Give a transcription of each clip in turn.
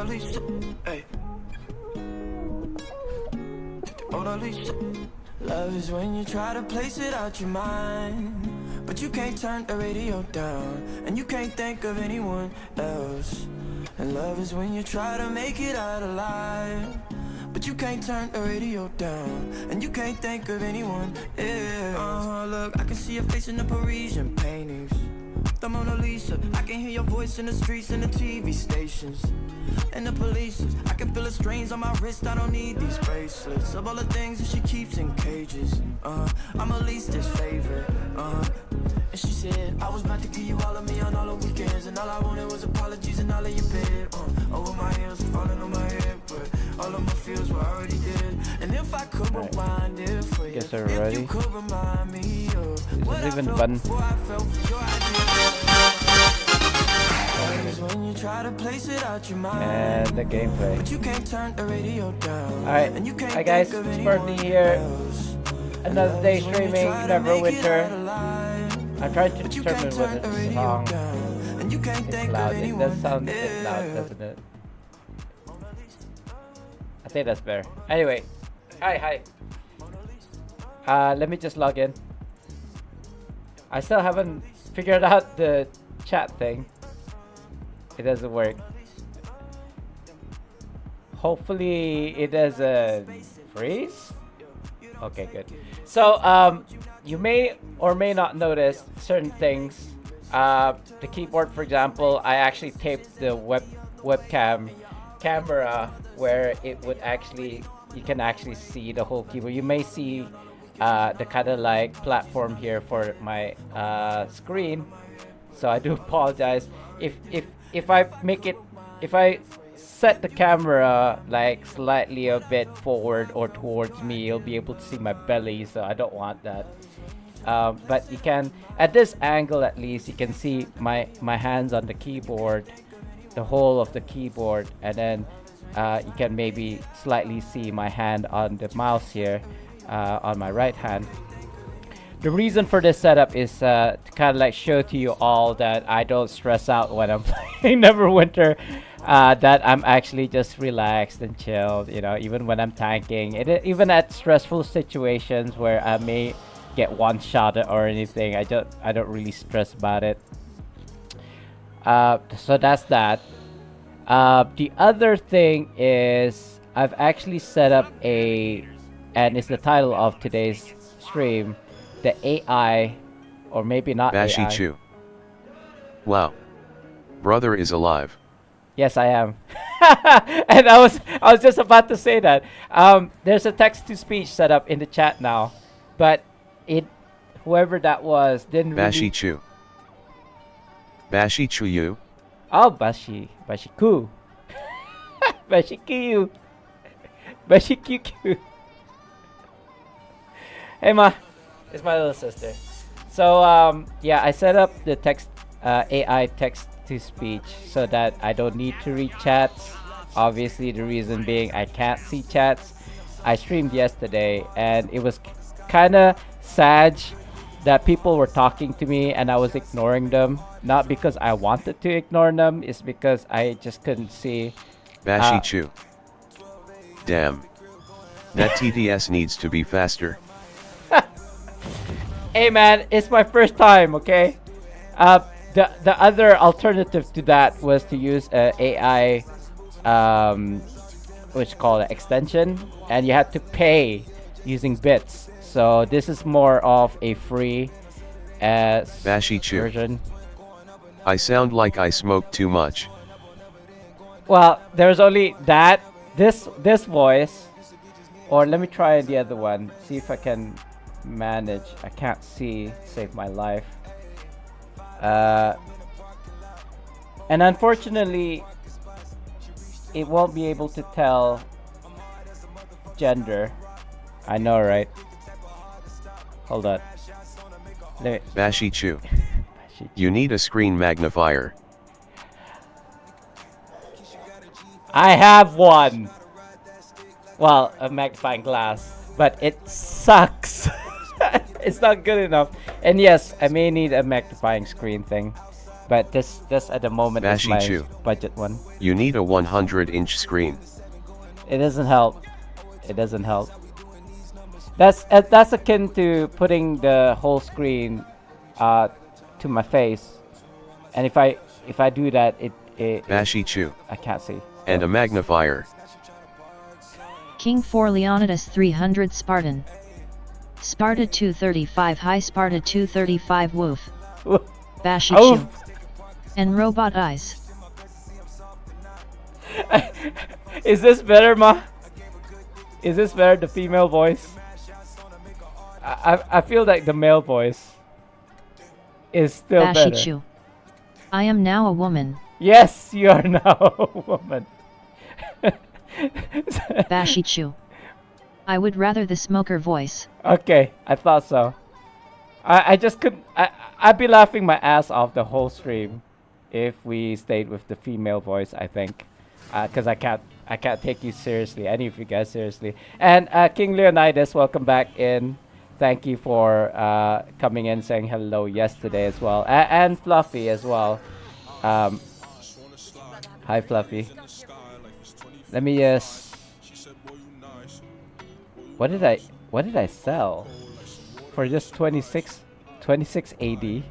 Love is when you try to place it out your mind, but you can't turn the radio down, and you can't think of anyone else. And love is when you try to make it out alive, but you can't turn the radio down, and you can't think of anyone else. Look, I can see your face in the Parisian paintings, the Mona Lisa. I can hear your voice in the streets and the TV stations and the police. I can feel the strains on my wrist. I don't need these bracelets of all the things that she keeps in cages. I'm her least's favorite. And she said I was about to give you all of me on all the weekends, and all I wanted was apologies and all of your bed. Over my heels, falling on my head, but all of my feels were already dead. And if I could rewind it for you, Guess we're ready. if you could remind me of what I even felt button. before I fell for your idea. When you try to place it out your mind, And the gameplay. but you can't turn the radio down. Alright, And you can't hi guys, think of it's Bernie anyone here. else. Another day streaming Neverwinter. I'm trying to But you determine can't turn whether the the radio song down. And you can't is think loud. of It anyone does sound a bit loud, else. doesn't it? I think that's better. Anyway, hi. Let me just log in. I still haven't figured out the chat thing. It doesn't work. Hopefully it doesn't freeze. Okay, good. So you may or may not notice certain things. The keyboard, for example, I actually taped the webcam camera where it would actually, you can actually see the whole keyboard. You may see the kind of like platform here for my screen. So I do apologize if I make it, if I set the camera like slightly a bit forward or towards me, you'll be able to see my belly, so I don't want that. But you can, at this angle at least, you can see my hands on the keyboard, the whole of the keyboard, and then you can maybe slightly see my hand on the mouse here, on my right hand. The reason for this setup is to kind of like show to you all that I don't stress out when I'm playing Neverwinter, that I'm actually just relaxed and chilled, you know, even when I'm tanking. Even at stressful situations where I may get one-shotted or anything, I don't really stress about it. So that's that. The other thing is I've actually set up and it's the title of today's stream, the AI, or maybe not Bashi AI. Chu. Wow. Brother is alive. Yes, I am. And I was just about to say that. There's a text-to-speech set up in the chat now, but whoever that was didn't Bashi really. Chu. Bashi Chu you. Oh, Bashiku. Bashiku. Bashiku. Hey ma, it's my little sister. So yeah, I set up the AI text to speech so that I don't need to read chats. Obviously, the reason being I can't see chats. I streamed yesterday and it was kind of sad that people were talking to me and I was ignoring them. Not because I wanted to ignore them, it's because I just couldn't see. Bashi Chu. Damn. That TTS needs to be faster. Hey man, it's my first time, okay? The other alternative to that was to use a AI, what's called an extension, and you had to pay using bits. So this is more of a free Bashi Chu. version. I sound like I smoke too much. Well, there's only that, this voice, or let me try the other one, see if I can manage. I can't see, save my life. And unfortunately, it won't be able to tell gender. I know, right? Hold on. Let me. Bashi Chu. You need a screen magnifier. I have one. Well, a magnifying glass, but it sucks. It's not good enough. And yes, I may need a magnifying screen thing, But this at the moment is my Bashichu. budget one. You need a 100-inch screen. It doesn't help. It doesn't help. That's akin to putting the whole screen to my face, and if I do that, Bashichu. I can't see. And a magnifier. King 4 Leonidas 300 Spartan. Sparta 235 High Sparta 235 Woof. Bashichu. Oh. And Robot Eyes. Is this better, Ma? Is this better, the female voice? I feel like the male voice is still better. Bashichu. I am now a woman. Yes, you are now a woman. Bashichu. I would rather the smoker voice. Okay, I thought so. I just couldn't. I'd be laughing my ass off the whole stream if we stayed with the female voice. I think, because I can't take you seriously, any of you guys seriously. And King Leonidas, welcome back in. Thank you for coming in, saying hello yesterday as well, and Fluffy as well. Hi, Fluffy. Let me just. What did I sell for just 26 AD?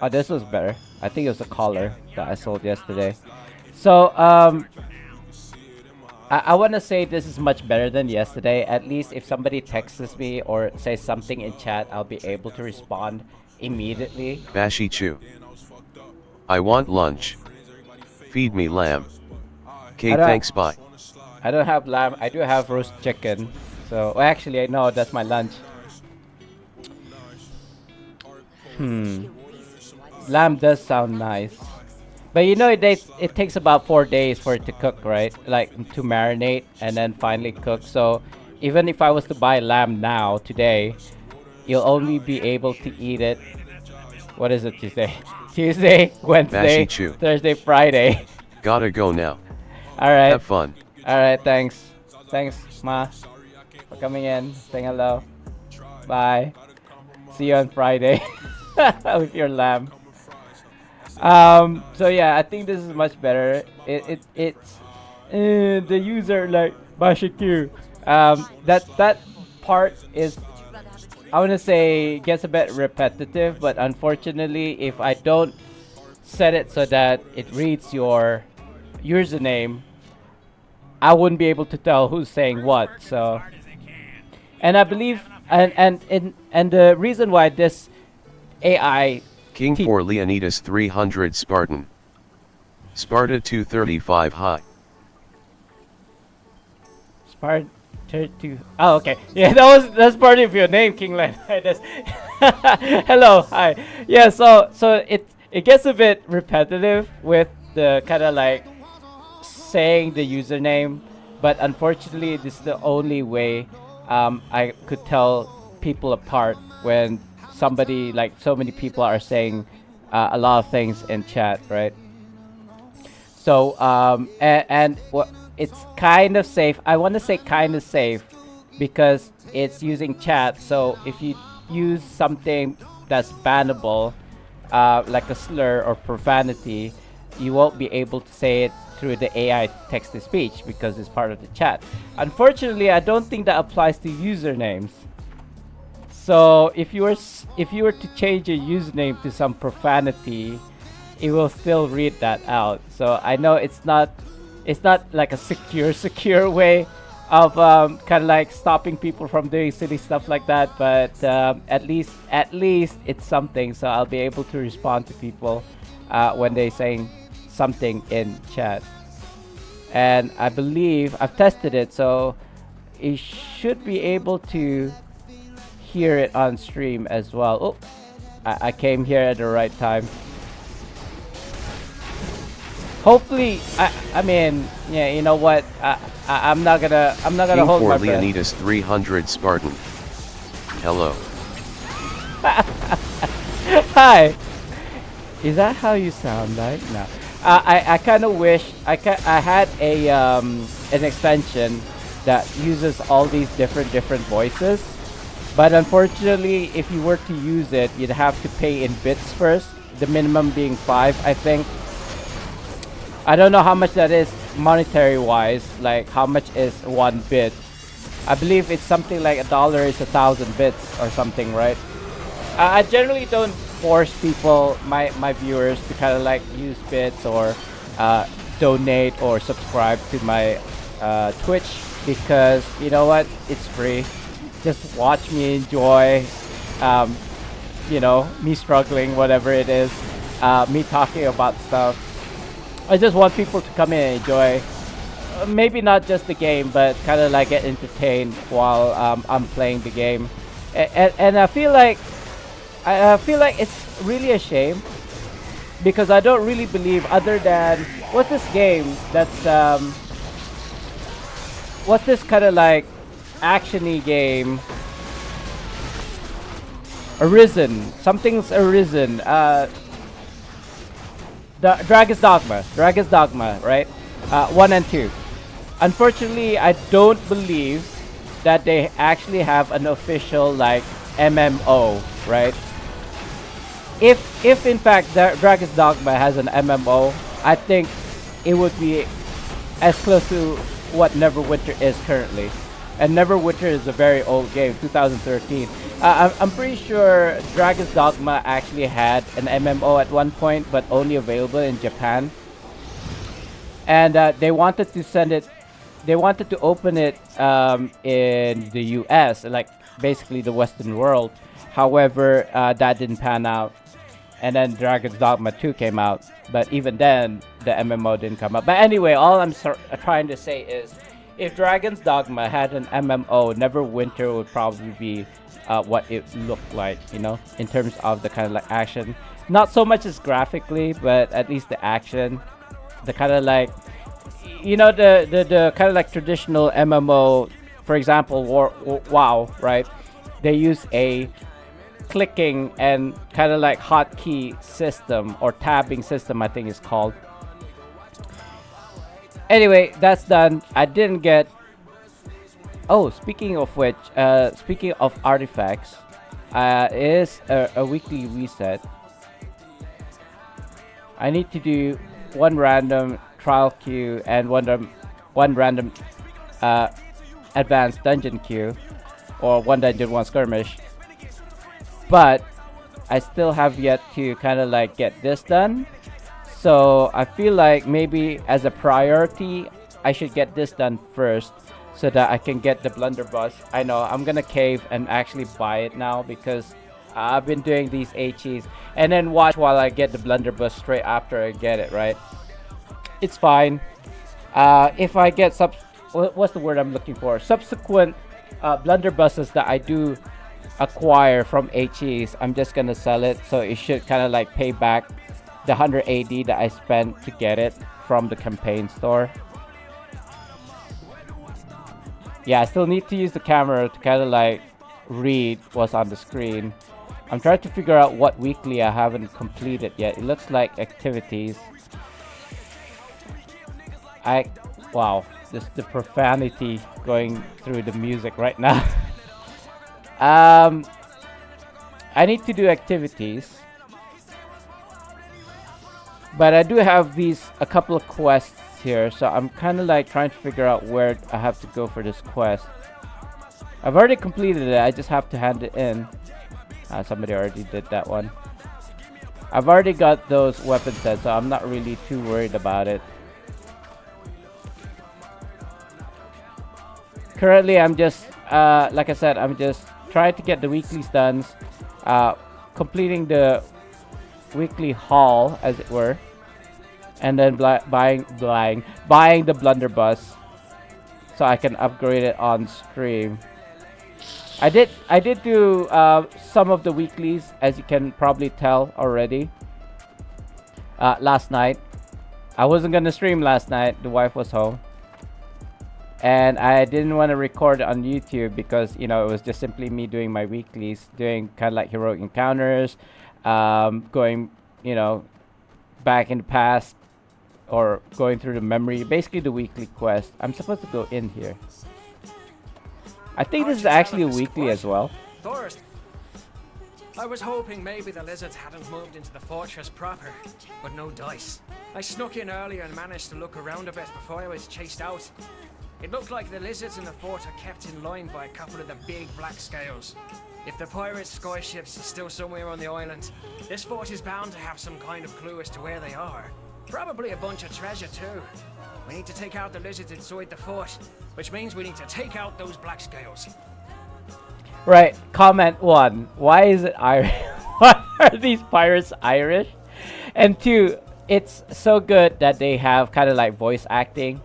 Oh, this was better. I think it was a collar that I sold yesterday. So I want to say this is much better than yesterday. At least if somebody texts me or says something in chat, I'll be able to respond immediately. Bashichu. I want lunch. Feed me lamb. Okay, thanks, bye. I don't have lamb. I do have roast chicken. So, well, actually, I know that's my lunch. Lamb does sound nice. But you know, it takes about 4 days for it to cook, right? Like, to marinate and then finally cook. So, even if I was to buy lamb now, today, you'll only be able to eat it. What is it Tuesday? Tuesday, Wednesday, Bashichu. Thursday, Friday. Gotta go now. Alright. Have fun. Alright, thanks. Thanks, Ma, for coming in, saying hello. Bye. See you on Friday with your lamb. So yeah, I think this is much better. It's the user like Bashiku. That part is, I want to say, gets a bit repetitive, but unfortunately, if I don't set it so that it reads your username, I wouldn't be able to tell who's saying what. So, and I believe, and the reason why this AI King 4 Leonidas 300 Spartan. Sparta 235 High. Sparta 2. Oh, okay. Yeah, that's part of your name, King Leonidas. Hello, hi. Yeah, so it gets a bit repetitive with the kind of like saying the username, but unfortunately this is the only way I could tell people apart when somebody, like so many people are saying a lot of things in chat, right? So and it's kind of safe. I want to say kind of safe because it's using chat. So if you use something that's bannable, like a slur or profanity, you won't be able to say it through the AI text-to-speech because it's part of the chat. Unfortunately, I don't think that applies to usernames. So if you were to change your username to some profanity, it will still read that out. So I know it's not like a secure way of kind of like stopping people from doing silly stuff like that. But at least it's something. So I'll be able to respond to people when they're saying something in chat. And I believe I've tested it, so it should be able to hear it on stream as well. Oh, I came here at the right time. Hopefully, I mean, yeah, you know what? I'm not gonna King hold my 4 breath. Leonidas 300 Spartan. Hello. Hi. Is that how you sound like? No. I kind of wish I had an extension that uses all these different voices, But unfortunately, if you were to use it, you'd have to pay in bits first. The minimum being 5, I think. I don't know how much that is monetary wise. Like how much is 1 bit? I believe it's something like $1 is 1,000 bits or something, right? I generally don't force people, my viewers, to kind of like use bits or donate or subscribe to my Twitch, because you know what, it's free. Just watch me enjoy, you know, me struggling, whatever it is, me talking about stuff. I just want people to come in and enjoy, maybe not just the game, but kind of like get entertained while I'm playing the game. And I feel like it's really a shame, because I don't really believe, other than what's this game that's what's this kind of like action-y game, Arisen, something's Arisen, the Dragon's Dogma, right? 1 and 2. Unfortunately, I don't believe that they actually have an official like MMO, right? If in fact Dragon's Dogma has an MMO, I think it would be as close to what Neverwinter is currently. And Neverwinter is a very old game, 2013. I'm pretty sure Dragon's Dogma actually had an MMO at one point, but only available in Japan. And they wanted to send it, they wanted to open it in the US, like basically the Western world. However, that didn't pan out. And then Dragon's Dogma 2 came out. But even then, the MMO didn't come up. But anyway, all I'm trying to say is, if Dragon's Dogma had an MMO, Neverwinter would probably be what it looked like, you know, in terms of the kind of like action. Not so much as graphically, but at least the action. The kind of like, you know, the kind of like traditional MMO, for example, WoW, right? They use a clicking and kind of like hotkey system, or tabbing system, I think it's called. Anyway, that's done. I didn't get... Oh, speaking of which, speaking of artifacts, it is a weekly reset. I need to do one random trial queue and one random advanced dungeon queue, or one dungeon, one skirmish. But I still have yet to kind of like get this done. So I feel like maybe as a priority, I should get this done first, so that I can get the blunderbuss. I know I'm gonna cave and actually buy it now, because I've been doing these HEs, and then watch while I get the blunderbuss straight after I get it, right? It's fine. If I get what's the word I'm looking for? Subsequent blunderbusses that I do acquire from HEs, I'm just gonna sell it, so it should kind of like pay back the 100 AD that I spent to get it from the campaign store. Yeah, I still need to use the camera to kind of like read what's on the screen. I'm trying to figure out what weekly I haven't completed yet. It looks like activities. Wow, just the profanity going through the music right now. I need to do activities, but I do have a couple of quests here, so I'm kind of like trying to figure out where I have to go for this quest. I've already completed it, I just have to hand it in. Somebody already did that one. I've already got those weapon sets, so I'm not really too worried about it. Currently, I'm just, like I said, I'm just trying to get the weekly stuns, completing the weekly haul, as it were, and then buying the blunderbuss, so I can upgrade it on stream. I did do some of the weeklies, as you can probably tell already. Last night, I wasn't gonna stream last night. The wife was home. And I didn't want to record it on YouTube because, you know, it was just simply me doing my weeklies, doing kind of like heroic encounters, going, you know, back in the past, or going through the memory, basically the weekly quest. I'm supposed to go in here. I think this is actually a weekly as well. I was hoping maybe the lizards hadn't moved into the fortress proper, but no dice. I snuck in earlier and managed to look around a bit before I was chased out. It looked like the lizards in the fort are kept in line by a couple of the big black scales. If the pirate sky ships are still somewhere on the island, this fort is bound to have some kind of clue as to where they are. Probably a bunch of treasure too. We need to take out the lizards inside the fort, which means we need to take out those black scales. Right. Comment 1. Why is it Irish? Why are these pirates Irish? And 2, it's so good that they have kind of like voice acting.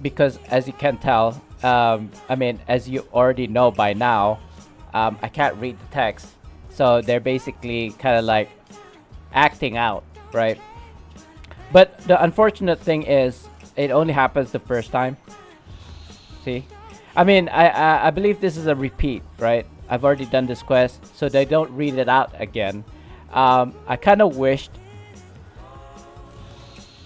Because as you can tell, I mean, as you already know by now, I can't read the text. So they're basically kind of like acting out, right? But the unfortunate thing is, it only happens the first time. See? I mean, I believe this is a repeat, right? I've already done this quest, so they don't read it out again. I kind of wished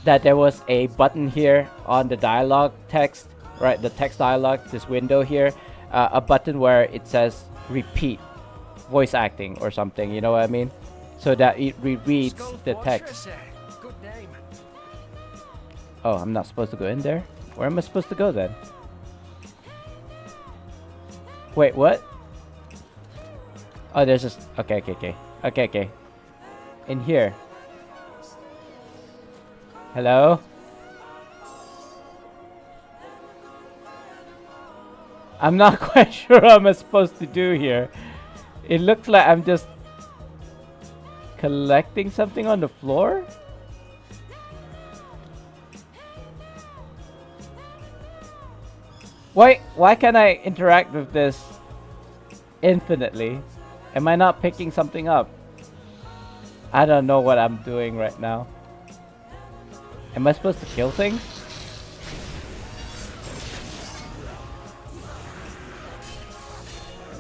that there was a button here on the dialogue text, right? The text dialogue, this window here, a button where it says repeat, voice acting or something, you know what I mean? So that it rereads the text. Good name. Oh, I'm not supposed to go in there? Where am I supposed to go then? Wait, what? Oh, there's just... Okay. In here. Hello? I'm not quite sure what I'm supposed to do here. It looks like I'm just collecting something on the floor? Why can't I interact with this infinitely? Am I not picking something up? I don't know what I'm doing right now. Am I supposed to kill things?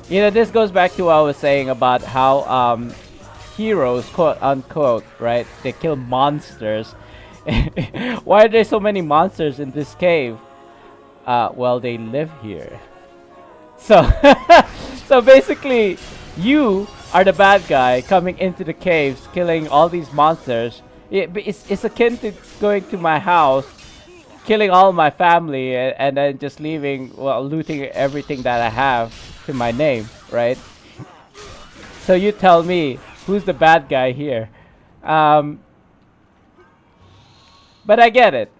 You know, this goes back to what I was saying about how heroes, quote unquote, right? They kill monsters. Why are there so many monsters in this cave? Well, they live here. So, so basically, you are the bad guy coming into the caves, killing all these monsters. It's akin to going to my house, killing all my family, and then just leaving, well, looting everything that I have to my name, right? So you tell me, who's the bad guy here? But I get it.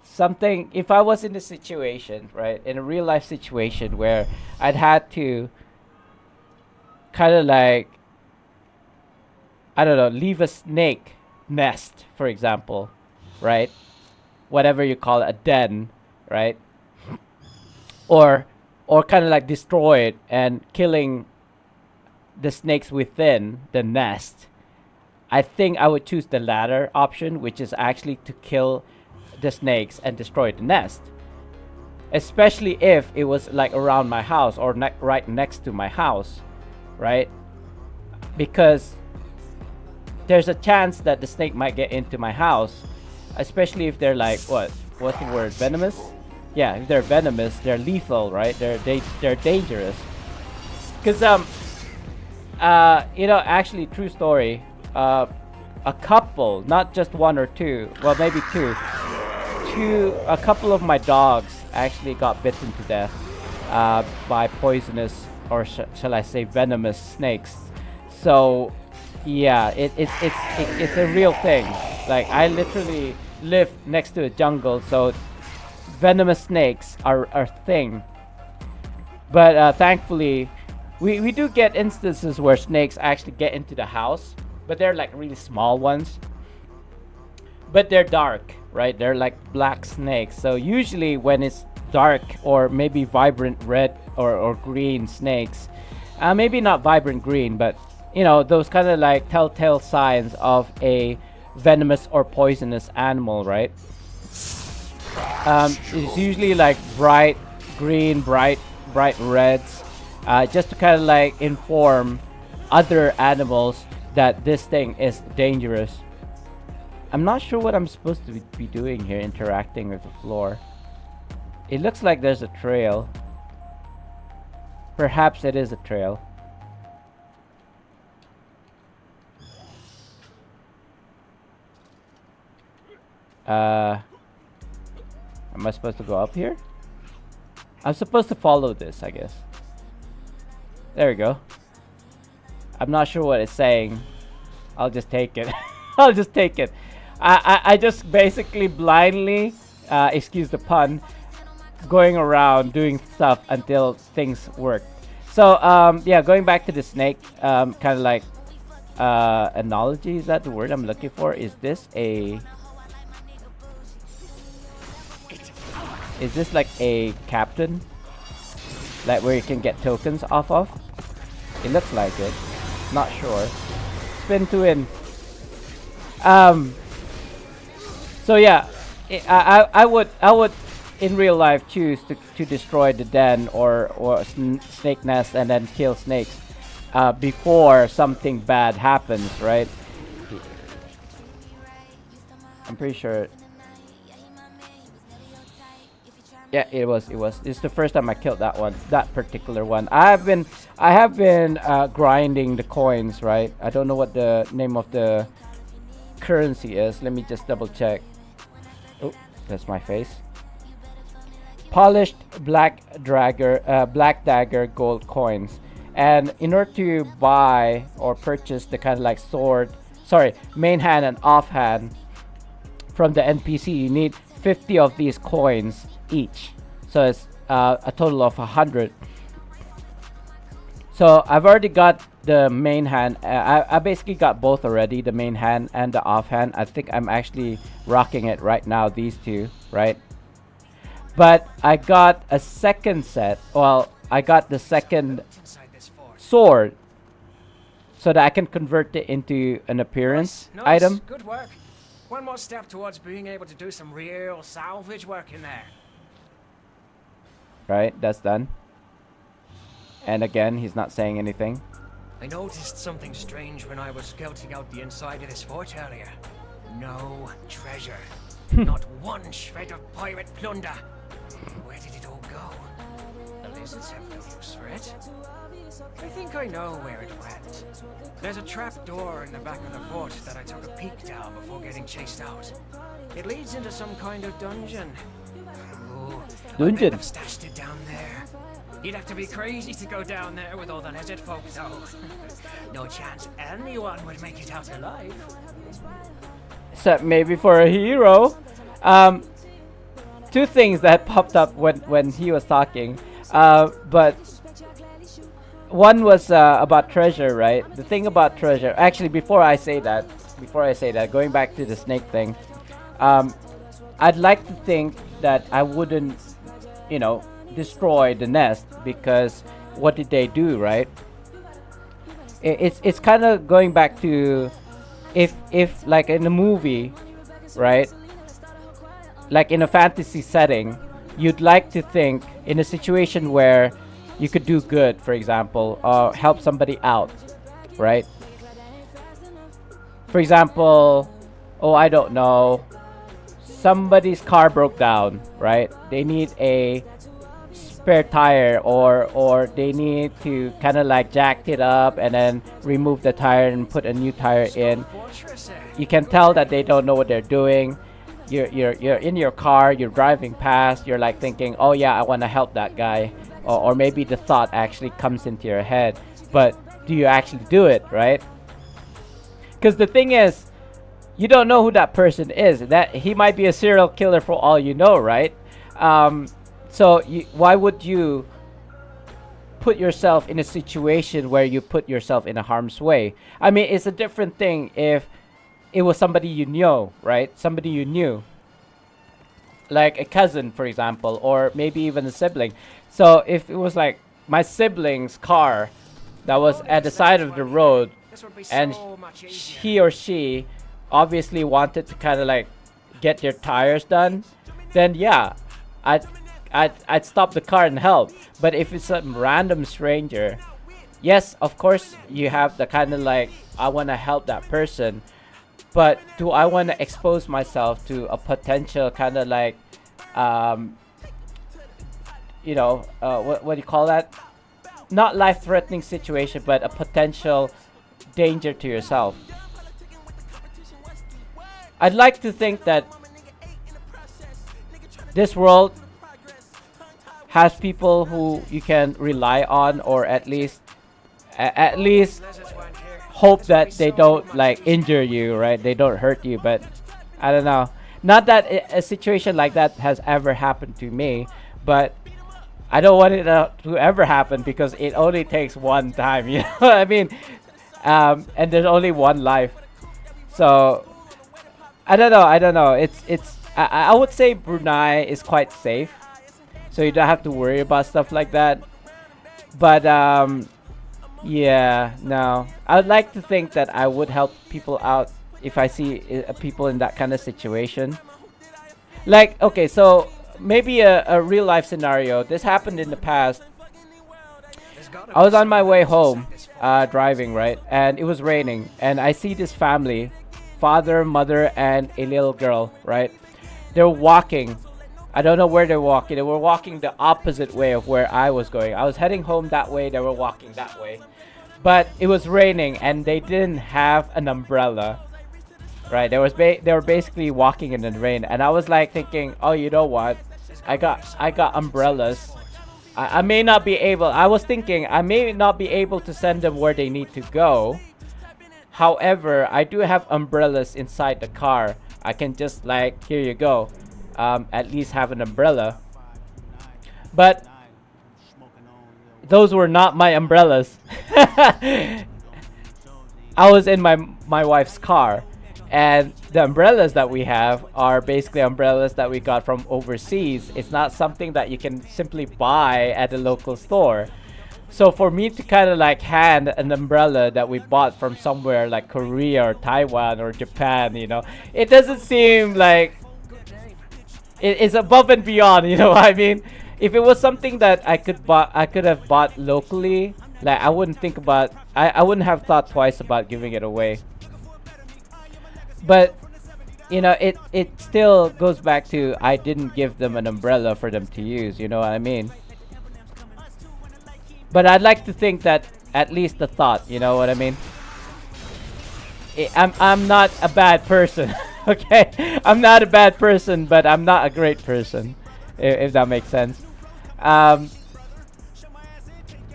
Something, if I was in a situation, right, in a real life situation where I'd had to kind of like, I don't know, leave a snake nest, for example, right? Whatever you call it, a den, right? Or kind of like destroy it and killing the snakes within the nest. I think I would choose the latter option, which is actually to kill the snakes and destroy the nest, especially if it was like around my house or right next to my house, right? Because there's a chance that the snake might get into my house, especially if they're like, what's the word, venomous? Yeah, if they're venomous, they're lethal, right? They're dangerous. Because you know, actually, true story, a couple, not just one or two, well, maybe two, a couple of my dogs actually got bitten to death by poisonous, or shall I say venomous snakes. So yeah, it's a real thing. Like, I literally live next to a jungle, so venomous snakes are a thing. But thankfully, we do get instances where snakes actually get into the house, but they're like really small ones. But they're dark, right? They're like black snakes. So usually when it's dark or maybe vibrant red or green snakes, maybe not vibrant green, but you know, those kind of like telltale signs of a venomous or poisonous animal, right? It's usually like bright green, bright reds, just to kind of like inform other animals that this thing is dangerous. I'm not sure what I'm supposed to be doing here, interacting with the floor. It looks like there's a trail. Perhaps it is a trail. Am I supposed to go up here? I'm supposed to follow this, I guess. There we go. I'm not sure what it's saying. I'll just take it. I'll just take it. I just basically blindly, excuse the pun, going around doing stuff until things work. So yeah, going back to the snake, kind of like analogy, is that the word I'm looking for? Is this like a captain, like where you can get tokens off of? It looks like it. Not sure. Spin to win. So yeah, I would in real life choose to destroy the den or snake nest and then kill snakes before something bad happens, right? I'm pretty sure. Yeah, it was. It's the first time I killed that particular one. I have been grinding the coins, right? I don't know what the name of the currency is. Let me just double check. Oh, that's my face. Polished black dagger gold coins. And in order to buy or purchase the kind of like main hand and offhand from the NPC, you need 50 of these coins each. So it's a total of 100. So I've already got the main hand. I basically got both already, the main hand and the offhand. I think I'm actually rocking it right now, these two, right? But I got a second set. Well, I got the second sword so that I can convert it into an appearance item. Good work. One more step towards being able to do some real salvage work in there. Right, that's done. And again, he's not saying anything. I noticed something strange when I was scouting out the inside of this fort earlier. No treasure. Not one shred of pirate plunder. Where did it all go? The lizards have no use for it. I think I know where it went. There's a trap door in the back of the fort that I took a peek down before getting chased out. It leads into some kind of dungeon. Ooh, I bet they've stashed it down there. You'd have to be crazy to go down there with all the lizard folk, though. No chance anyone would make it out alive. Except maybe for a hero. Two things that popped up when he was talking. But one was about treasure, right? The thing about treasure. Actually, before I say that, going back to the snake thing, I'd like to think that I wouldn't, destroy the nest, because what did they do, right? It's kind of going back to if like in a movie, right? Like in a fantasy setting, you'd like to think in a situation where you could do good, for example, or help somebody out, right? For example, I don't know, somebody's car broke down, right? They need a spare tire, or they need to kind of like jack it up and then remove the tire and put a new tire in. You can tell that they don't know what they're doing. You're in your car, you're driving past, you're like thinking, oh yeah, I want to help that guy, or maybe the thought actually comes into your head, but do you actually do it, right? Because the thing is, you don't know who that person is. That he might be a serial killer for all you know, right? So why would you put yourself in a situation where you put yourself in a harm's way? I mean, it's a different thing if it was somebody you know, right? Somebody you knew, like a cousin, for example, or maybe even a sibling. So if it was like my sibling's car that was at the side of the road, and he or she obviously wanted to kind of like get their tires done, then yeah, I'd stop the car and help. But if it's some random stranger, yes, of course you have the kind of like, I want to help that person, but do I want to expose myself to a potential kind of like what do you call that, not life-threatening situation, but a potential danger to yourself? I'd like to think that this world has people who you can rely on, or at least Lizards weren't here. hope That's why that we they saw don't them on like TV. injure you, right? They don't hurt you. But I don't know. Not that a situation like that has ever happened to me, but I don't want it to ever happen, because it only takes one time. You know what I mean? And there's only one life. So I don't know. I don't know. I would say Brunei is quite safe, so you don't have to worry about stuff like that. But yeah, no. I would like to think that I would help people out if I see people in that kind of situation. Like, okay, so maybe a real life scenario. This happened in the past. There's gotta I be was on my someone way else to home, satisfy. driving, right? And it was raining. And I see this family, father, mother, and a little girl, right? They're walking. I don't know where they're walking. They were walking the opposite way of where I was going. I was heading home that way. They were walking that way. But it was raining, and they didn't have an umbrella. Right? They were basically walking in the rain, and I was like thinking, oh, you know what? I got umbrellas. I may not be able. I was thinking I may not be able to send them where they need to go. However, I do have umbrellas inside the car. I can just like, here you go. At least have an umbrella. But those were not my umbrellas. I was in my wife's car, and the umbrellas that we have are basically umbrellas that we got from overseas. It's not something that you can simply buy at a local store. So for me to kind of like hand an umbrella that we bought from somewhere like Korea or Taiwan or Japan, it doesn't seem like it's above and beyond. You know what I mean? If it was something that I could have bought locally, like I wouldn't think about, I wouldn't have thought twice about giving it away. But it still goes back to, I didn't give them an umbrella for them to use. You know what I mean? But I'd like to think that at least the thought. You know what I mean? I'm not a bad person. Okay, I'm not a bad person, but I'm not a great person, if that makes sense.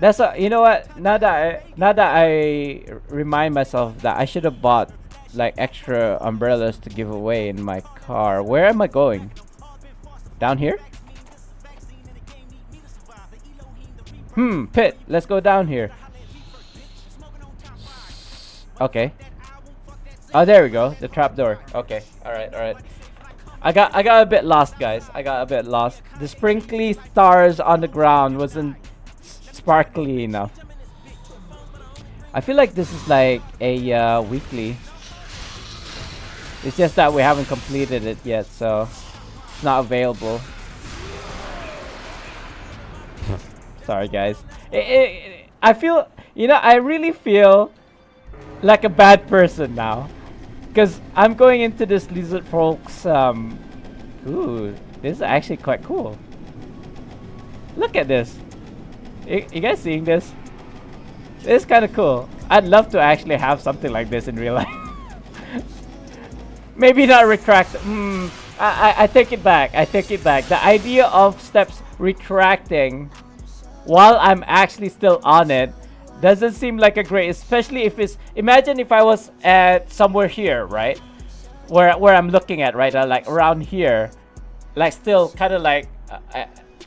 That's you know what? Now that I remind myself that I should have bought like extra umbrellas to give away in my car. Where am I going? Down here? Pit. Let's go down here. Okay. Oh, there we go. The trap door. Okay. All right. I got a bit lost, guys. I got a bit lost. The sprinkly stars on the ground wasn't sparkly enough. I feel like this is like a weekly. It's just that we haven't completed it yet, so it's not available. Sorry, guys. I feel, I really feel like a bad person now, because I'm going into this lizard folks. Ooh, this is actually quite cool. Look at this. You guys seeing this? This is kind of cool. I'd love to actually have something like this in real life. Maybe not retract. I take it back. The idea of steps retracting while I'm actually still on it doesn't seem like a great, especially if it's, imagine if I was at somewhere here, right? Where I'm looking at, right? Like around here, like still kind of like,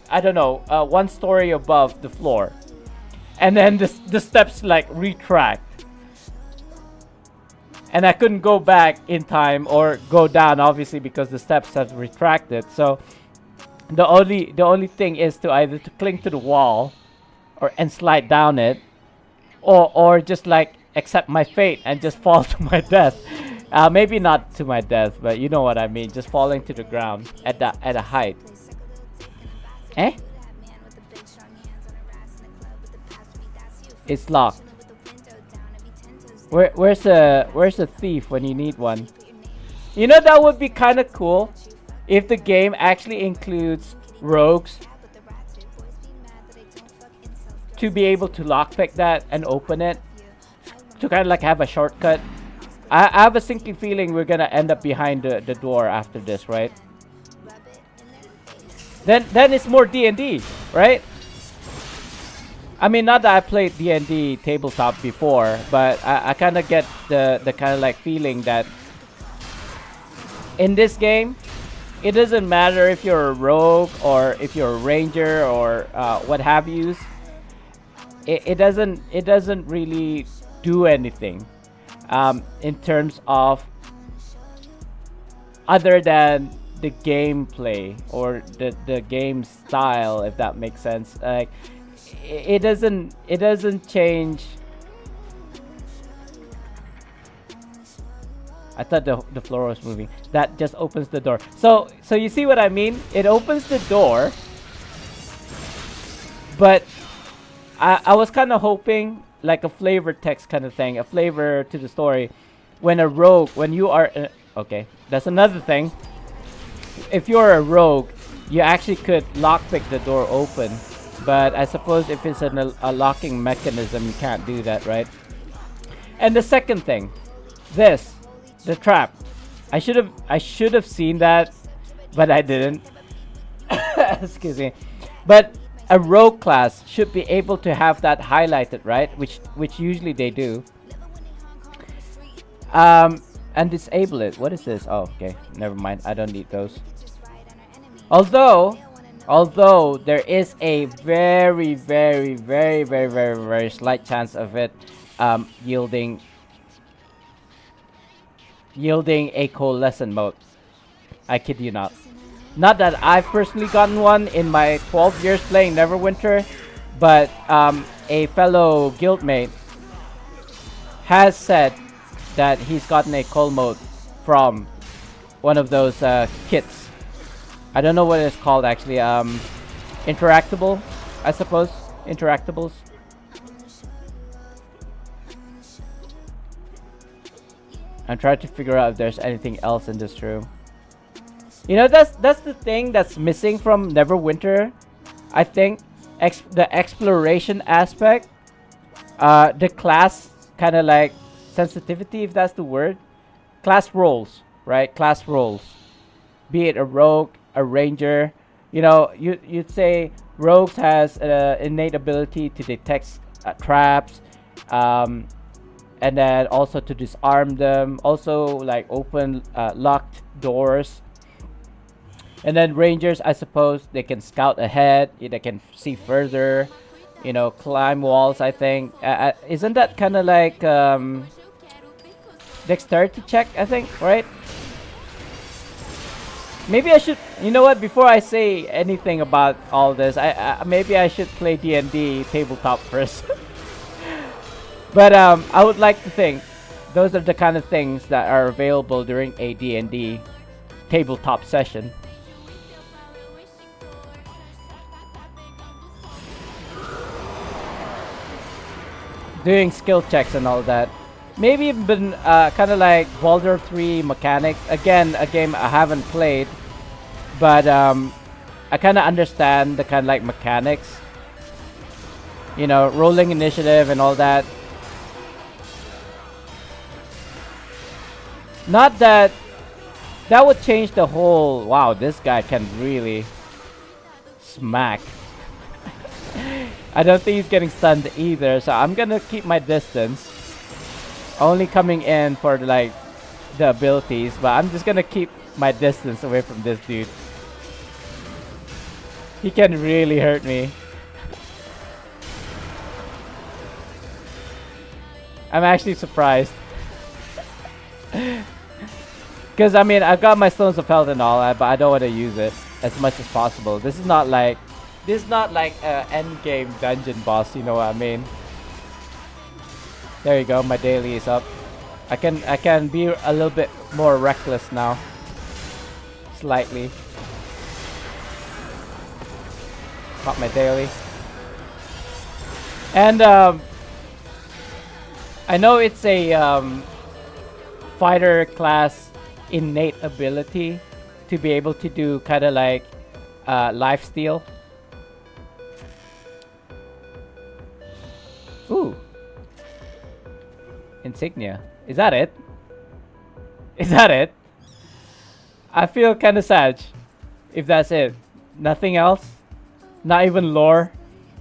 I don't know, 1 story above the floor. And then the steps like retract. And I couldn't go back in time or go down, obviously, because the steps have retracted. So the only thing is to either to cling to the wall and slide down it, or just like accept my fate and just fall to my death. Maybe not to my death, but you know what I mean, just falling to the ground at a height. It's locked. Where's the thief when you need one? That would be kind of cool if the game actually includes rogues to be able to lockpick that and open it, to kind of like have a shortcut. I have a sinking feeling we're gonna end up behind the door after this, right? then it's more D&D, right? I mean, not that I played D&D tabletop before, but I kind of get the kind of like feeling that in this game, it doesn't matter if you're a rogue or if you're a ranger or what have yous. It doesn't really do anything in terms of other than the gameplay or the game style, if that makes sense. Like it doesn't change. I thought the floor was moving. That just opens the door. So you see what I mean? It opens the door, but I was kind of hoping like a flavor text kind of thing, a flavor to the story. When you are okay, that's another thing. If you're a rogue, you actually could lockpick the door open, but I suppose if it's a locking mechanism, you can't do that, right? And the second thing, the trap. I should have seen that, but I didn't. Excuse me. But a rogue class should be able to have that highlighted, right? Which usually they do. And disable it. What is this? Oh, okay. Never mind. I don't need those. Although there is a very slight chance of it yielding a coalescent mode. I kid you not. Not that I've personally gotten one in my 12 years playing Neverwinter, but a fellow guildmate has said that he's gotten a coal mode from one of those kits. I don't know what it's called actually. Interactable, I suppose. Interactables. I'm trying to figure out if there's anything else in this room. You know, that's the thing that's missing from Neverwinter. I think the exploration aspect, the class kind of like sensitivity, if that's the word. Class roles, right? Class roles. Be it a rogue, a ranger. You know, you'd say rogues has innate ability to detect traps, and then also to disarm them. Also, like open locked doors. And then rangers, I suppose, they can scout ahead. They can see further. You know, climb walls. I think isn't that kind of like dexterity check? I think, right? Maybe I should. You know what? Before I say anything about all this, maybe I should play D&D tabletop first. But I would like to think those are the kind of things that are available during a D&D tabletop session. Doing skill checks and all that. Maybe even kind of like Baldur 3 mechanics. Again, a game I haven't played, but I kind of understand the kind of like mechanics. You know, rolling initiative and all that. Not that that would change the whole. Wow, this guy can really smack. I don't think he's getting stunned either, so I'm gonna keep my distance. Only coming in for like the abilities, but I'm just gonna keep my distance away from this dude. He can really hurt me. I'm actually surprised. Because I mean, I've got my Stones of Health and all that, but I don't want to use it as much as possible. This is not like a end game dungeon boss, you know what I mean? There you go, my daily is up. I can be a little bit more reckless now. Slightly. Got my daily. And I know it's a fighter class innate ability to be able to do kind of like lifesteal. Ooh. Insignia. Is that it? Is that it? I feel kind of sad if that's it. Nothing else? Not even lore?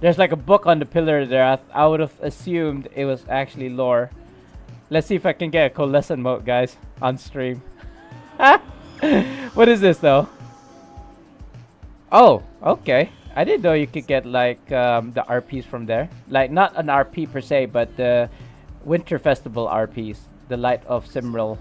There's like a book on the pillar there. I would have assumed it was actually lore. Let's see if I can get a coalescent mode, guys, on stream. What is this, though? Oh, okay. I didn't know you could get, like, the RPs from there. Like, not an RP per se, but the Winter Festival RPs. The Light of Simril.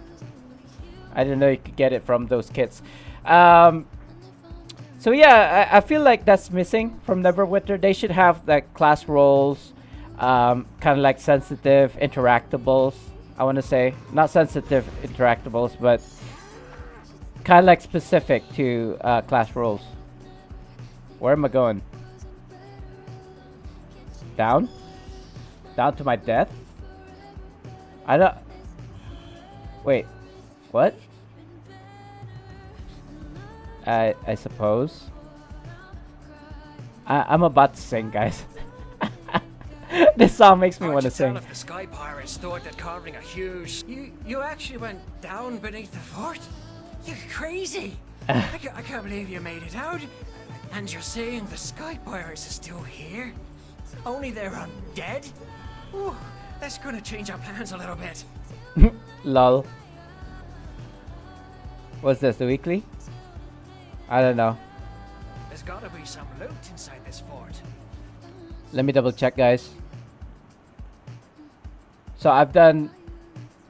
I didn't know you could get it from those kits. So yeah, I feel like that's missing from Neverwinter. They should have like class roles, kind of like sensitive interactables. I want to say not sensitive interactables, but kind of like specific to class roles. Where am I going? Down? Down to my death? I don't. Wait, what? I suppose. I'm about to sing, guys. This song makes me want to sing. If the sky pirates thought that carving a huge... You actually went down beneath the fort? You're crazy! I can't believe you made it out. And you're saying the sky pirates are still here? Only they're undead? Ooh, that's gonna change our plans a little bit. Lol. What's this, the weekly? I don't know. There's gotta be some loot inside this fort. Let me double check, guys. So I've done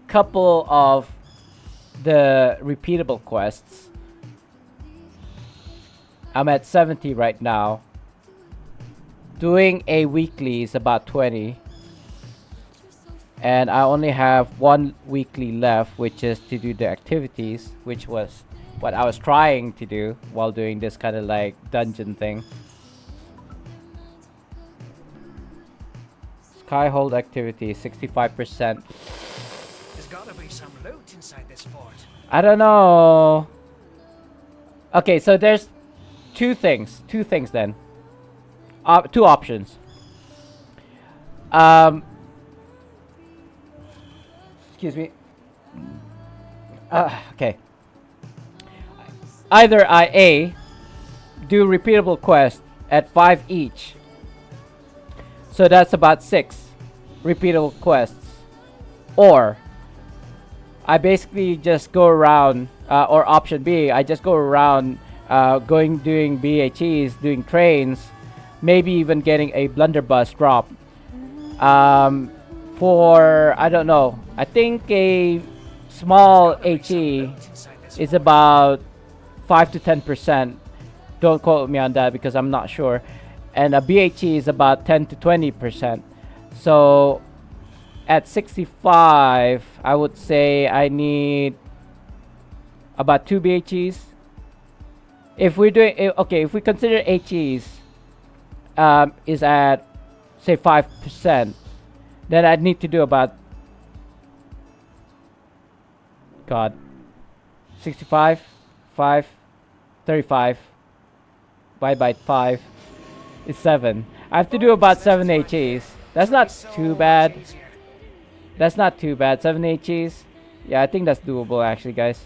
couple of the repeatable quests. I'm at 70 right now. Doing a weekly is about 20. And I only have one weekly left, which is to do the activities, which was what I was trying to do while doing this kind of like dungeon thing. Skyhold activity, 65%. There's gotta be some loot inside this fort. I don't know. Okay, so there's two things then. Two options. Excuse me. Okay. Either I do repeatable quest at 5 each. So that's about 6 repeatable quests. Or I basically just go around, or option B, I just go around doing BHEs, doing trains, maybe even getting a blunderbuss drop. For, I don't know, I think a small HE is about 5 to 10%. Don't quote me on that because I'm not sure. And a BHE is about 10 to 20%. So at 65, I would say I need about 2 BHEs. If we're doing, if we consider HEs is at say 5%, then I'd need to do about 65, 5, 35, by 5 is 7. I have to do about 7 HEs. That's not too bad. That's not too bad. 7 HEs. Yeah, I think that's doable actually, guys.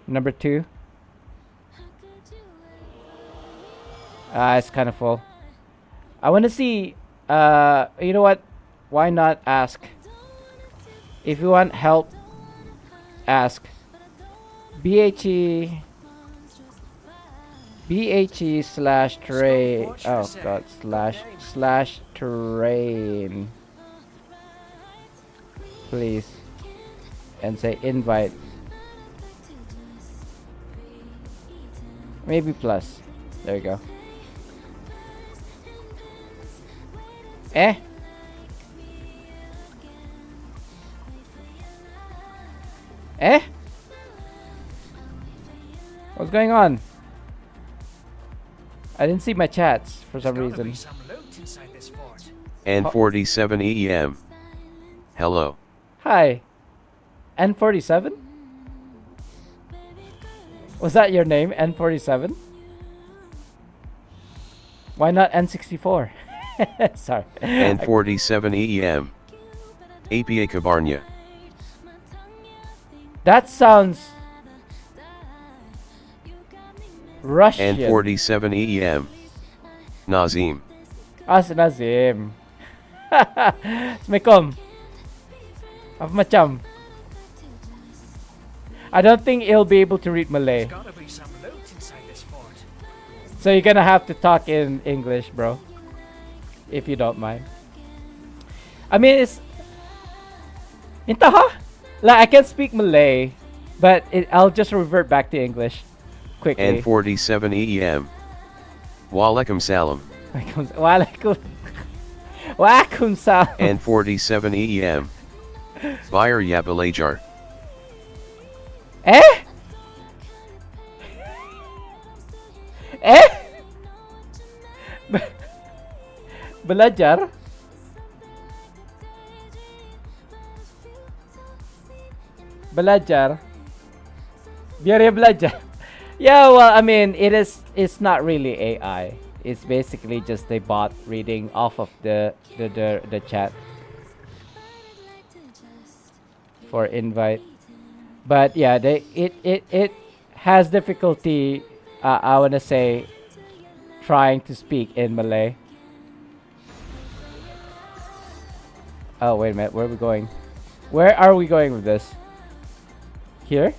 Number 2. It's kind of full. I want to see, you know what? Why not ask? If you want help, ask. BHE slash terrain. Oh god, slash terrain. Please. And say invite. Maybe plus. There you go. Eh? Eh? What's going on? I didn't see my chats for some reason. N47 EM. Hello. Hi. N47? Was that your name, N47? Why not N64? Sorry. N47 EM. APA Cabarnia. That sounds Russian. And 47 EEM. Nazim. Si Nazim. Assalamualaikum. Apa macam? I don't think he'll be able to read Malay. There's gotta be some loot inside this fort. So you're gonna have to talk in English, bro. If you don't mind. I mean, it's... Intaha? Like, I can speak Malay, but I'll just revert back to English quickly. And 47 EEM. Walaikum salam. Walaikum. Walaikum salam. And 47 EEM. Buyer ya belajar. Eh? Eh? Belajar? Belajar? Biar dia belajar. Yeah, well, I mean, it's not really AI. It's basically just a bot reading off of the chat for invite. But yeah, it has difficulty. I wanna say, trying to speak in Malay. Oh wait a minute, where are we going? Where are we going with this? Here?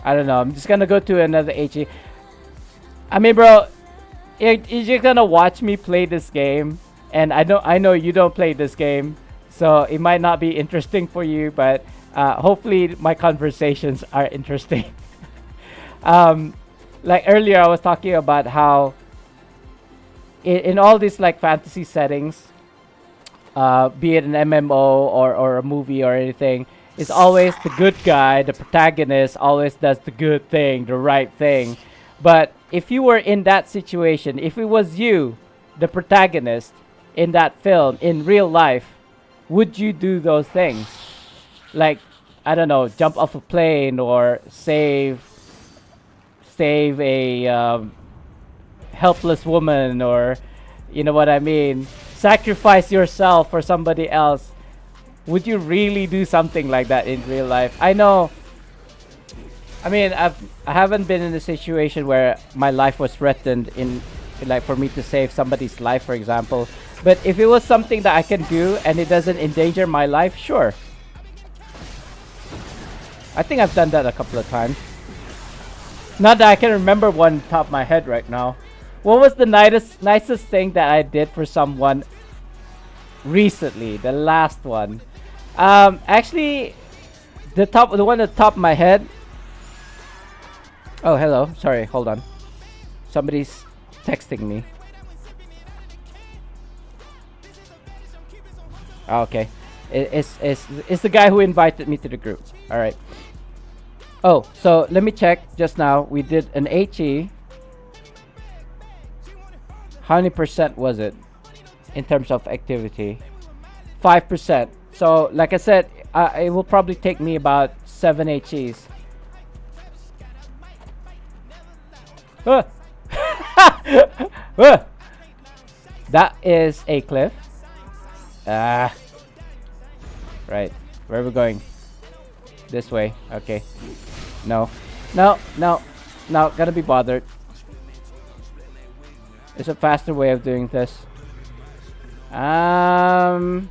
I don't know. I'm just gonna go to another HE. I mean, bro, you're gonna watch me play this game, and I know you don't play this game, so it might not be interesting for you, but hopefully my conversations are interesting. Like earlier, I was talking about how in all these like fantasy settings, be it an MMO or a movie or anything, it's always the good guy, the protagonist always does the good thing, the right thing. But if you were in that situation, if it was you, the protagonist in that film, in real life, would you do those things? Like, I don't know, jump off a plane or save a helpless woman, or you know what I mean, sacrifice yourself for somebody else. Would you really do something like that in real life? I know, I mean, I haven't been in a situation where my life was threatened in like for me to save somebody's life, for example. But if it was something that I can do and it doesn't endanger my life, sure. I think I've done that a couple of times. Not that I can remember one top of my head right now. What was the nicest thing that I did for someone recently? The last one. Actually, the one at the top of my head. Oh, hello. Sorry, hold on. Somebody's texting me. Oh, okay. It's the guy who invited me to the group. All right. Oh, so let me check. Just now we did an HE. How many percent was it in terms of activity? 5%. So like I said, it will probably take me about 7 HEs. That is a cliff. Right. Where are we going? This way. Okay. No. Gotta be bothered. There's a faster way of doing this. I'm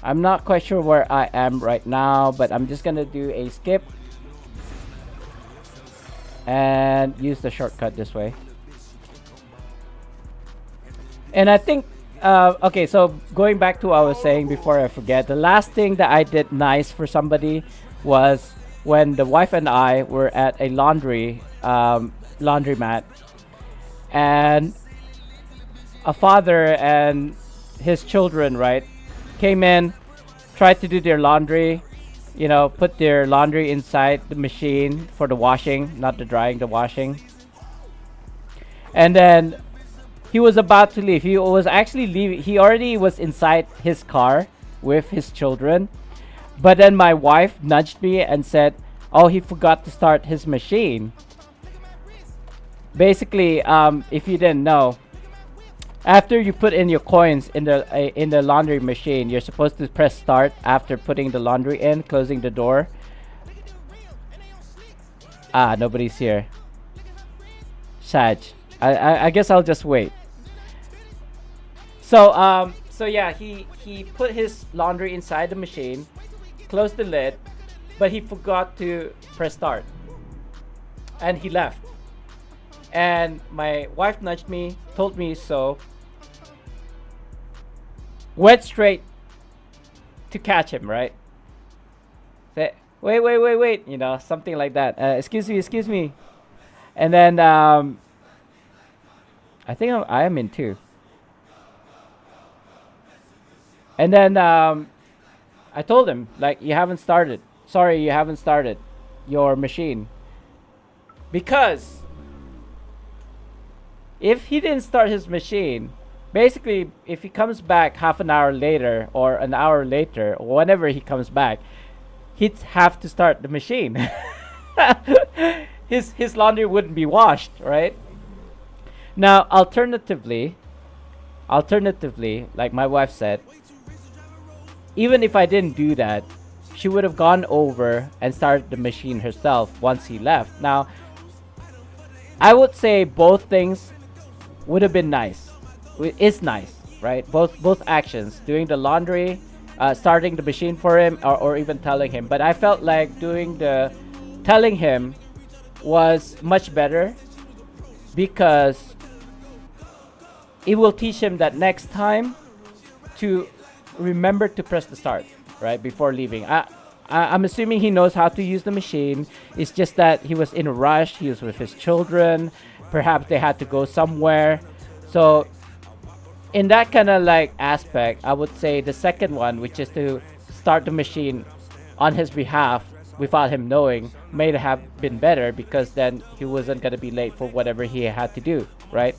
not quite sure where I am right now, but I'm just gonna do a skip and use the shortcut this way. And I think okay, so going back to what I was saying before I forget, the last thing that I did nice for somebody was when the wife and I were at a laundromat, and a father and his children, right, came in, tried to do their laundry, you know, put their laundry inside the machine for the washing, not the drying, the washing. And then he was about to leave. He was actually leaving. He already was inside his car with his children. But then my wife nudged me and said, oh, he forgot to start his machine. Basically, if you didn't know, after you put in your coins in the laundry machine, you're supposed to press start after putting the laundry in, closing the door. Ah, nobody's here. Sag. I guess I'll just wait. So yeah, he put his laundry inside the machine, closed the lid, but he forgot to press start, and he left. And my wife nudged me, told me so. Went straight to catch him, right? Say, wait, you know, something like that. Excuse me. And then I think I am in too. And then I told him, like, you haven't started. Sorry, you haven't started your machine. Because if he didn't start his machine, basically, if he comes back half an hour later or an hour later, or whenever he comes back, he'd have to start the machine. His laundry wouldn't be washed, right? Now, alternatively, like my wife said, even if I didn't do that, she would have gone over and started the machine herself once he left. Now, I would say both things would have been nice. It's nice, right? Both actions, doing the laundry, starting the machine for him, or even telling him. But I felt like telling him was much better, because it will teach him that next time to remember to press the start, right, before leaving. I'm assuming he knows how to use the machine. It's just that he was in a rush. He was with his children. Perhaps they had to go somewhere. So in that kind of like aspect, I would say the second one, which is to start the machine on his behalf without him knowing, may have been better, because then he wasn't going to be late for whatever he had to do, right?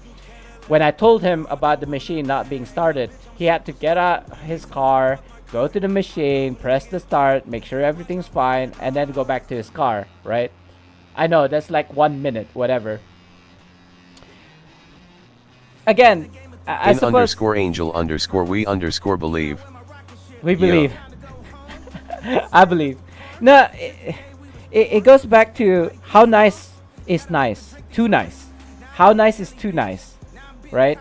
When I told him about the machine not being started, he had to get out his car, go to the machine, press the start, make sure everything's fine, and then go back to his car, right? I know that's like 1 minute, whatever. Again, I In suppose underscore angel underscore we underscore believe. we believe. I believe. No, it goes back to how nice is nice. Too nice. How nice is too nice, right?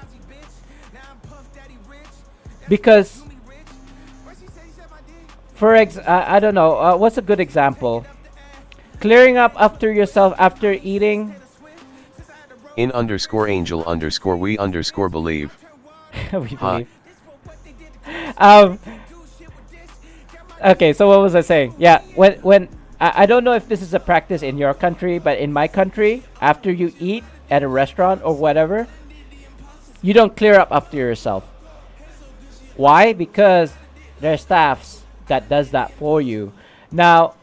Because, I don't know. What's a good example? Clearing up after yourself after eating. In underscore angel underscore we underscore believe. We Hi. believe. Okay, so what was I saying? Yeah, when I don't know if this is a practice in your country, but in my country, after you eat at a restaurant or whatever, you don't clear up after yourself. Why? Because there's staffs that does that for you. Now,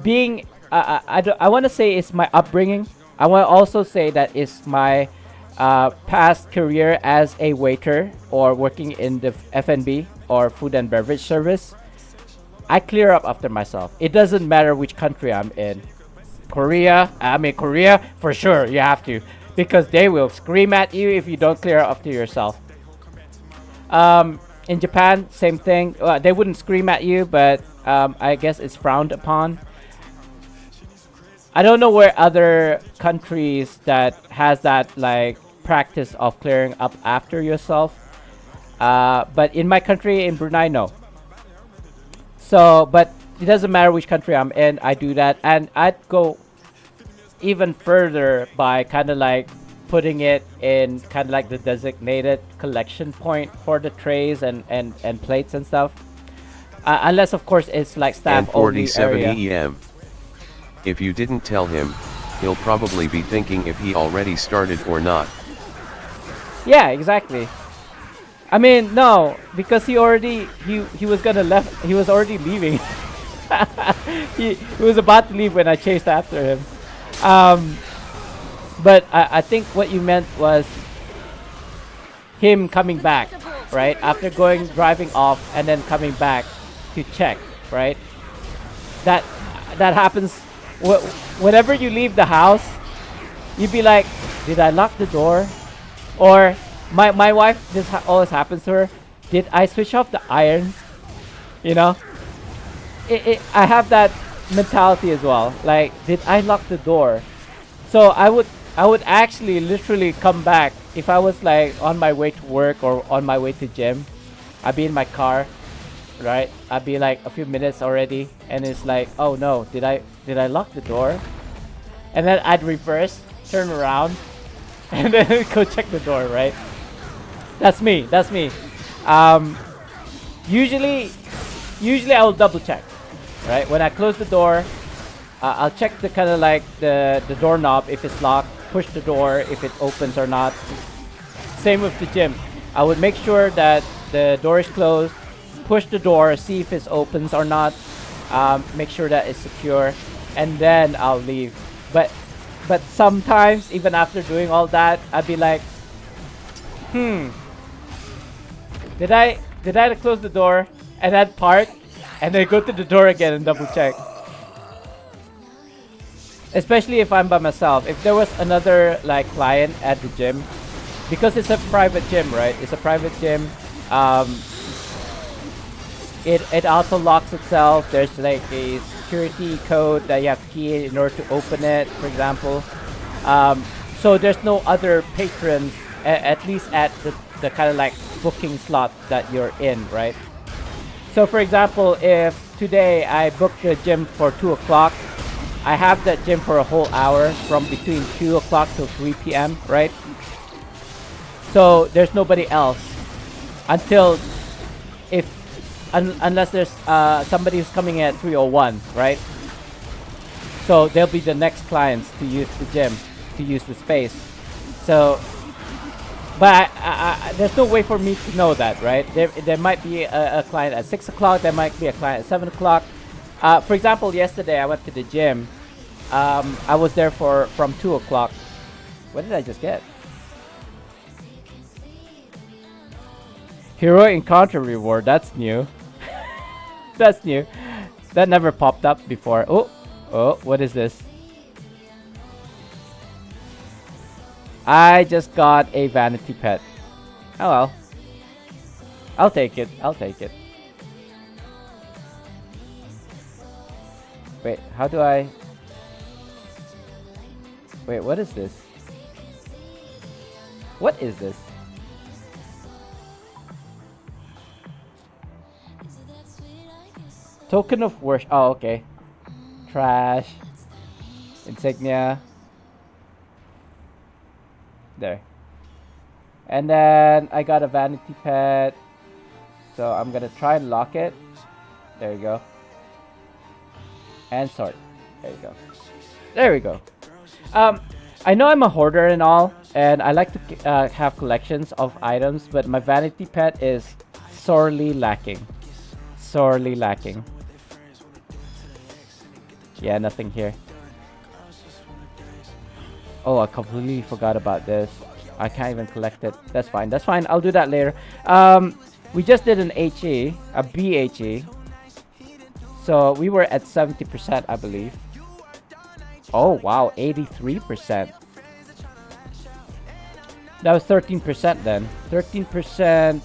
being I want to say it's my upbringing. I want to also say that it's my past career as a waiter or working in the F&B or food and beverage service. I clear up after myself. It doesn't matter which country I'm in. Korea, for sure you have to, because they will scream at you if you don't clear up after yourself. In Japan, same thing. They wouldn't scream at you, but I guess it's frowned upon. I don't know where other countries that has that like practice of clearing up after yourself. But in my country, in Brunei, no. So, but it doesn't matter which country I'm in, I do that. And I'd go even further by kind of like putting it in kind of like the designated collection point for the trays and plates and stuff. Unless, of course, it's like staff only area. 47 EM. If you didn't tell him, he'll probably be thinking if he already started or not. Yeah, exactly. I mean, no, because he was gonna left. He was already leaving. he was about to leave when I chased after him. But I think what you meant was him coming back, right? After driving off and then coming back to check, right? That happens whenever you leave the house. You'd be like, did I lock the door? Or my wife, this always happens to her. Did I switch off the iron? You know, I have that mentality as well. Like, did I lock the door? So I would actually literally come back if I was like on my way to work or on my way to gym. I'd be in my car, right? I'd be like a few minutes already, and it's like, oh no, did I lock the door? And then I'd reverse, turn around, and then go check the door, right? That's me. That's me. Usually I will double check, right? When I close the door, I'll check the kind of like the doorknob if it's locked, push the door if it opens or not. Same with the gym. I would make sure that the door is closed, push the door, see if it opens or not, make sure that it's secure, and then I'll leave. But sometimes even after doing all that, I'd be like, did I close the door and then park and then go to the door again and double check? Especially if I'm by myself. If there was another like client at the gym, because it's a private gym, right? It's a private gym. It auto locks itself. There's like a security code that you have to key in order to open it, for example. So there's no other patrons, at least at the kind of like booking slot that you're in, right? So for example, if today I booked the gym for 2 o'clock, I have that gym for a whole hour from between 2 o'clock till 3 p.m., right? So there's nobody else until unless there's somebody who's coming in at 3:01, right? So they'll be the next clients to use the gym, to use the space. So, but there's no way for me to know that, right? There might be a client at 6 o'clock. There might be a client at 7 o'clock. For example, yesterday I went to the gym. I was there from 2 o'clock. What did I just get? Hero encounter reward. That's new. That's new. That never popped up before. Oh, what is this? I just got a vanity pet. Oh well. I'll take it. I'll take it. Wait, how do I... Wait, what is this? What is this? Token of worship. Oh, okay. Trash. Insignia. There. And then I got a vanity pet. So I'm gonna try and lock it. There you go. And sort. There you go. There we go. I know I'm a hoarder and all, and I like to have collections of items, but my vanity pet is sorely lacking. Sorely lacking. Yeah, nothing here. Oh, I completely forgot about this. I can't even collect it. That's fine. That's fine. I'll do that later. We just did an HE, a BHE. So we were at 70%, I believe. Oh, wow. 83%. That was 13% then. 13%.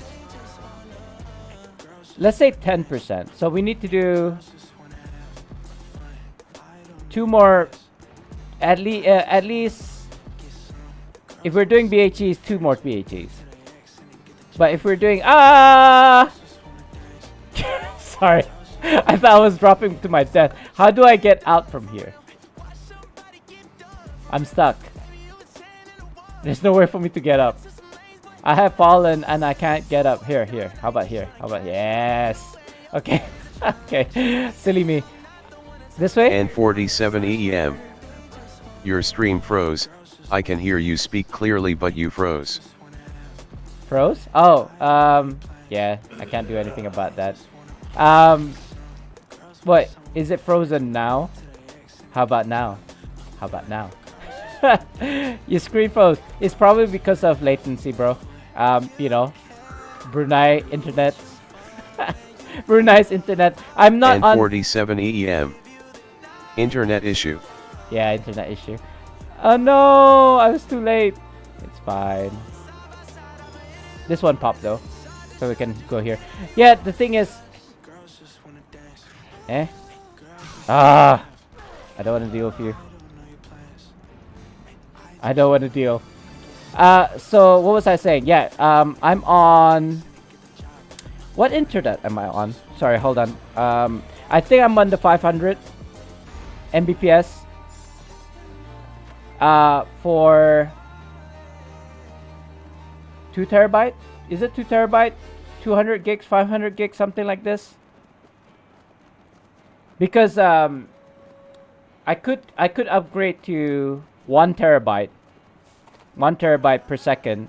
Let's say 10%. So we need to do 2 more. At least if we're doing BHEs, 2 more BHEs. But if we're doing sorry, I thought I was dropping to my death. How do I get out from here? I'm stuck. There's nowhere for me to get up. I have fallen and I can't get up. Here. How about here? How about yes? Okay. Okay. Silly me. This way? And 47 EM. Your stream froze. I can hear you speak clearly, but you froze. Froze? Oh, yeah, I can't do anything about that. What? Is it frozen now? How about now? How about now? Your screen froze. It's probably because of latency, bro. You know, Brunei internet. Brunei's internet. I'm not and on 47 EM. Internet issue. Yeah, internet issue. Oh no, I was too late. It's fine. This one popped though, so we can go here. Yeah, the thing is, Ah, I don't want to deal with you. I don't want to deal. So what was I saying? Yeah, I'm on. What internet am I on? Sorry, hold on. I think I'm on the 500 Mbps. For 2 terabyte. Is it 2 terabyte? 200 gigs, 500 gigs, something like this. Because I could upgrade to 1 terabyte. 1 terabyte per second,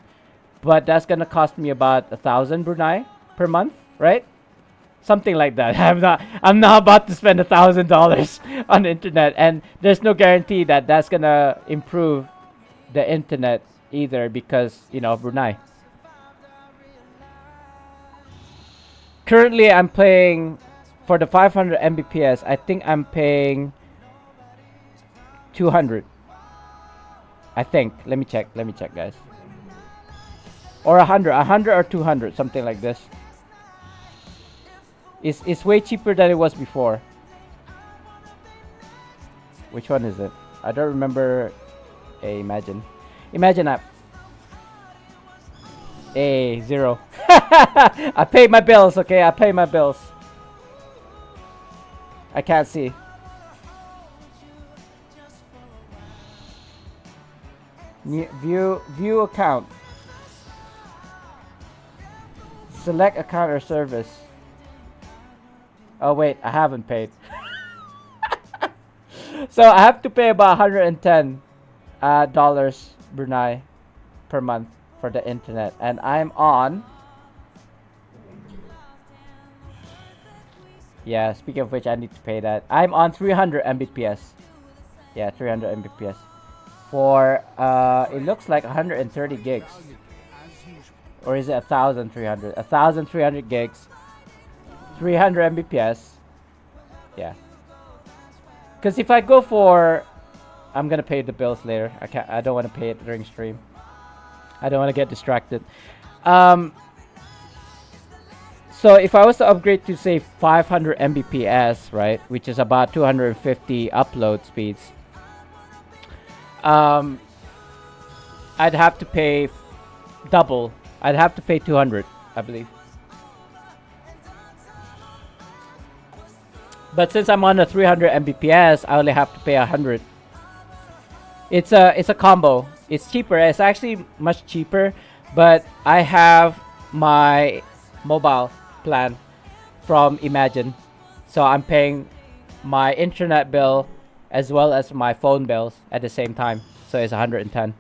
but that's gonna cost me about 1,000 Brunei per month, right? Something like that. I'm not about to spend $1,000 on the internet, and there's no guarantee that that's gonna improve the internet either, because you know, Brunei. Currently, I'm paying for the 500 Mbps. I think I'm paying 200. I think. Let me check, guys. Or 100 or 200, something like this. It's way cheaper than it was before. Which one is it? I don't remember. Imagine app. 0. I pay my bills, okay? I pay my bills. I can't see. View account. Select account or service. Oh wait, I haven't paid. So I have to pay about $110 dollars Brunei per month for the internet, and I'm on. Yeah, speaking of which, I need to pay that. I'm on 300 Mbps. Yeah, 300 Mbps. For it looks like 130 gigs. Or is it 1,300? 1,300 gigs. 300 Mbps. Yeah. Because if I go for, I'm gonna pay the bills later. I don't want to pay it during stream. I don't want to get distracted. So if I was to upgrade to say 500 Mbps, right, which is about 250 upload speeds, I'd have to pay double. I'd have to pay 200, I believe. But since I'm on a 300 Mbps, I only have to pay 100. It's a combo. It's cheaper. It's actually much cheaper, but I have my mobile plan from Imagine, so I'm paying my internet bill as well as my phone bills at the same time. So it's 110,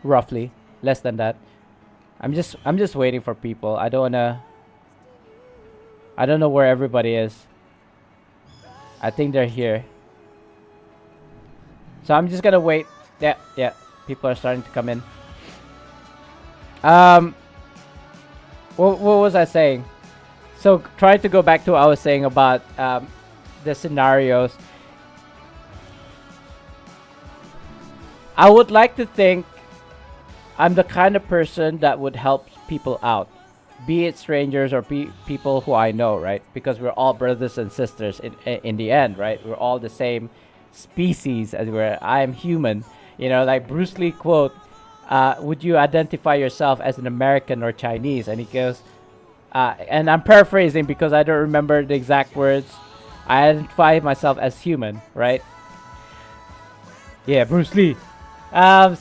roughly, less than that. I'm just waiting for people. I don't know where everybody is. I think they're here. So I'm just gonna wait. Yeah, people are starting to come in. What was I saying? So trying to go back to what I was saying about the scenarios. I would like to think I'm the kind of person that would help people out, be it strangers or people who I know, right? Because we're all brothers and sisters in the end, right? We're all the same species, as I'm human. You know, like Bruce Lee quote, would you identify yourself as an American or Chinese? And he goes, and I'm paraphrasing because I don't remember the exact words. I identify myself as human, right? Yeah, Bruce Lee. So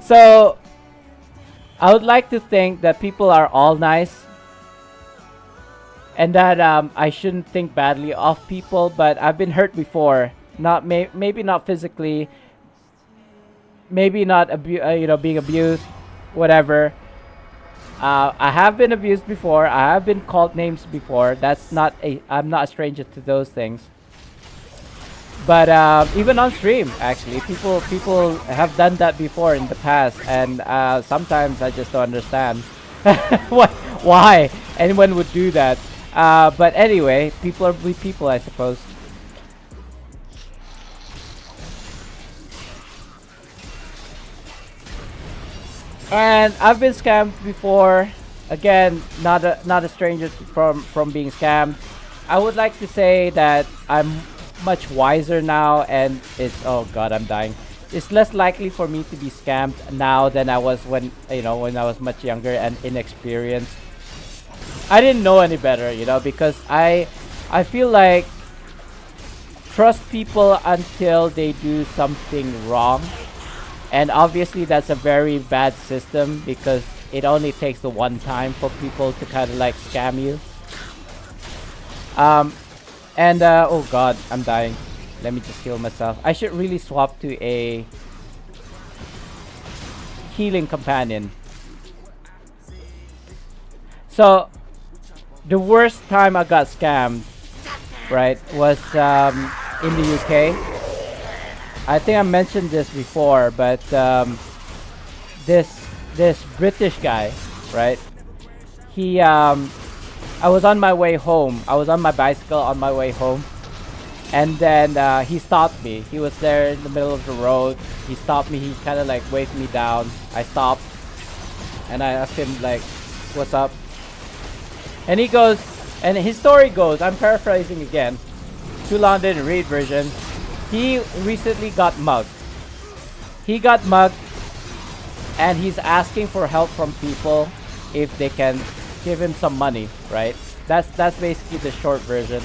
so I would like to think that people are all nice, and that I shouldn't think badly of people. But I've been hurt before. Not maybe not physically. Maybe not being abused, whatever. I have been abused before. I have been called names before. I'm not a stranger to those things. But even on stream, actually, people have done that before in the past, and sometimes I just don't understand why anyone would do that. But anyway, people are people, I suppose. And I've been scammed before. Again, not a stranger from being scammed. I would like to say that I'm much wiser now, and it's, oh god, I'm dying. It's less likely for me to be scammed now than I was when, when I was much younger and inexperienced. I didn't know any better, because I feel like trust people until they do something wrong. And obviously that's a very bad system because it only takes the one time for people to kind of like scam you. Oh god, I'm dying. Let me just heal myself. I should really swap to a healing companion. So the worst time I got scammed, right, was in the UK. I think I mentioned this before, but this British guy, right? He I was on my way home. I was on my bicycle on my way home, and then he stopped me. He was there in the middle of the road. He stopped me. He kind of like waved me down. I stopped, and I asked him like, "What's up?" And he goes, and his story goes. I'm paraphrasing again. Too long didn't read version. He recently got mugged. He got mugged, and he's asking for help from people if they can give him some money, right? That's basically the short version.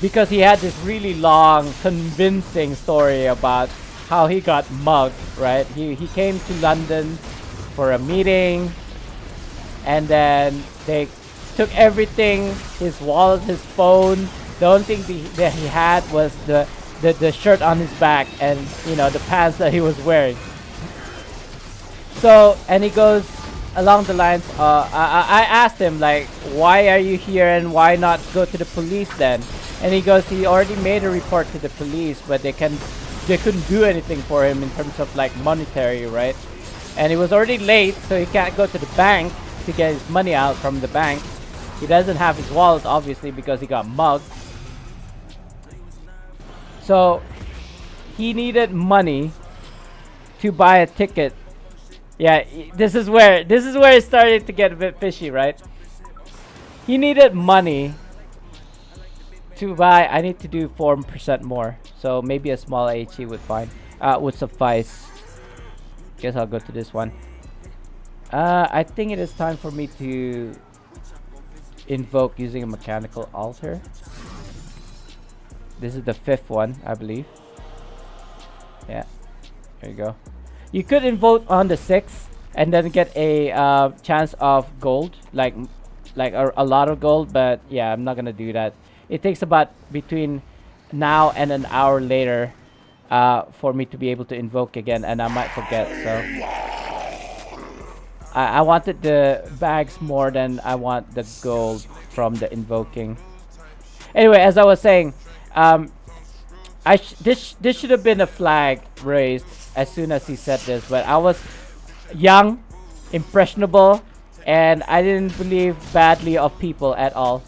Because he had this really long, convincing story about how he got mugged, right? He came to London for a meeting, and then they took everything, his wallet, his phone. The only thing that he had was the shirt on his back and, the pants that he was wearing. So, and he goes along the lines, I asked him, like, why are you here and why not go to the police then? And he goes, he already made a report to the police, but they couldn't do anything for him in terms of, like, monetary, right? And he was already late, so he can't go to the bank to get his money out from the bank. He doesn't have his wallet, obviously, because he got mugged. So he needed money to buy a ticket. Yeah, this is where it started to get a bit fishy, right? He needed money to buy. I need to do 4% more, so maybe a small HE would suffice. Guess I'll go to this one. I think it is time for me to invoke using a mechanical altar. This is the 5th one, I believe. Yeah, there you go. You could invoke on the 6th and then get a chance of gold, like a lot of gold. But yeah, I'm not gonna do that. It takes about between now and an hour later for me to be able to invoke again, and I might forget. So I wanted the bags more than I want the gold from the invoking. Anyway, as I was saying, this should have been a flag raised as soon as he said this, but I was young, impressionable, and I didn't believe badly of people at all.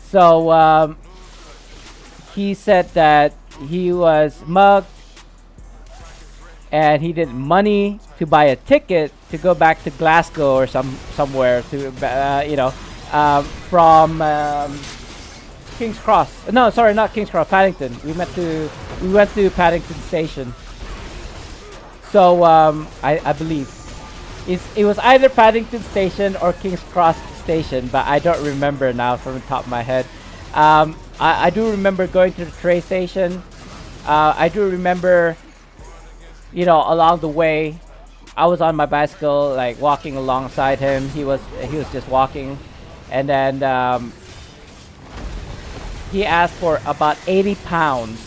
So he said that he was mugged and he needed money to buy a ticket to go back to Glasgow or somewhere to from King's Cross. No, sorry, not King's Cross. Paddington. We went to Paddington Station. So I believe it was either Paddington Station or King's Cross Station, but I don't remember now from the top of my head. I do remember going to the train station. I do remember, along the way, I was on my bicycle, like walking alongside him. He was just walking, and then he asked for about £80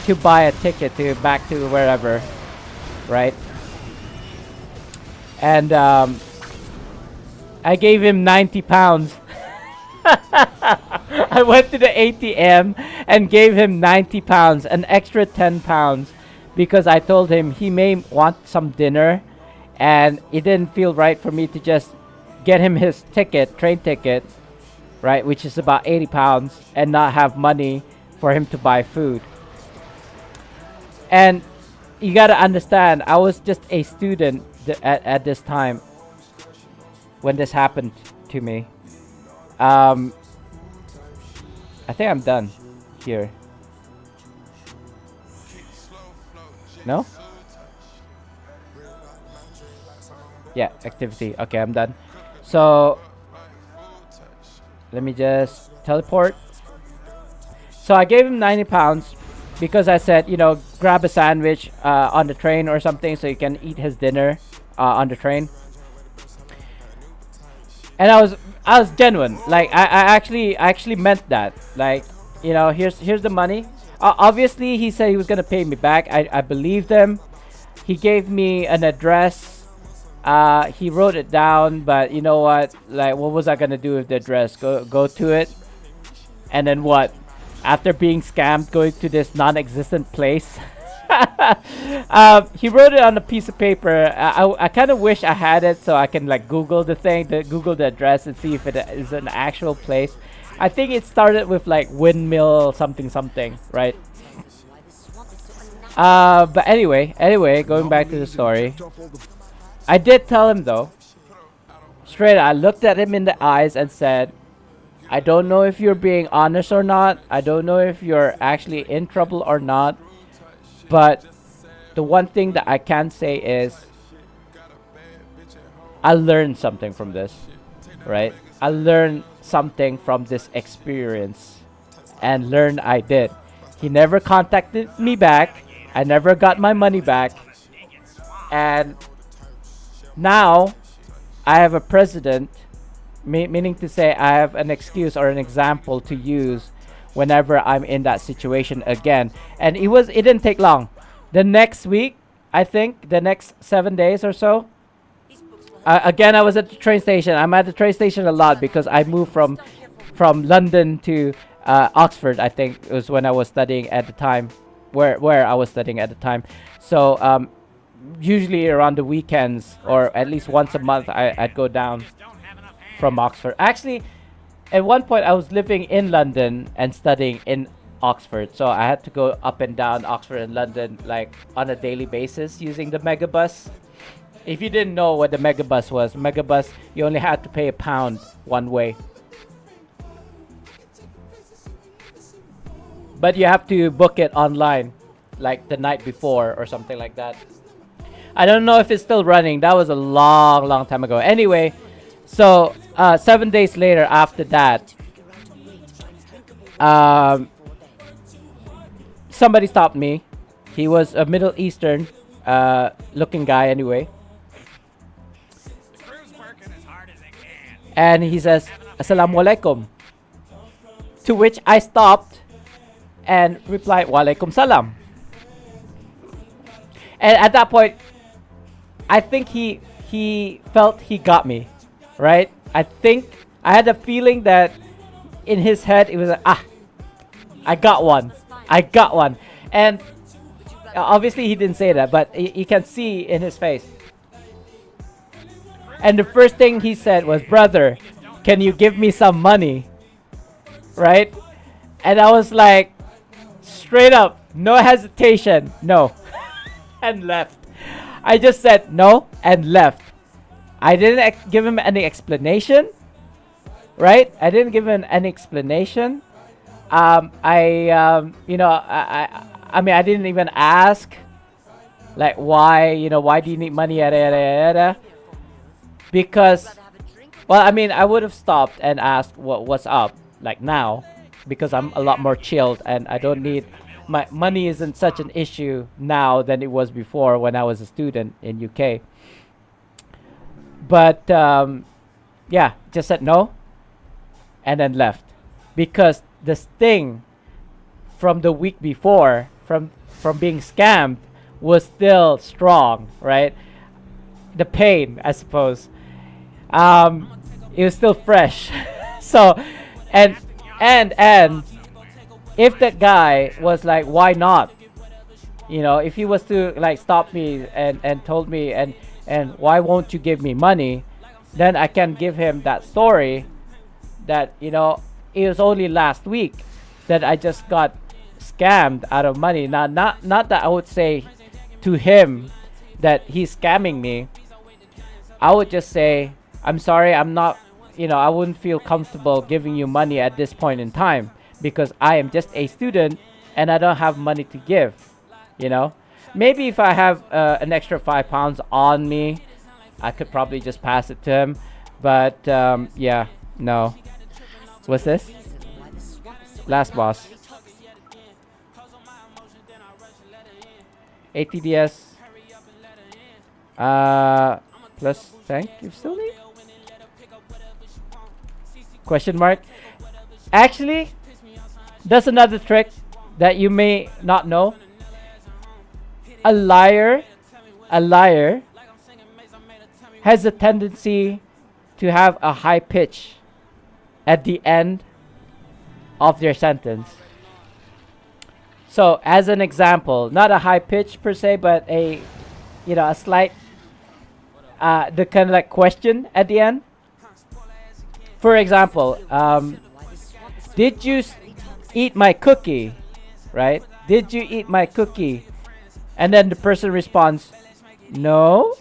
to buy a ticket to back to wherever, right? And I gave him £90. I went to the ATM and gave him £90, an extra £10, because I told him he may want some dinner, and it didn't feel right for me to just get him his train ticket, right, which is about £80, and not have money for him to buy food. And you gotta understand, I was just a student at this time when this happened to me. I think I'm done here. No? Yeah, activity. Okay, I'm done. So let me just teleport. So I gave him 90 pounds because I said, you know, grab a sandwich on the train or something so he can eat his dinner on the train. And I was genuine. Like I actually meant that. Like, you know, here's the money. Obviously, he said he was gonna pay me back. I believed him. He gave me an address. He wrote it down, but you know what? Like, what was I gonna do with the address? Go to it, and then what? After being scammed, going to this non-existent place. He wrote it on a piece of paper. I kind of wish I had it so I can like Google Google the address and see if it is an actual place. I think it started with like windmill something something, right? But anyway, going back to the story. I did tell him though, straight. I looked at him in the eyes and said, I don't know if you're being honest or not. I don't know if you're actually in trouble or not. But the one thing that I can say is I learned something from this, right? I learned something from this experience, and learn I did. He never contacted me back. I never got my money back. And now I have a precedent, meaning to say I have an excuse or an example to use whenever I'm in that situation again. And it didn't take long. The next week, I think, the next 7 days or so, again, I was at the train station. I'm at the train station a lot because I moved from London to Oxford. I think it was when I was studying at the time, where I was studying at the time. So usually around the weekends, or at least once a month, I'd go down from Oxford. Actually, at one point I was living in London and studying in Oxford, so I had to go up and down Oxford and London like on a daily basis using the megabus. If you didn't know what the megabus was, you only had to pay £1 one way, but you have to book it online like the night before or something like that. I don't know if it's still running. That was a long time ago. Anyway, so 7 days later after that, somebody stopped me. He was a Middle Eastern looking guy anyway. And he says, Assalamu alaikum. To which I stopped and replied, Wa alaikum salam. And at that point, I think he felt he got me, right? I think I had a feeling that in his head it was like, I got one. And obviously he didn't say that, but you can see in his face. And the first thing he said was, brother, can you give me some money? Right? And I was like, straight up, no hesitation, no. And left. I just said no and left. I didn't give him any explanation. Right? I didn't give him any explanation. I mean, I didn't even ask, like, why do you need money, yada, yada, yada. Because, well, I mean, I would have stopped and asked what's up, like now, because I'm a lot more chilled and I don't need, my money isn't such an issue now than it was before when I was a student in UK. But, yeah, just said no and then left. Because the sting from the week before, from being scammed, was still strong, right? The pain, I suppose. It was still fresh. So, and if that guy was like, why not? If he was to like stop me and told me and why won't you give me money, then I can give him that story that, it was only last week that I just got scammed out of money. Now, not that I would say to him that he's scamming me. I would just say, I'm sorry, I'm not I wouldn't feel comfortable giving you money at this point in time because I am just a student and I don't have money to give. Maybe if I have an extra £5 on me, I could probably just pass it to him. But yeah, no. What's this? Last boss. ATDS. Plus tank. You still need? Question mark. Actually, that's another trick that you may not know. A liar has a tendency to have a high pitch at the end of their sentence. So as an example, not a high pitch per se, but a slight the kind of like question at the end. For example, did you eat my cookie? Right? Did you eat my cookie? And then the person responds, no.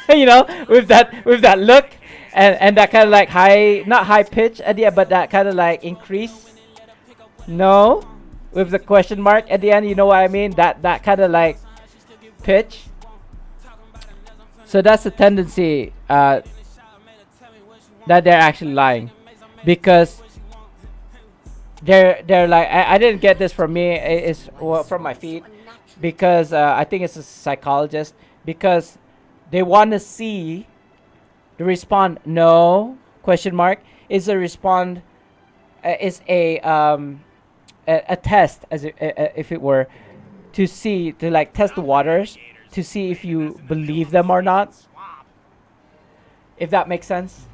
With that look and that kind of like not high pitch at the end, but that kind of like increase. No, with the question mark at the end. You know what I mean? That kind of like pitch. So that's a tendency that they're actually lying, because they're like, I didn't get this from me. It's from my feed, because I think it's a psychologist, because they want to see the respond no question mark is a respond is a test, as if it were, to like test the waters to see if you believe them or not, if that makes sense.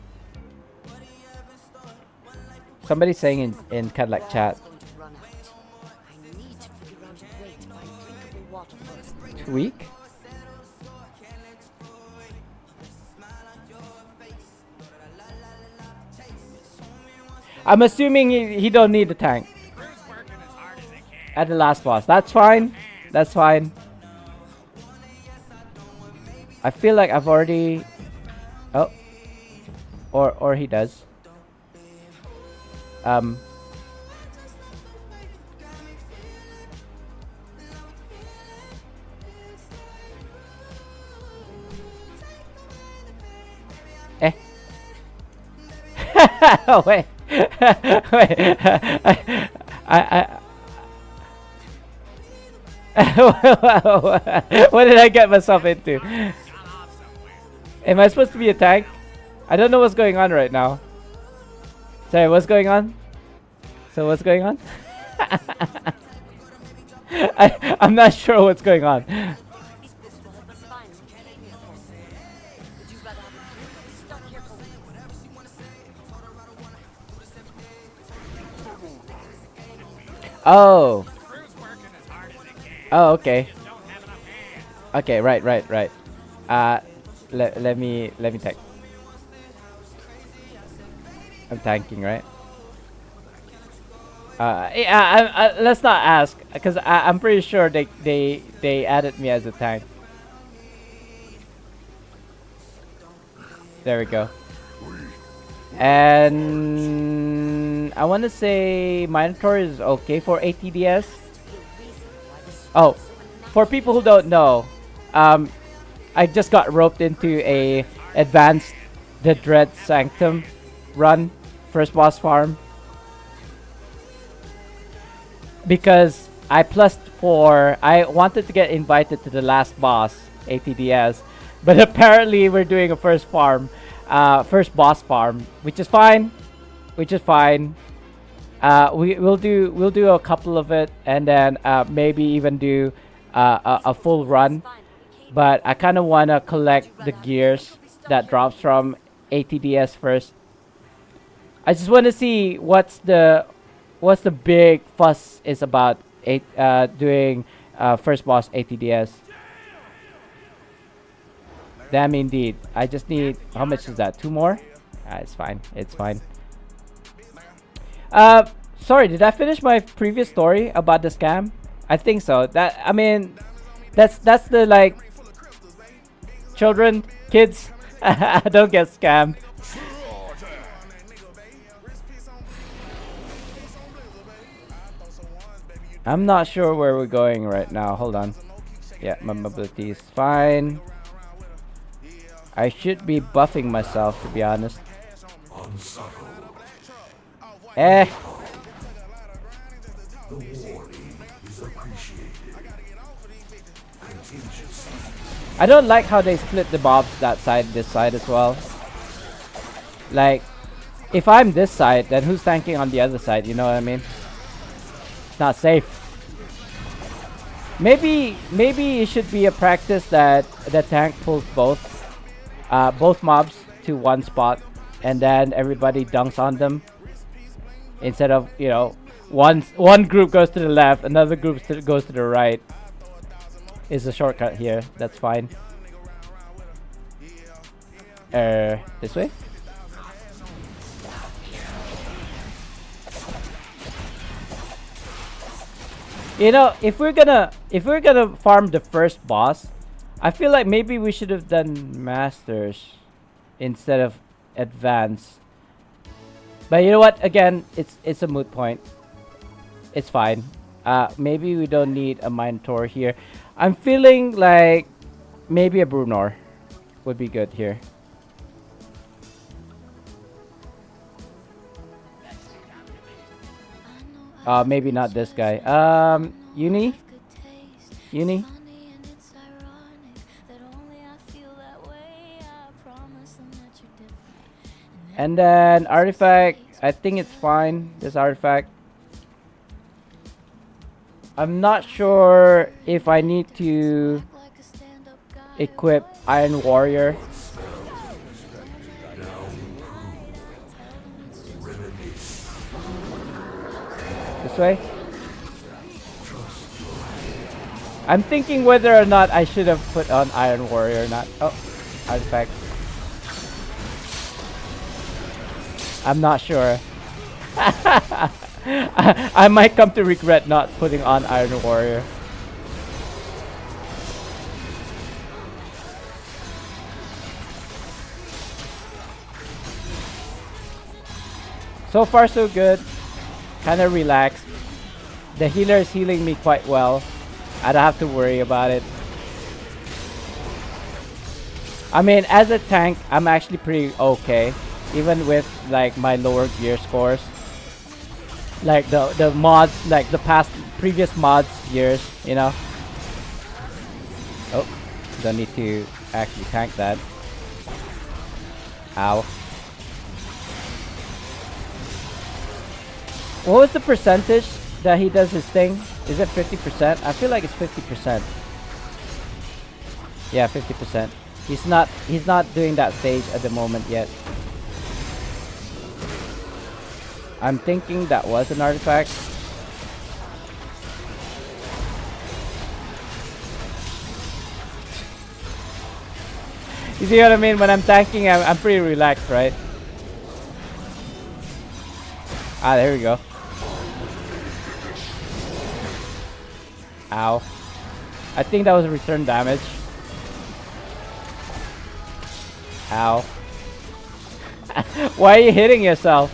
Somebody's saying in kind of like chat, 2 week. I'm assuming he don't need the tank at the last boss. That's fine. That's fine. I feel like I've already... Oh. Or he does. Oh, wait. Wait. What did I get myself into? Am I supposed to be a tank? I don't know what's going on right now. Sorry, what's going on? So what's going on? I'm not sure what's going on. Oh. Oh, okay. Okay, right. Let me tank. I'm tanking, right? Let's not ask, because I'm pretty sure they added me as a tank. There we go. And I want to say Minotaur is okay for ATDS. Oh, for people who don't know, I just got roped into a advanced the Dread Sanctum run, first boss farm, because I plussed for, I wanted to get invited to the last boss ATDS, but apparently we're doing a first boss farm, which is fine. We'll do a couple of it, and then maybe even do a full run. But I kind of want to collect the gears that drops from ATDS first. I just want to see what's the big fuss is about doing first boss ATDS. Damn, indeed. I just need, how much is that? 2 more? It's fine. It's fine. Sorry, did I finish my previous story about the scam? I think so. That's the like children, kids don't get scammed. I'm not sure where we're going right now. Hold on. Yeah, my mobility is fine. I should be buffing myself, to be honest. Eh. I don't like how they split the mobs that side, this side as well. Like, if I'm this side, then who's tanking on the other side? You know what I mean? It's not safe. Maybe it should be a practice that the tank pulls both mobs to one spot, and then everybody dunks on them. Instead of, you know, one group goes to the left, another group goes to the right. Is a shortcut here. That's fine. This way. You know, if we're gonna farm the first boss, I feel like maybe we should have done masters instead of advanced. But you know what? Again, it's a moot point. It's fine. Maybe we don't need a Minotaur here. I'm feeling like maybe a Brunor would be good here. Maybe not this guy. Uni? Uni? And then artifact, I think it's fine. This artifact. I'm not sure if I need to equip Iron Warrior. This way. I'm thinking whether or not I should have put on Iron Warrior or not. Oh, artifact. I'm not sure. I might come to regret not putting on Iron Warrior. So far so good. Kinda relaxed. The healer is healing me quite well. I don't have to worry about it. I mean, as a tank, I'm actually pretty okay. Even with like my lower gear scores. Like the mods, like the previous mods gears, you know. Oh, don't need to actually tank that. Ow. What was the percentage that he does his thing? Is it 50%? I feel like it's 50%. Yeah, 50%. He's not doing that stage at the moment yet. I'm thinking that was an artifact. You see what I mean? When I'm tanking, I'm pretty relaxed, right? Ah, there we go. Ow. I think that was return damage. Ow. Why are you hitting yourself?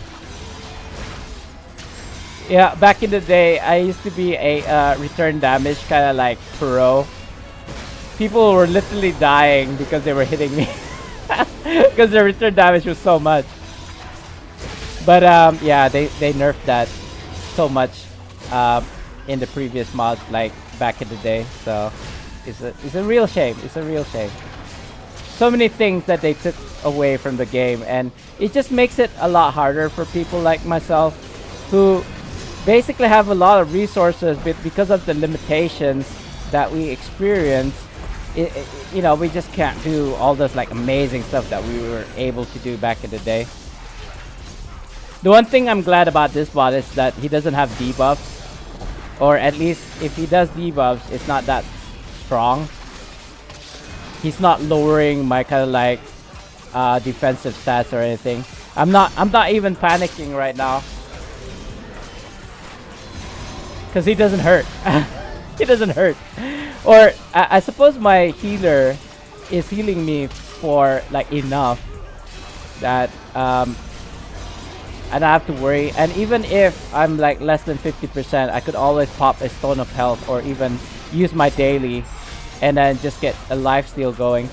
Yeah, back in the day, I used to be a return damage kind of like pro. People were literally dying because they were hitting me. Because the return damage was so much. But yeah, they nerfed that so much in the previous mods, like back in the day. So it's a real shame. It's a real shame. So many things that they took away from the game, and it just makes it a lot harder for people like myself, who basically have a lot of resources, but because of the limitations that we experience, you know, we just can't do all this like amazing stuff that we were able to do back in the day. The one thing I'm glad about this bot is that he doesn't have debuffs, or at least if he does debuffs, it's not that strong. He's not lowering my kind of like defensive stats or anything. I'm not even panicking right now. Because he doesn't hurt. He doesn't hurt. Or I suppose my healer is healing me for like enough that I don't have to worry. And even if I'm like less than 50%, I could always pop a Stone of Health or even use my daily and then just get a lifesteal going.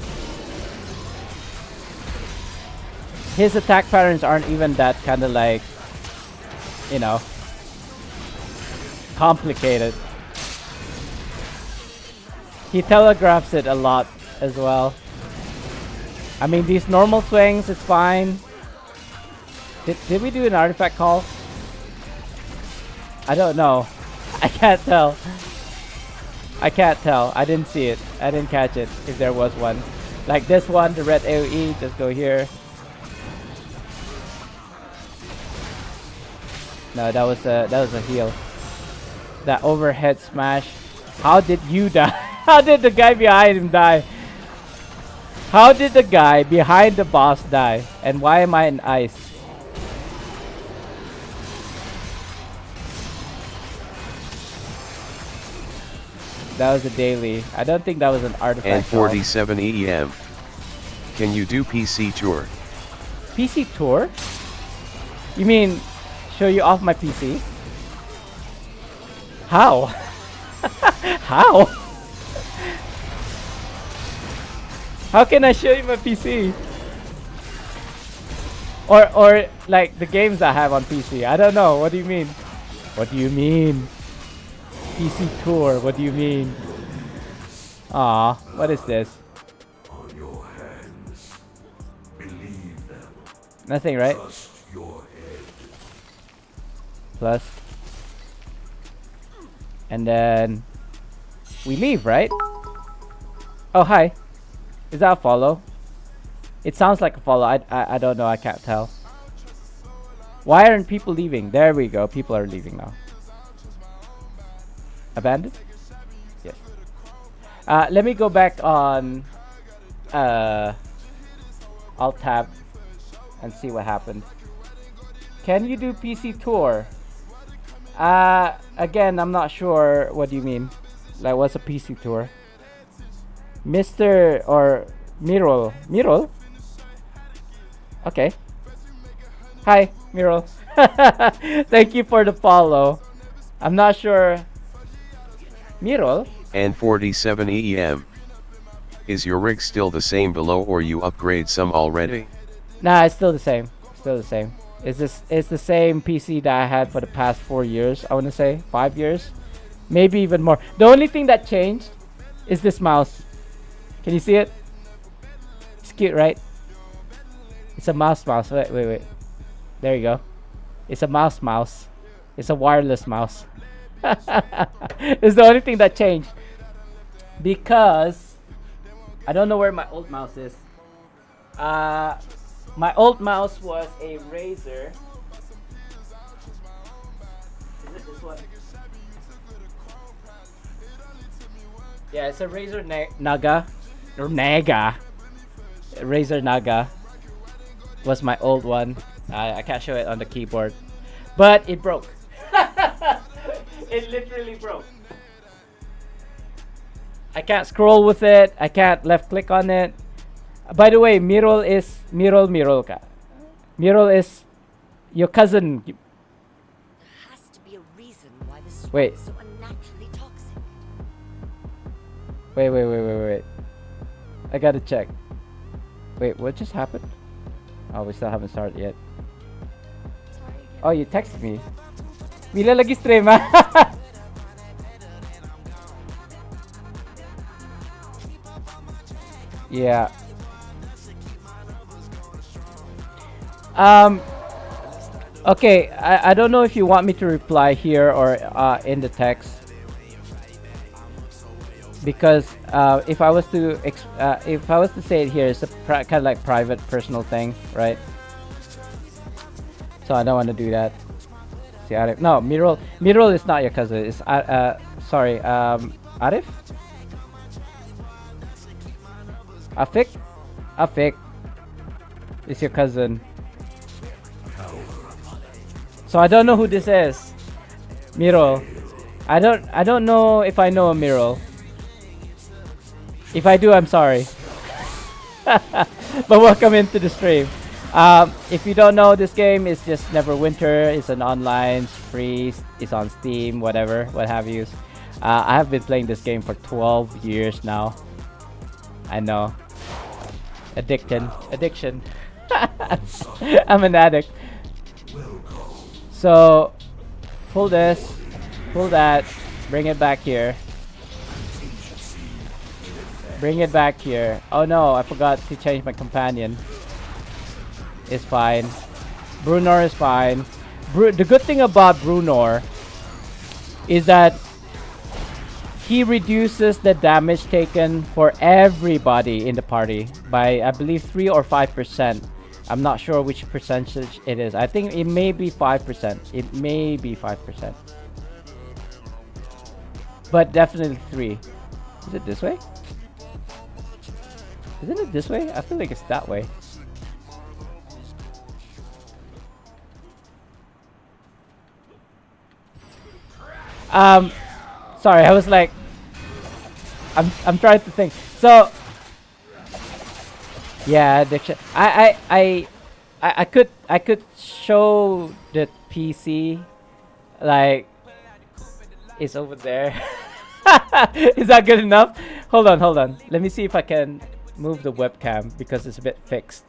His attack patterns aren't even that kind of like, you know, complicated. He telegraphs it a lot as well. I mean, these normal swings, it's fine. Did we do an artifact call? I don't know. I can't tell. I can't tell. I didn't see it. I didn't catch it if there was one. Like this one, the red AoE, just go here. No, that was a heal. That overhead smash. How did you die? How did the guy behind him die? How did the guy behind the boss die? And why am I in ice? That was a daily. I don't think that was an artifact. And 47 EM. Can you do PC tour? PC tour? You mean show you off my PC? How? How? How can I show you my PC? Or like the games I have on PC. I don't know. What do you mean? What do you mean? PC tour. What do you mean? Aw, what is this? On your hands. Believe them. Nothing, right? Trust your head. Plus. And then we leave, right? Oh, hi. Is that a follow? It sounds like a follow. I don't know. I can't tell. Why aren't people leaving? There we go. People are leaving now. Abandoned? Yes. Let me go back on. I'll tab and see what happened. Can you do PC tour? Again, I'm not sure what you mean. Like, what's a PC tour? Mr. or Mirol. Mirol? Okay. Hi, Mirol. Thank you for the follow. I'm not sure. Mirol? And 47 EM. Is your rig still the same below or you upgrade some already? Nah, it's still the same. Still the same. It's the same PC that I had for the past 4 years. I want to say 5 years, maybe even more. The only thing that changed is this mouse. Can you see it? It's cute, right? It's a mouse. Wait. There you go. It's a mouse. It's a wireless mouse. It's the only thing that changed. Because I don't know where my old mouse is. My old mouse was a Razer. Is it this one? Yeah, it's a Razer Naga. Or Naga. Razer Naga was my old one. I can't show it on the keyboard. But it broke. It literally broke. I can't scroll with it. I can't left click on it. By the way, Mirol is Mirol ka. Mirol is your cousin. There has to be a reason why this swamp Wait. is so unnaturally toxic. Wait. I gotta check. Wait, what just happened? Oh, we still haven't started yet. Oh, you texted me. Bila lagi stream ha? Yeah. Okay, I don't know if you want me to reply here or in the text. Because if I was to say it here, it's a kind of like private, personal thing, right? So I don't want to do that. See, Arif. No, Mirol is not your cousin. It's sorry, Arif. Afik is your cousin. So I don't know who this is. Mirol. I don't know if I know a Mirol. If I do, I'm sorry. But welcome into the stream. If you don't know, this game is just Neverwinter. It's an online, free. It's on Steam, whatever, what have you. I have been playing this game for 12 years now. I know. Addiction. I'm an addict. So, pull this, pull that, bring it back here. Bring it back here. Oh no, I forgot to change my companion. It's fine. Brunor is fine. The good thing about Brunor is that he reduces the damage taken for everybody in the party by, I believe, 3 or 5%. I'm not sure which percentage it is. I think it may be 5%. It may be 5%. But definitely 3. Is it this way? Isn't it this way? I feel like it's that way. Sorry, I was like, I'm trying to think. So, yeah, addiction. I could show the PC, like, it's over there. Is that good enough? Hold on. Let me see if I can move the webcam because it's a bit fixed.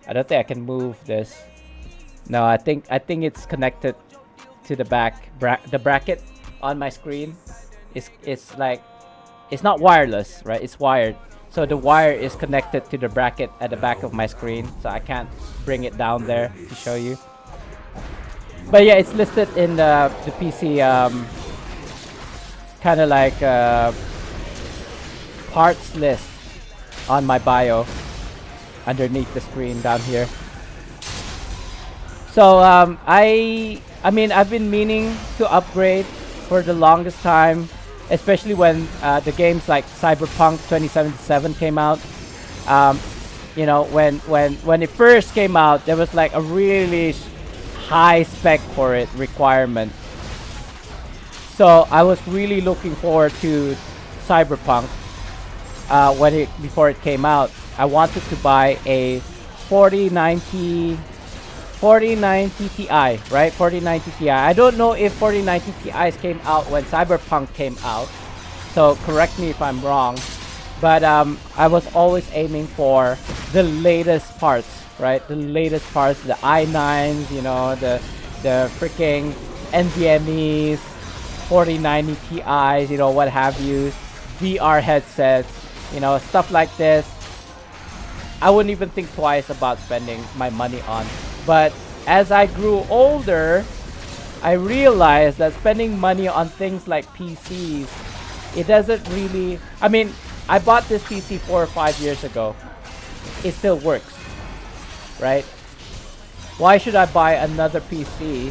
I don't think I can move this. No, I think it's connected to the back the bracket on my screen. It's like, it's not wireless, right? It's wired. So the wire is connected to the bracket at the back of my screen, so I can't bring it down there to show you. But yeah, it's listed in the PC kind of like parts list on my bio underneath the screen down here. So I mean, I've been meaning to upgrade for the longest time, especially when the games like Cyberpunk 2077 came out. You know, when it first came out, there was like a really high spec for it requirement. So I was really looking forward to Cyberpunk before it came out. I wanted to buy a 4090 Ti, right? 4090 Ti. I don't know if 4090 Ti's came out when Cyberpunk came out, so correct me if I'm wrong. But I was always aiming for the latest parts, right? The latest parts, the i9s, you know, the freaking NVMe's, 4090 Ti's, you know, what have you, VR headsets, you know, stuff like this. I wouldn't even think twice about spending my money on. But as I grew older, I realized that spending money on things like PCs, it doesn't really... I mean, I bought this PC 4 or 5 years ago. It still works, right? Why should I buy another PC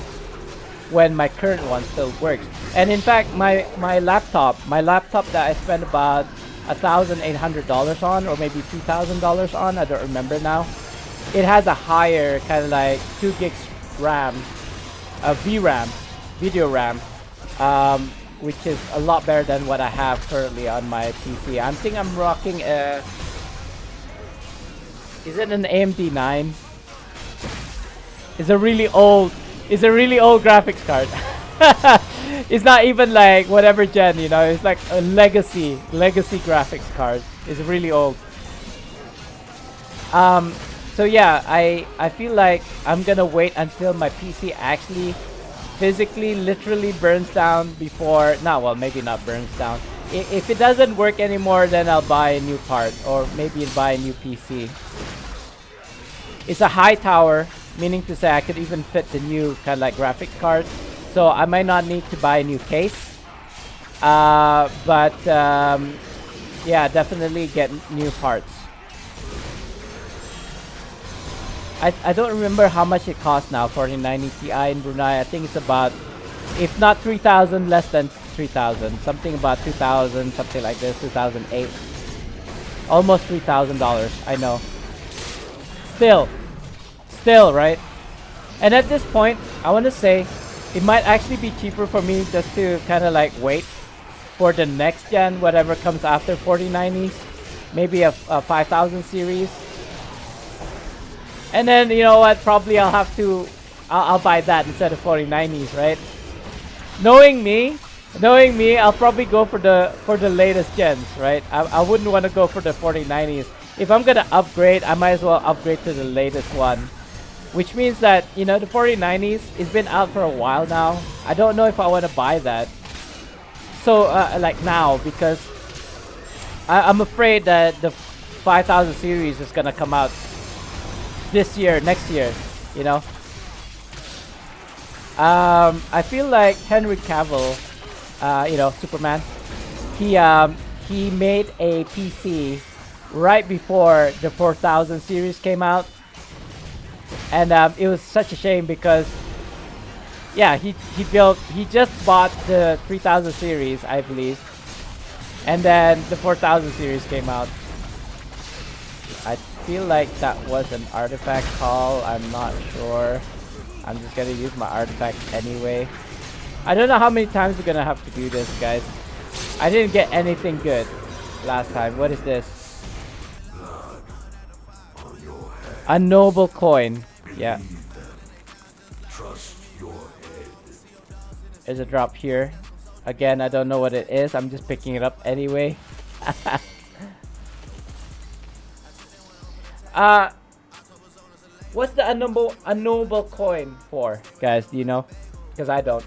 when my current one still works? And in fact, my laptop that I spent about $1,800 on, or maybe $2,000 on, I don't remember now. It has a higher kind of like 2 gigs RAM, VRAM, video RAM, which is a lot better than what I have currently on my PC. I think I'm rocking a... Is it an AMD 9? It's a really old graphics card. It's not even like whatever gen, you know. It's like a legacy graphics card. It's really old. So yeah, I feel like I'm gonna wait until my PC actually physically literally burns down before... well, maybe not burns down. If it doesn't work anymore, then I'll buy a new part, or maybe buy a new PC. It's a high tower, meaning to say I could even fit the new kind of like graphics card. So I might not need to buy a new case. Yeah, definitely get new parts. I don't remember how much it costs now, 4090 Ti in Brunei. I think it's about, if not 3,000, less than 3,000. Something about 2,000, something like this, 2008. Almost $3,000, I know. Still, right? And at this point, I want to say, it might actually be cheaper for me just to kind of like wait for the next gen, whatever comes after 4090s. Maybe a 5000 series. And then you know what? Probably I'll have to. I'll buy that instead of 4090s, right? Knowing me, I'll probably go for the latest gens, right? I wouldn't want to go for the 4090s. If I'm gonna upgrade, I might as well upgrade to the latest one. Which means that, you know, the 4090s, it's been out for a while now. I don't know if I want to buy that. So, like now, because I'm afraid that the 5000 series is gonna come out this year, next year, you know. I feel like Henry Cavill, you know, Superman, he made a PC right before the 4000 series came out, and it was such a shame because, yeah, he just bought the 3000 series, I believe, and then the 4000 series came out. I feel like that was an artifact call. I'm not sure. I'm just gonna use my artifact anyway. I don't know how many times we're gonna have to do this, guys. I didn't get anything good last time. What is this? A noble coin. Yeah. Trust your head. There's a drop here. Again, I don't know what it is. I'm just picking it up anyway. What's the unknowable coin for, guys? Do you know? Because I don't.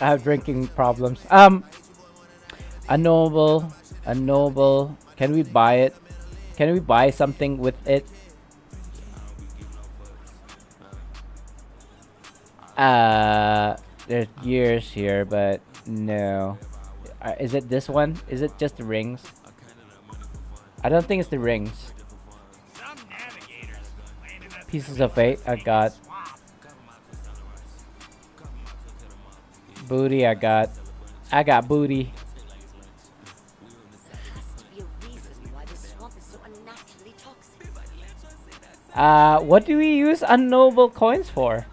I have drinking problems. Unknowable. Can we buy it? Can we buy something with it? There's gears here, but no. Is it this one? Is it just the rings? I don't think it's the rings. Pieces of fate. I got. Booty. I got booty. There has to be a reason why the swamp is so unnaturally toxic. What do we use unknowable coins for?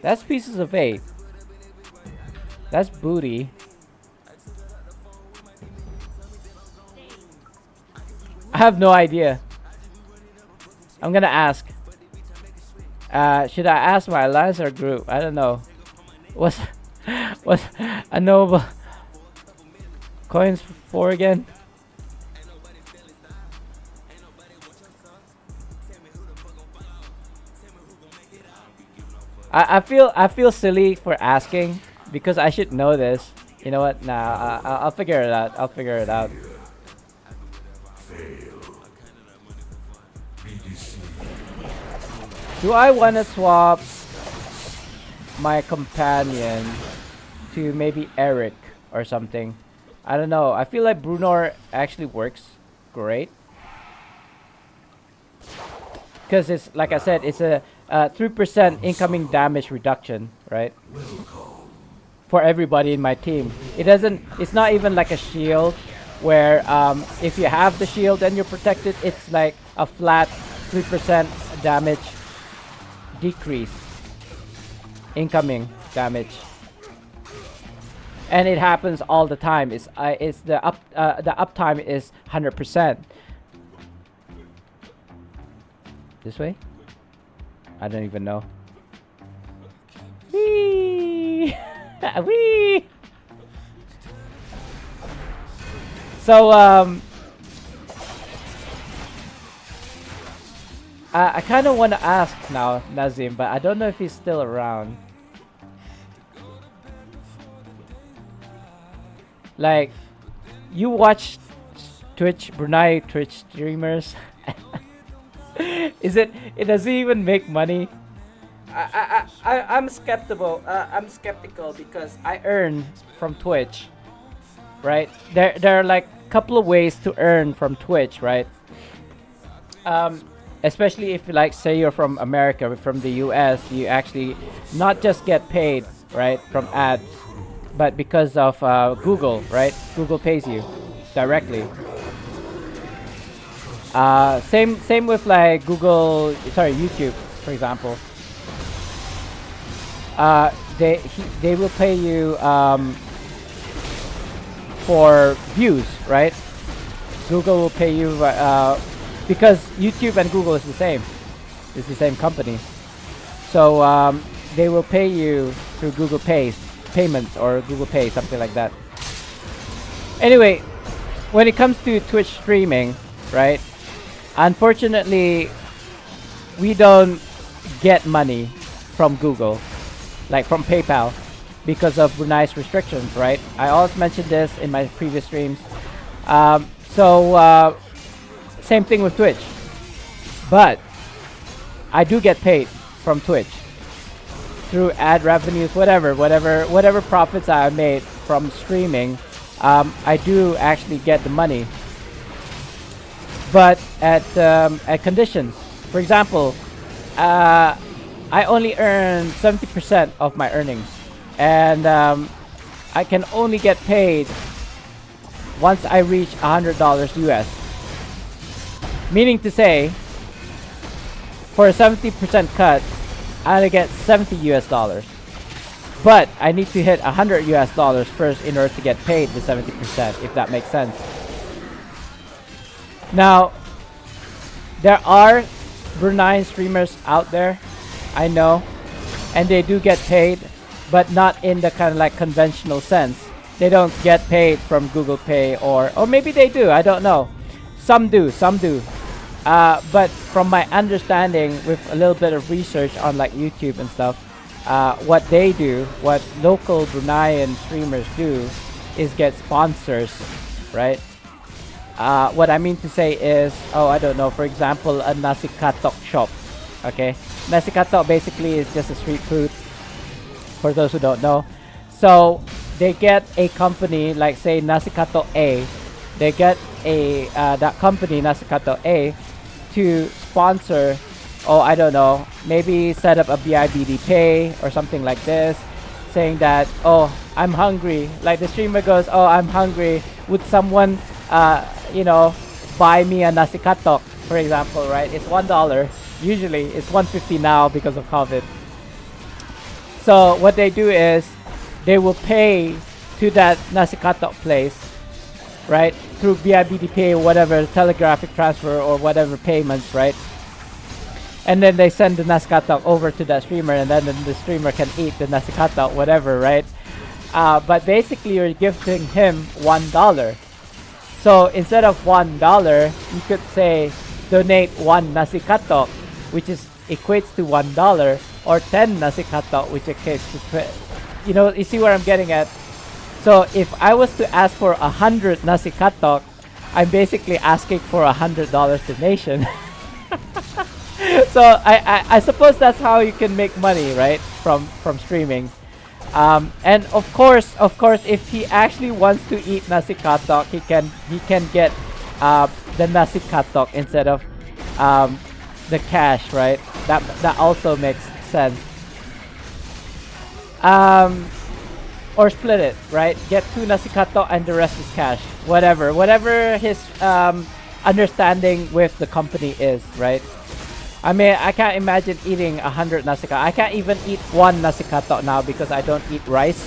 That's pieces of eight. That's booty. I have no idea. I'm gonna ask. Should I ask my alliance or group? I don't know. What's a noble coins for again? I feel silly for asking because I should know this. You know what? Nah, I'll figure it out. I'll figure it out. Do I want to swap my companion to maybe Eric or something? I don't know. I feel like Brunor actually works great. Because it's, like I said, it's a 3% incoming damage reduction, right? For everybody in my team. It's not even like a shield where if you have the shield and you're protected, it's like a flat 3% damage decrease. Incoming damage. And it happens all the time. It's the uptime is 100%. This way? I don't even know. Whee! Whee! So I kind of want to ask now Nazim, but I don't know if he's still around. Like, you watch Brunei Twitch streamers? Does he even make money? I'm skeptical. I'm skeptical because I earn from Twitch, right? There are like a couple of ways to earn from Twitch, right? Especially if, like, say you're from America, from the US, you actually not just get paid, right, from ads, but because of Google, right? Google pays you directly. Same with like YouTube. for example, they will pay you for views, right? Google will pay you because YouTube and Google is the same. It's the same company. So they will pay you through Google Pay payments or Google Pay, something like that. Anyway, when it comes to Twitch streaming, right? Unfortunately, we don't get money from Google, like from PayPal, because of Brunei's restrictions, right? I always mentioned this in my previous streams. Same thing with Twitch. But I do get paid from Twitch through ad revenues, whatever profits I made from streaming. I do actually get the money, but at conditions. For example, I only earn 70% of my earnings, and I can only get paid once I reach $100 US. Meaning to say, for a 70% cut, I only get $70 US. But I need to hit $100 US first in order to get paid the 70%, if that makes sense. Now, there are Bruneian streamers out there, I know, and they do get paid, but not in the kind of like conventional sense. They don't get paid from Google Pay, or maybe they do, I don't know. Some do. But from my understanding, with a little bit of research on like YouTube and stuff, what they do, what local Bruneian streamers do, is get sponsors, right? What I mean to say is, I don't know, for example, a nasi katok shop, okay? Nasi katok basically is just a street food, for those who don't know. So they get a company, like say Nasi Katok A, they get a that company, Nasi Katok A, to sponsor, I don't know, maybe set up a BIBD pay or something like this, saying that, I'm hungry. Like the streamer goes, I'm hungry. Would someone, buy me a nasi katok, for example, right? It's $1. Usually it's $1.50 now because of COVID. So what they do is they will pay to that nasi katok place, right, through BIBD pay, whatever, telegraphic transfer or whatever payments, right? And then they send the nasi katok over to that streamer, and then the streamer can eat the nasi katok, whatever, right? But basically you're gifting him $1. So instead of $1, you could say donate 1 nasi katok, which equates to $1, or 10 nasi katok, which equates to you see where I'm getting at. So if I was to ask for 100 nasi katok, I'm basically asking for $100 donation. So I suppose that's how you can make money, right, from streaming. And of course, if he actually wants to eat nasi katok, he can get the nasi katok instead of the cash, right? That also makes sense. Or split it, right? Get 2 nasi katok and the rest is cash. Whatever his understanding with the company is, right? I mean, I can't imagine eating 100 nasi katok. I can't even eat 1 nasi katok now because I don't eat rice.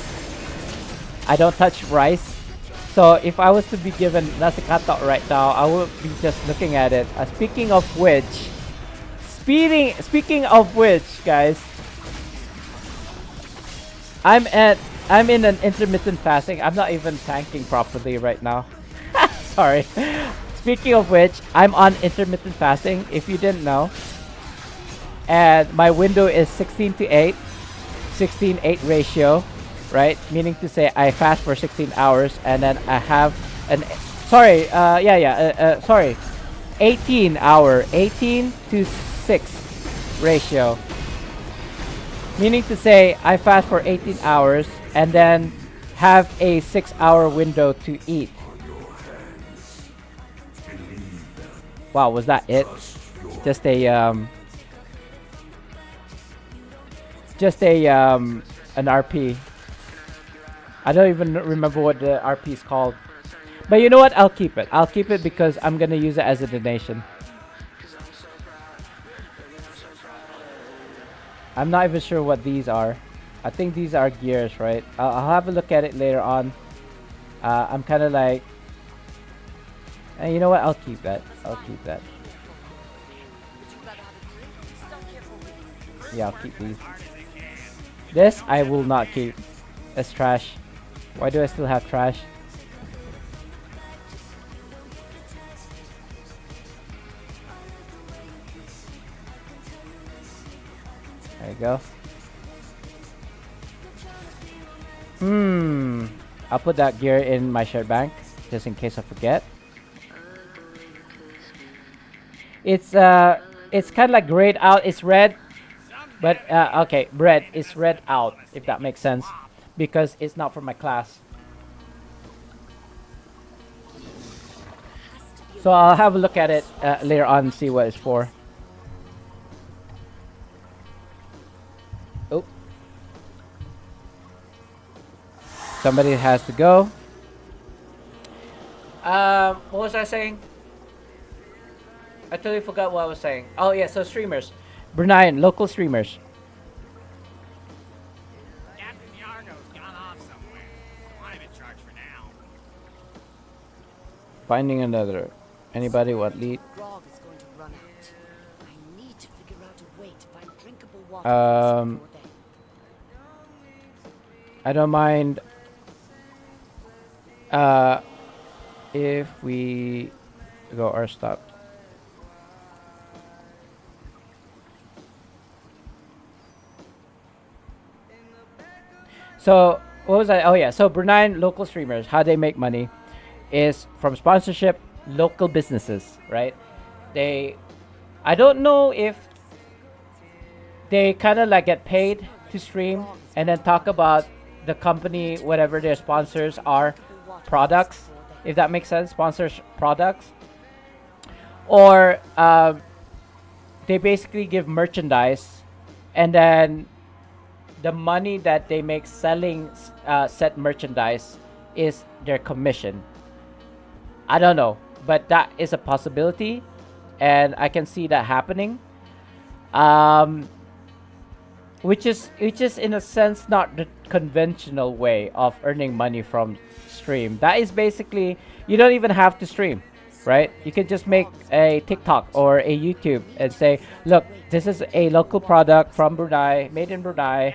I don't touch rice. So if I was to be given nasi katok right now, I would be just looking at it. Speaking of which, guys, I'm in an intermittent fasting. I'm not even tanking properly right now. Sorry. Speaking of which, I'm on intermittent fasting, if you didn't know. And my window is 16:8, 16:8 ratio, right? Meaning to say I fast for 16 hours and then I have an 18 to 6 ratio. Meaning to say I fast for 18 hours and then have a 6-hour window to eat. Wow, was that it? Just an RP. I don't even remember what the RP is called. But you know what? I'll keep it. I'll keep it because I'm gonna use it as a donation. I'm not even sure what these are. I think these are gears, right? I'll have a look at it later on. I'm kind of like, and you know what? I'll keep that. I'll keep that. Yeah, I'll keep these. This I will not keep. It's trash. Why do I still have trash? There you go. I'll put that gear in my shirt bank just in case I forget. It's kind of like grayed out. It's red, but okay, red. It's red out, if that makes sense, because it's not for my class. So I'll have a look at it later on and see what it's for. Oh. Somebody has to go. What was I saying? I totally forgot what I was saying. Oh yeah, so streamers. Bruneian, local streamers. Captain Yargo's gone off somewhere. I'm in charge for now. Finding another. Anybody want lead? Grog is going to run out. I need to figure out a way to find drinkable water before then. I don't mind if we go or stop. So what was I? Oh yeah, so Bruneian local streamers, how they make money is from sponsorship, local businesses, right? I don't know if they kind of like get paid to stream and then talk about the company, whatever their sponsors are, products, if that makes sense, sponsors products, or they basically give merchandise, and then the money that they make selling said merchandise is their commission. I don't know, but that is a possibility, and I can see that happening. Which is in a sense not the conventional way of earning money from stream. That is basically, you don't even have to stream, right? You can just make a TikTok or a YouTube and say, look, this is a local product from Brunei, made in Brunei.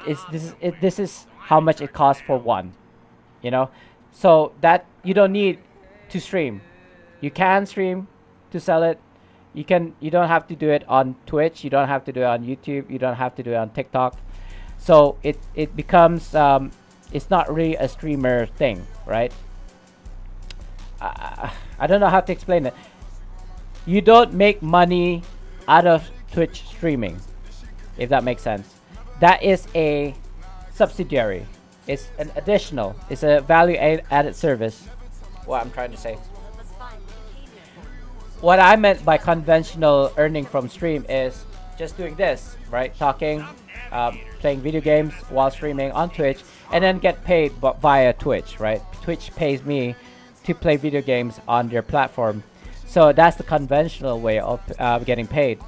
This is how much it costs for one, you know? So that you don't need to stream. You can stream to sell it. You don't have to do it on Twitch. You don't have to do it on YouTube. You don't have to do it on TikTok. So it becomes it's not really a streamer thing, right? I don't know how to explain it. You don't make money out of Twitch streaming, if that makes sense. That is a subsidiary. It's an additional. It's a value added service. What I'm trying to say. What I meant by conventional earning from stream is just doing this, right? Talking, playing video games while streaming on Twitch, and then get paid via Twitch, right? Twitch pays me to play video games on their platform. So that's the conventional way of getting paid.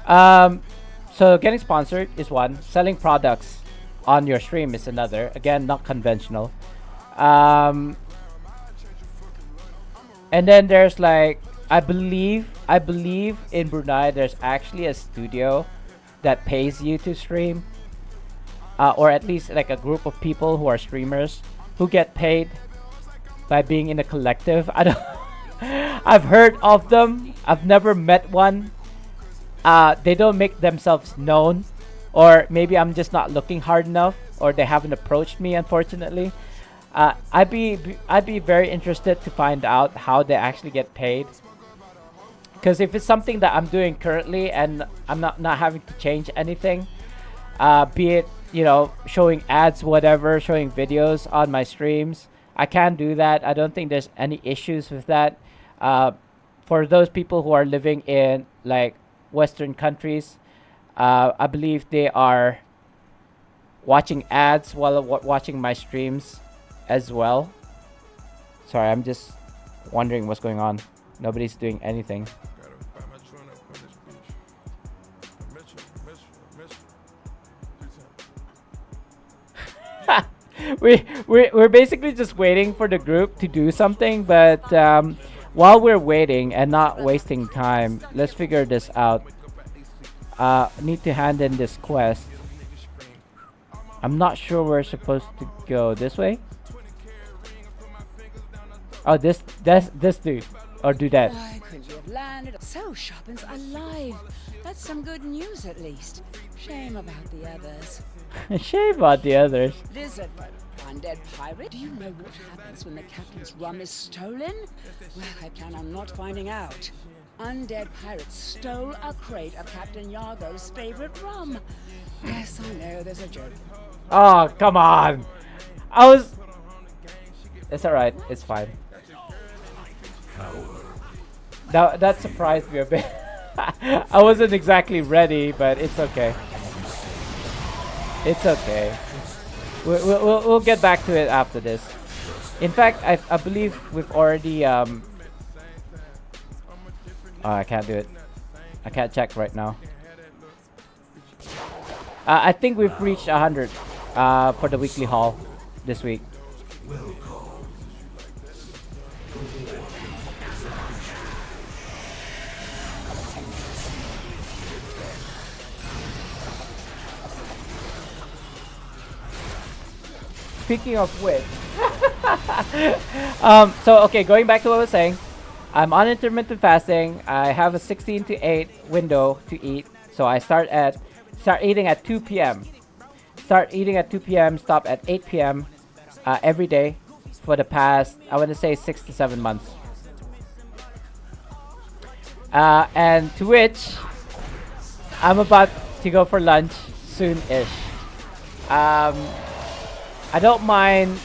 So getting sponsored is one. Selling products on your stream is another. Again, not conventional. And then there's like, I believe in Brunei there's actually a studio that pays you to stream, or at least like a group of people who are streamers who get paid by being in a collective. I've heard of them. I've never met one. They don't make themselves known, or maybe I'm just not looking hard enough, or they haven't approached me, unfortunately. I'd be very interested to find out how they actually get paid, because if it's something that I'm doing currently and I'm not having to change anything, be it, you know, showing ads, whatever, showing videos on my streams, I can do that. I don't think there's any issues with that. For those people who are living in like Western countries, I believe they are watching ads while watching my streams as well. Sorry, I'm just wondering what's going on. Nobody's doing anything. We're basically just waiting for the group to do something, but while we're waiting and not wasting time, let's figure this out. Need to hand in this quest. I'm not sure we're supposed to go this way. Oh, this dude, or do that. Why couldn't you have landed? So Chopin's alive. That's some good news at least. Shame about the others. Shame about the others. Lizard, undead pirate. Do you know what happens when the captain's rum is stolen? Well, I plan on not finding out. Undead pirates stole a crate of Captain Yargo's favorite rum. Yes, I know, there's a joke. Oh, come on. It's alright, it's fine. That surprised me a bit. I wasn't exactly ready, but it's okay. It's okay. We'll get back to it after this. In fact, I believe we've already oh, I can't do it. I can't check right now. I think we've reached 100 for the weekly haul this week. Speaking of which, so okay, going back to what I was saying, I'm on intermittent fasting. I have a 16 to 8 window to eat, so I start eating at 2 p.m. Start eating at 2 p.m. Stop at 8 p.m. Every day for the past, I want to say, 6 to 7 months. And to which I'm about to go for lunch soon-ish. I don't mind.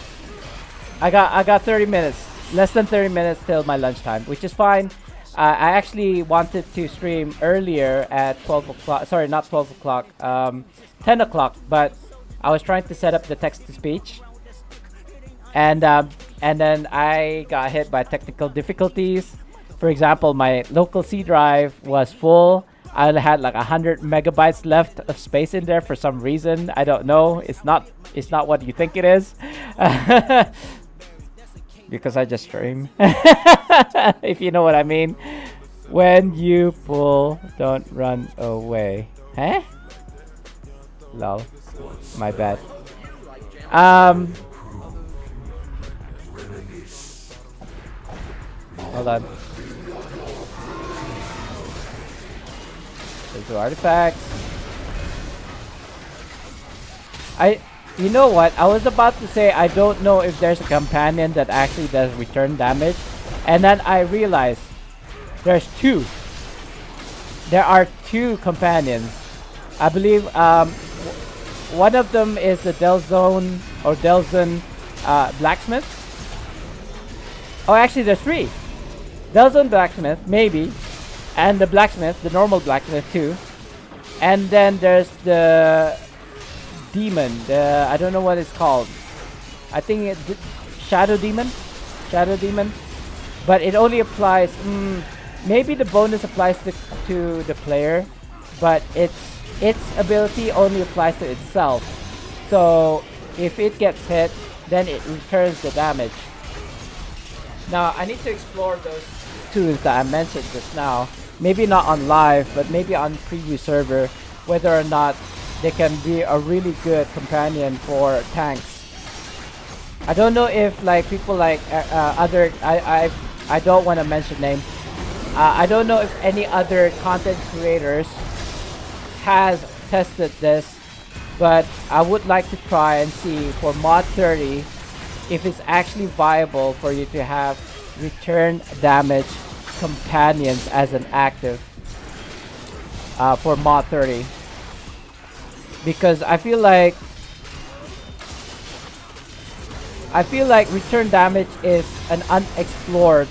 I got 30 minutes, less than 30 minutes till my lunchtime, which is fine. I actually wanted to stream earlier at 12 o'clock. Sorry, not 12 o'clock. 10 o'clock. But I was trying to set up the text-to-speech, and then I got hit by technical difficulties. For example, my local C drive was full. I had like 100 megabytes left of space in there for some reason. I don't know. It's not what you think it is. Because I just stream. If you know what I mean. When you pull, don't run away. Huh? Lol. My bad. Hold on. There's the artifacts. You know what? I was about to say I don't know if there's a companion that actually does return damage, and then I realized there's two. There are two companions. I believe one of them is the Delzone or Delzon blacksmith. Oh, actually, there's three. Delzone blacksmith, maybe, and the blacksmith, the normal blacksmith too, and then there's the demon. I don't know what it's called. I think it's shadow demon, but it only applies. Maybe the bonus applies to the player, but its ability only applies to itself. So if it gets hit, then it returns the damage. Now I need to explore those tools that I mentioned just now. Maybe not on live, but maybe on preview server, whether or not they can be a really good companion for tanks. I don't know if like people like other I don't want to mention names. I don't know if any other content creators has tested this, but I would like to try and see for mod 30 if it's actually viable for you to have return damage companions as an active for mod 30. Because I feel like return damage is an unexplored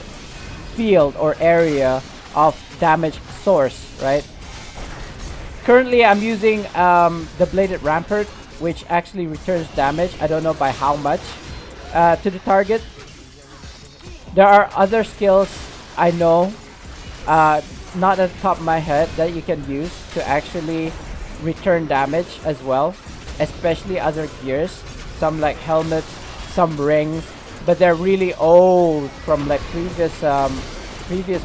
field or area of damage source, right? Currently I'm using the bladed rampart, which actually returns damage. I don't know by how much to the target. There are other skills I know, not at the top of my head, that you can use to actually return damage as well, especially other gears. Some like helmets, some rings, but they're really old from like previous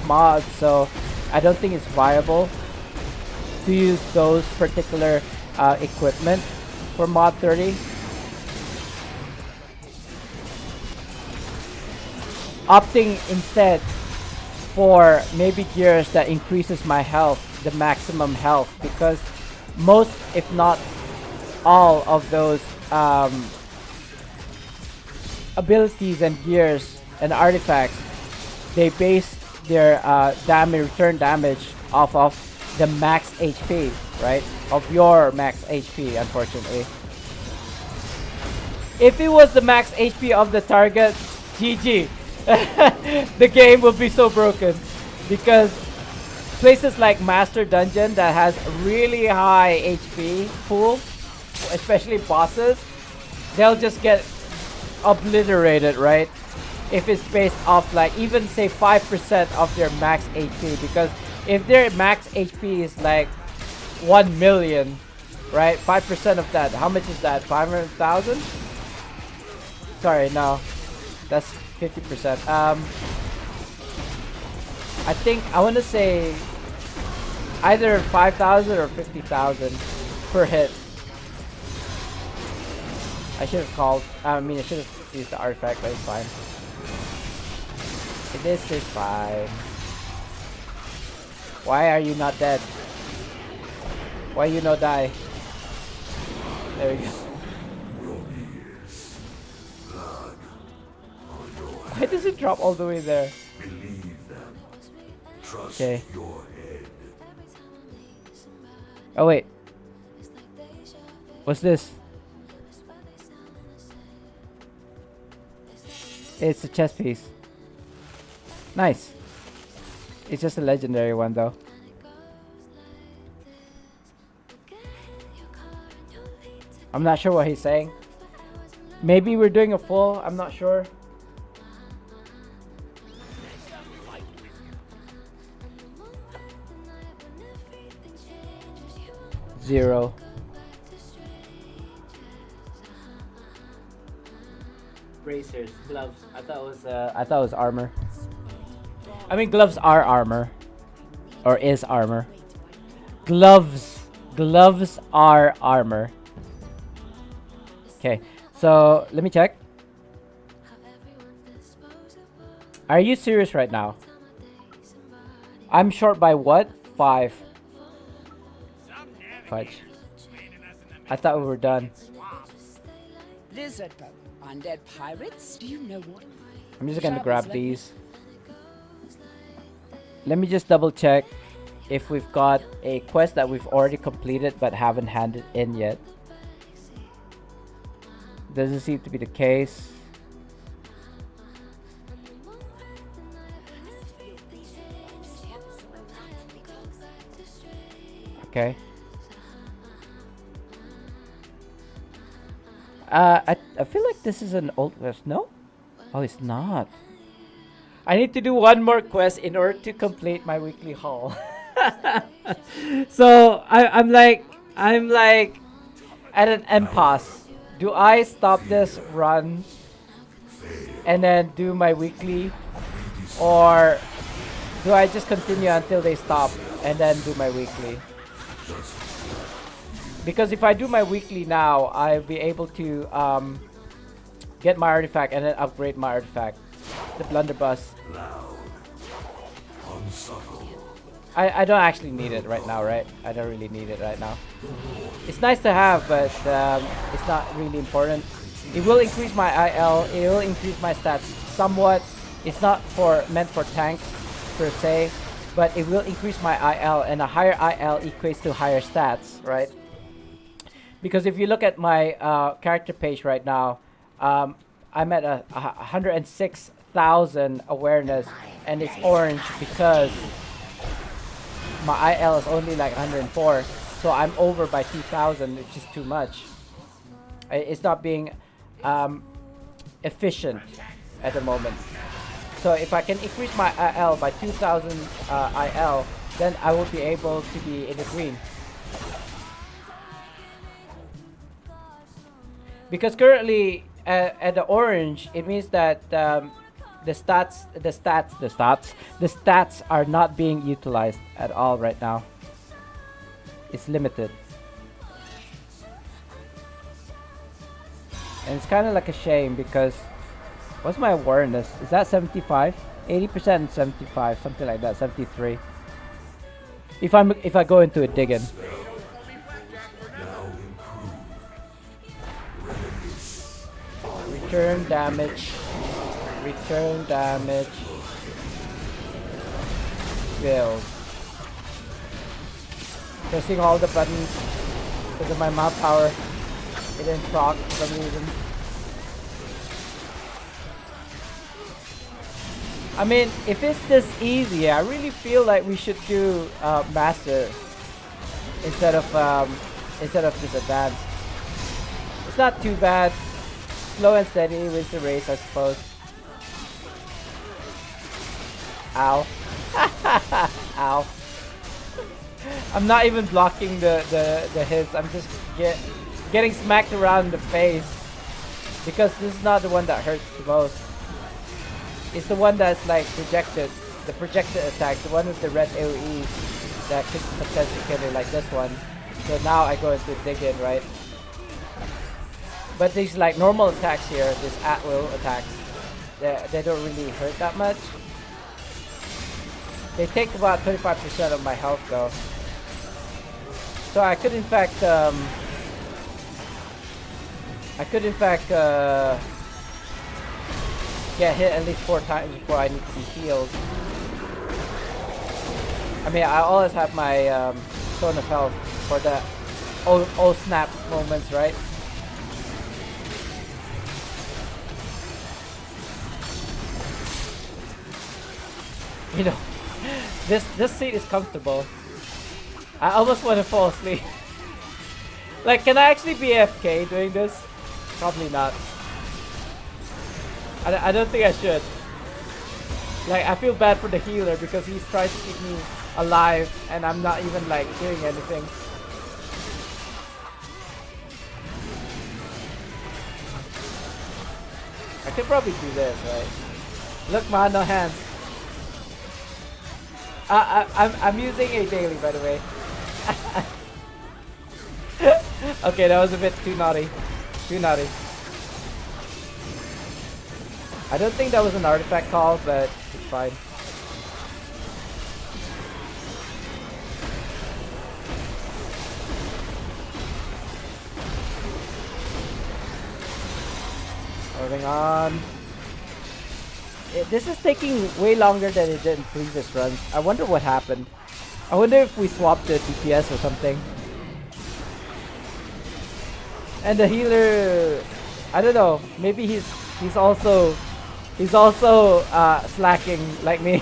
mods, so I don't think it's viable to use those particular equipment for mod 30. Opting instead for maybe gears that increases my health, the maximum health, because most, if not all of those abilities and gears and artifacts, they base their return damage off of the max HP, right? Of your max HP, unfortunately. If it was the max HP of the target, GG. The game will be so broken, because places like Master Dungeon that has really high HP pool, especially bosses, they'll just get obliterated, right? If it's based off like even say 5% of their max HP, because if their max HP is like 1 million, right? 5% of that, how much is that? 500,000? Sorry, no, that's 50%. I think I want to say either 5,000 or 50,000 per hit. I should have called. I mean, I should have used the artifact, but it's fine. This is fine. Why are you not dead? Why you no die? There we go. Why does it drop all the way there? Okay. Oh wait. What's this? It's a chess piece. Nice. It's just a legendary one though. I'm not sure what he's saying. Maybe we're doing a full, I'm not sure. Zero. Bracers, gloves. I thought it was armor. I mean, gloves are armor, or is armor. Gloves are armor. Okay, so let me check. Are you serious right now? I'm short by what? 5. Fudge. I thought we were done. Lizard folk, undead pirates. Do you know what? I'm just gonna grab these. Let me just double check if we've got a quest that we've already completed but haven't handed in yet. Doesn't seem to be the case. Okay. I feel like this is an old quest. No? Oh, it's not. I need to do one more quest in order to complete my weekly haul. So I'm like at an impasse. Do I stop this run and then do my weekly, or do I just continue until they stop and then do my weekly? Because if I do my weekly now, I'll be able to get my artifact and then upgrade my artifact, the blunderbuss. I don't actually need it right now, right? I don't really need it right now. It's nice to have, but it's not really important. It will increase my IL. It will increase my stats somewhat. It's not meant for tanks per se, but it will increase my IL, and a higher IL equates to higher stats, right? Because if you look at my character page right now, I'm at 106,000 awareness, and it's orange because my IL is only like 104, so I'm over by 2,000, which is too much. It's not being efficient at the moment. So if I can increase my IL by 2,000 IL, then I will be able to be in the green. Because currently at the orange, it means that the stats are not being utilized at all right now. It's limited. And it's kind of like a shame because what's my awareness? Is that 75? 80% and 75, something like that, 73. If I go into a digging. Return damage. Return damage. Build. Pressing all the buttons because of my mouse power. It didn't proc for some reason. I mean, if it's this easy, I really feel like we should do master instead of this advanced. It's not too bad. Slow and steady wins the race, I suppose. Ow. Ow. I'm not even blocking the hits. I'm just getting smacked around the face because this is not the one that hurts the most. It's the one that's like projected, the projected attack, the one with the red AoE that could potentially kill it, like this one. So now I go into dig in, right? But these like normal attacks here, these at will attacks, they don't really hurt that much. They take about 25% of my health though. So I could in fact get hit at least 4 times before I need to be healed. I mean, I always have my stone of health for the oh snap moments, right? You know, this seat is comfortable. I almost want to fall asleep. Like, can I actually be AFK doing this? Probably not. I don't think I should. Like, I feel bad for the healer because he's trying to keep me alive and I'm not even like doing anything. I could probably do this, right? Look, man, no hands. I'm using a daily, by the way. Okay, that was a bit too naughty. Too naughty. I don't think that was an artifact call, but it's fine. Moving on. This is taking way longer than it did in previous runs. I wonder what happened. I wonder if we swapped the TTS or something. And the healer, I don't know. Maybe he's also slacking like me.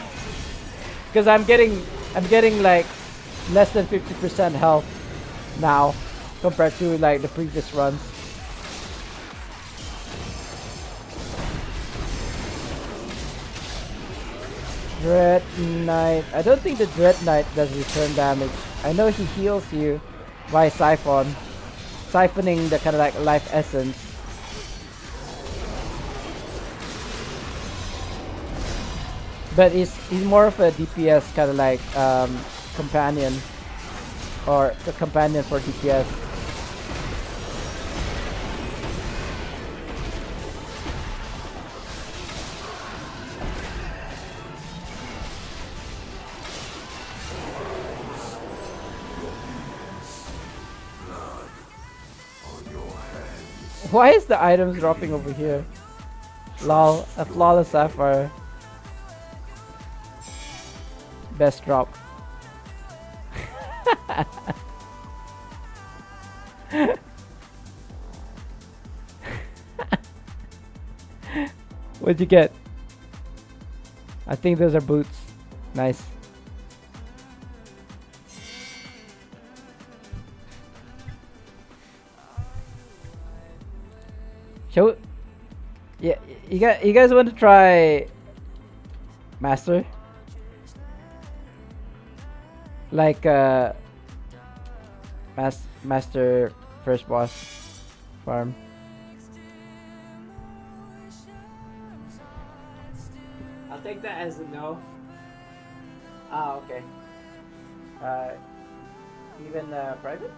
Because I'm getting like less than 50% health now compared to like the previous runs. Dread Knight. I don't think the Dread Knight does return damage. I know he heals you by siphoning the kind of like life essence. But he's more of a DPS kind of like companion, or a companion for DPS. Why is the items dropping over here? Lol, a flawless sapphire. Best drop. What'd you get? I think those are boots. Nice. Yeah, you guys want to try Master? Like Master first boss farm. take that as a no. Ah, okay. Even private?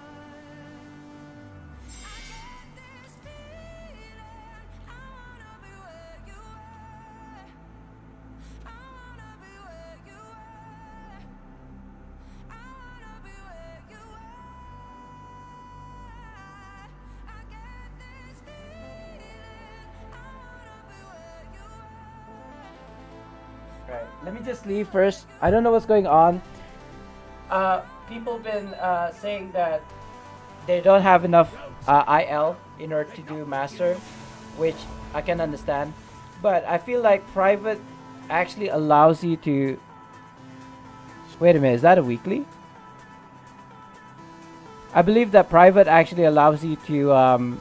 Right. Let me just leave first. I don't know what's going on. People been saying that they don't have enough IL in order to do master, which I can understand. But I feel like private actually allows you to. Wait a minute, is that a weekly? I believe that private actually allows you to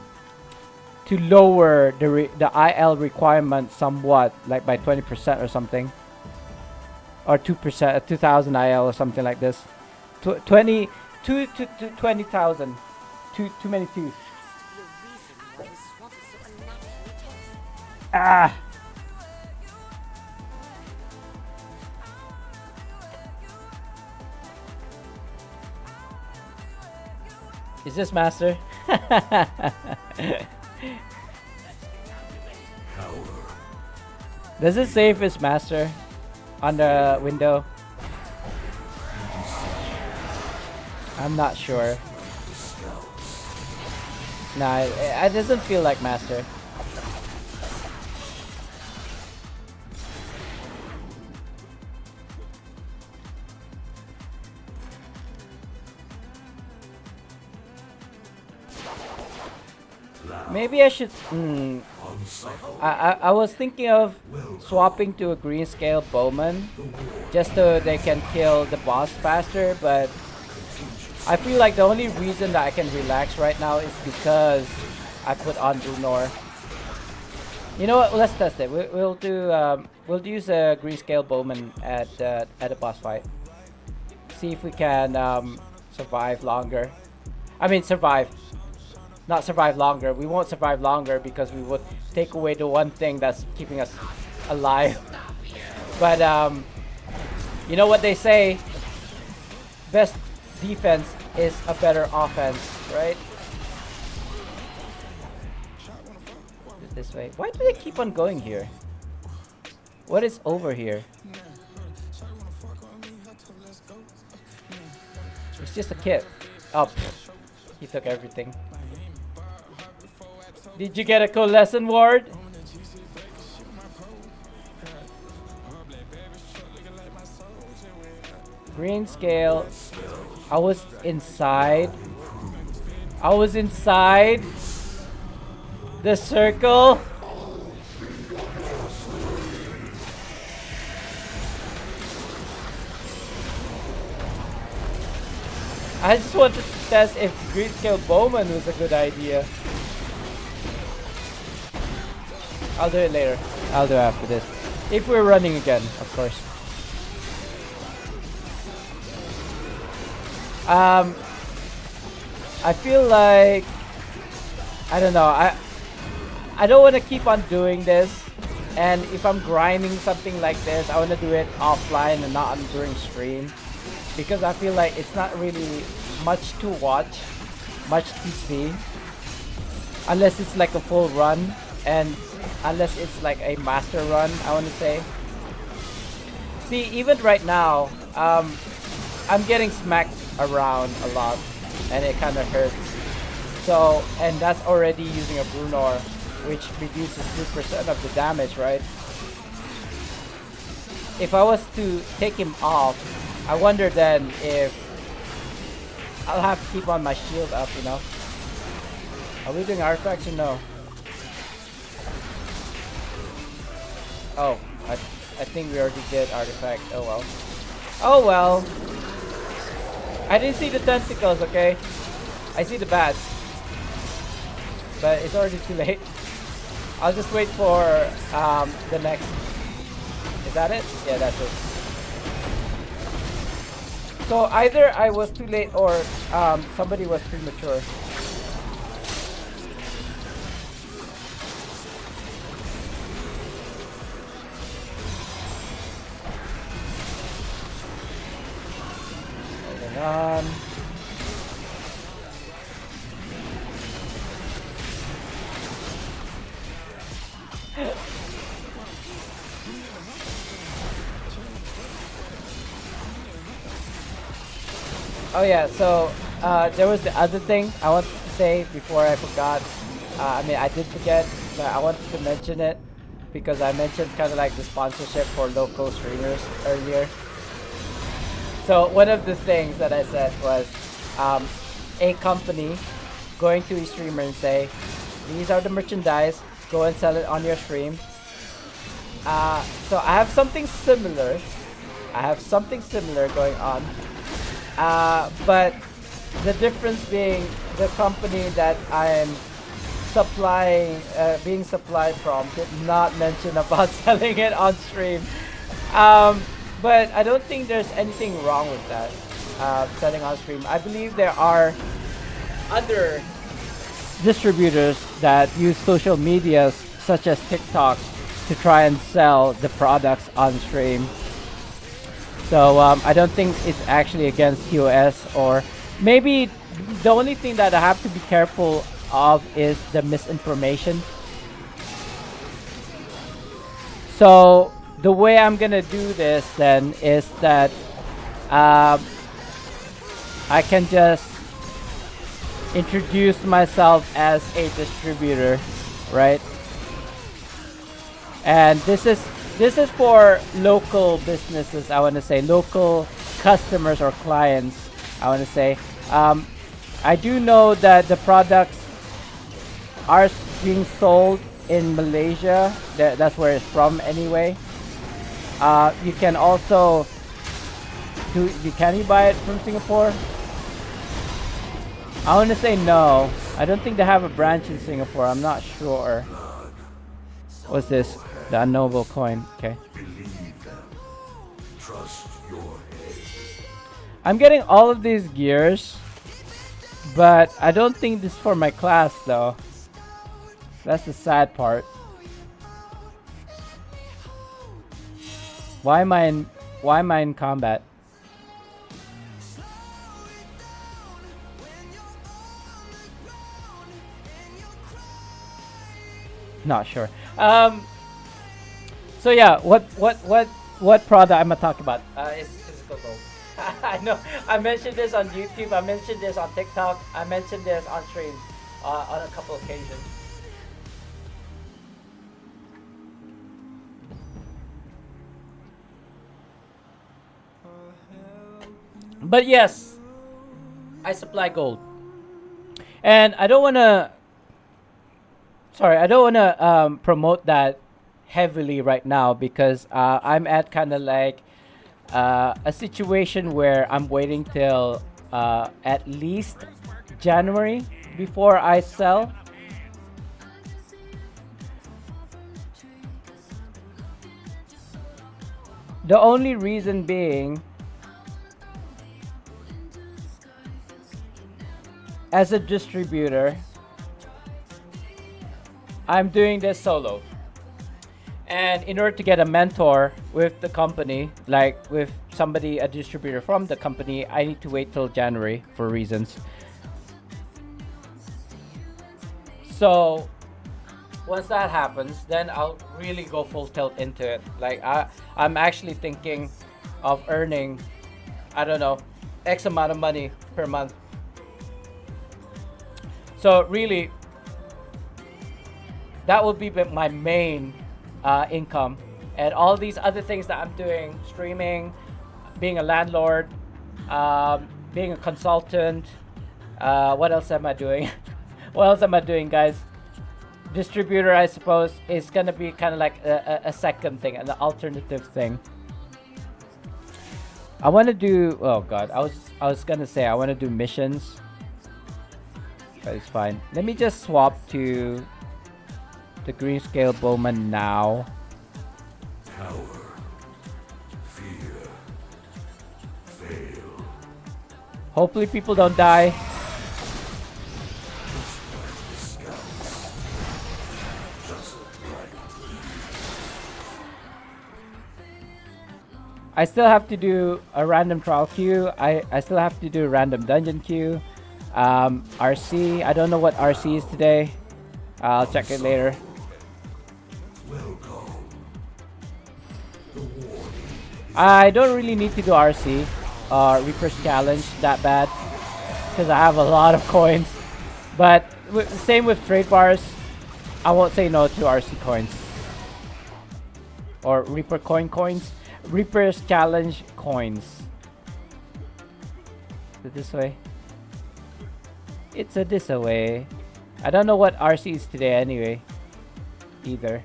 lower the IL requirement somewhat, like by 20% or something. Or 2%, 2,000 IL or something like this. 20 to 20,000. Too many twos. Ah. Is this master? Does it say if it's master on the window? I'm not sure. Nah, it doesn't feel like master. Maybe I should. I was thinking of swapping to a green scale bowman, just so they can kill the boss faster. But I feel like the only reason that I can relax right now is because I put on Brunor. You know what? Let's test it. We'll use a green scale bowman at a boss fight. See if we can survive longer. I mean, survive. Not survive longer. We won't survive longer because we would take away the one thing that's keeping us alive. But you know what they say? Best defense is a better offense, right? This way. Why do they keep on going here? What is over here? It's just a kid. Oh, he took everything. Did you get a coalescent ward? Green scale. I was inside. I was inside the circle. I just wanted to test if green scale bowman was a good idea. I'll do it later. I'll do it after this. If we're running again, of course. I feel like I don't know. I don't want to keep on doing this, and if I'm grinding something like this, I want to do it offline and not during stream, because I feel like it's not really much to watch, much to see, unless it's like a full run, and unless it's like a master run, I want to say. See, even right now, I'm getting smacked around a lot, and it kind of hurts. So, and that's already using a Brunor, which reduces 2% of the damage, right? If I was to take him off, I wonder then if I'll have to keep on my shield up, you know? Are we doing artifacts or no? Oh, I think we already did artifact. Oh well. Oh well. I didn't see the tentacles, okay? I see the bats. But it's already too late. I'll just wait for the next. Is that it? Yeah, that's it. So either I was too late or somebody was premature. done. Oh yeah, so there was the other thing I wanted to say before I forgot. I mean, I did forget, but I wanted to mention it because I mentioned kind of like the sponsorship for local streamers earlier. So one of the things that I said was a company going to a streamer and say, these are the merchandise, go and sell it on your stream. So I have something similar. Going on. But the difference being the company that I am being supplied from did not mention about selling it on stream. But I don't think there's anything wrong with that, selling on stream. I believe there are other distributors that use social medias such as TikTok to try and sell the products on stream. So I don't think it's actually against QoS, or maybe the only thing that I have to be careful of is the misinformation. So the way I'm gonna do this then is that I can just introduce myself as a distributor, right? And this is for local businesses. I want to say local customers or clients. I want to say I do know that the products are being sold in Malaysia. That's where it's from anyway. You can also can you buy it from Singapore? I want to say no. I don't think they have a branch in Singapore. I'm not sure. What's this? The unknowable coin. Okay. Believe them. Trust your head. I'm getting all of these gears, but I don't think this is for my class though. That's the sad part. Why am I in combat? Not sure. So yeah, what product I'm gonna talk about is physical gold. I know I mentioned this on YouTube. I mentioned this on TikTok. I mentioned this on stream on a couple occasions. But yes, I supply gold, and I don't wanna. Sorry, I don't wanna promote that heavily right now because I'm at kind of like a situation where I'm waiting till at least January before I sell. The only reason being, as a distributor, I'm doing this solo. And in order to get a mentor with the company, like with somebody, a distributor from the company, I need to wait till January for reasons. So once that happens, then I'll really go full tilt into it. Like I'm actually thinking of earning, I don't know, X amount of money per month. So really, that would be my main income, and all these other things that I'm doing, streaming, being a landlord, being a consultant, what else am I doing? What else am I doing, guys? Distributor, I suppose, is gonna be kind of like a second thing, an alternative thing. I want to do, oh god, I was gonna say I want to do missions, but it's fine. Let me just swap to the green scale bowman now. Coward. Fear. Fail. Hopefully people don't die. I still have to do a random trial queue. I still have to do a random dungeon queue. RC. I don't know what RC is today. I'll check it later. I don't really need to do RC or Reaper's Challenge that bad because I have a lot of coins. But same with trade bars. I won't say no to RC coins or Reaper coins. Reaper's Challenge coins. Is it this way? It's a this way. I don't know what RC is today anyway. Either.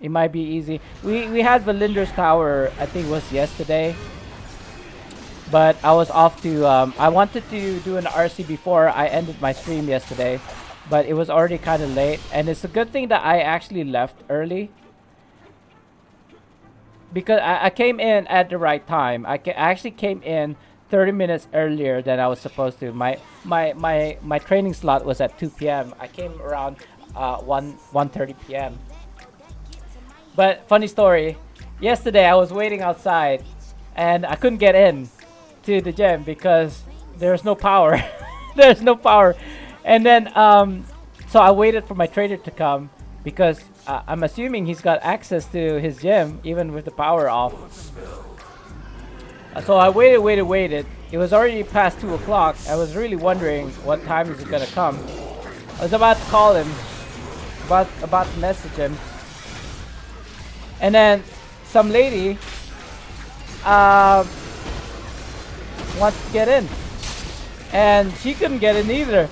It might be easy. We had Valindra's Tower, I think was yesterday. But I was off to I wanted to do an RC before I ended my stream yesterday. But it was already kind of late. And it's a good thing that I actually left early. Because I came in at the right time. I actually came in 30 minutes earlier than I was supposed to. My training slot was at 2 p.m. I came around 1:30 p.m. But funny story, yesterday I was waiting outside and I couldn't get in to the gym because there's no power. There's no power. And then so I waited for my trainer to come because I'm assuming he's got access to his gym even with the power off. So I waited. It was already past 2 o'clock. I was really wondering what time is he gonna come. I was about to call him, about to message him. And then some lady wants to get in. And she couldn't get in either.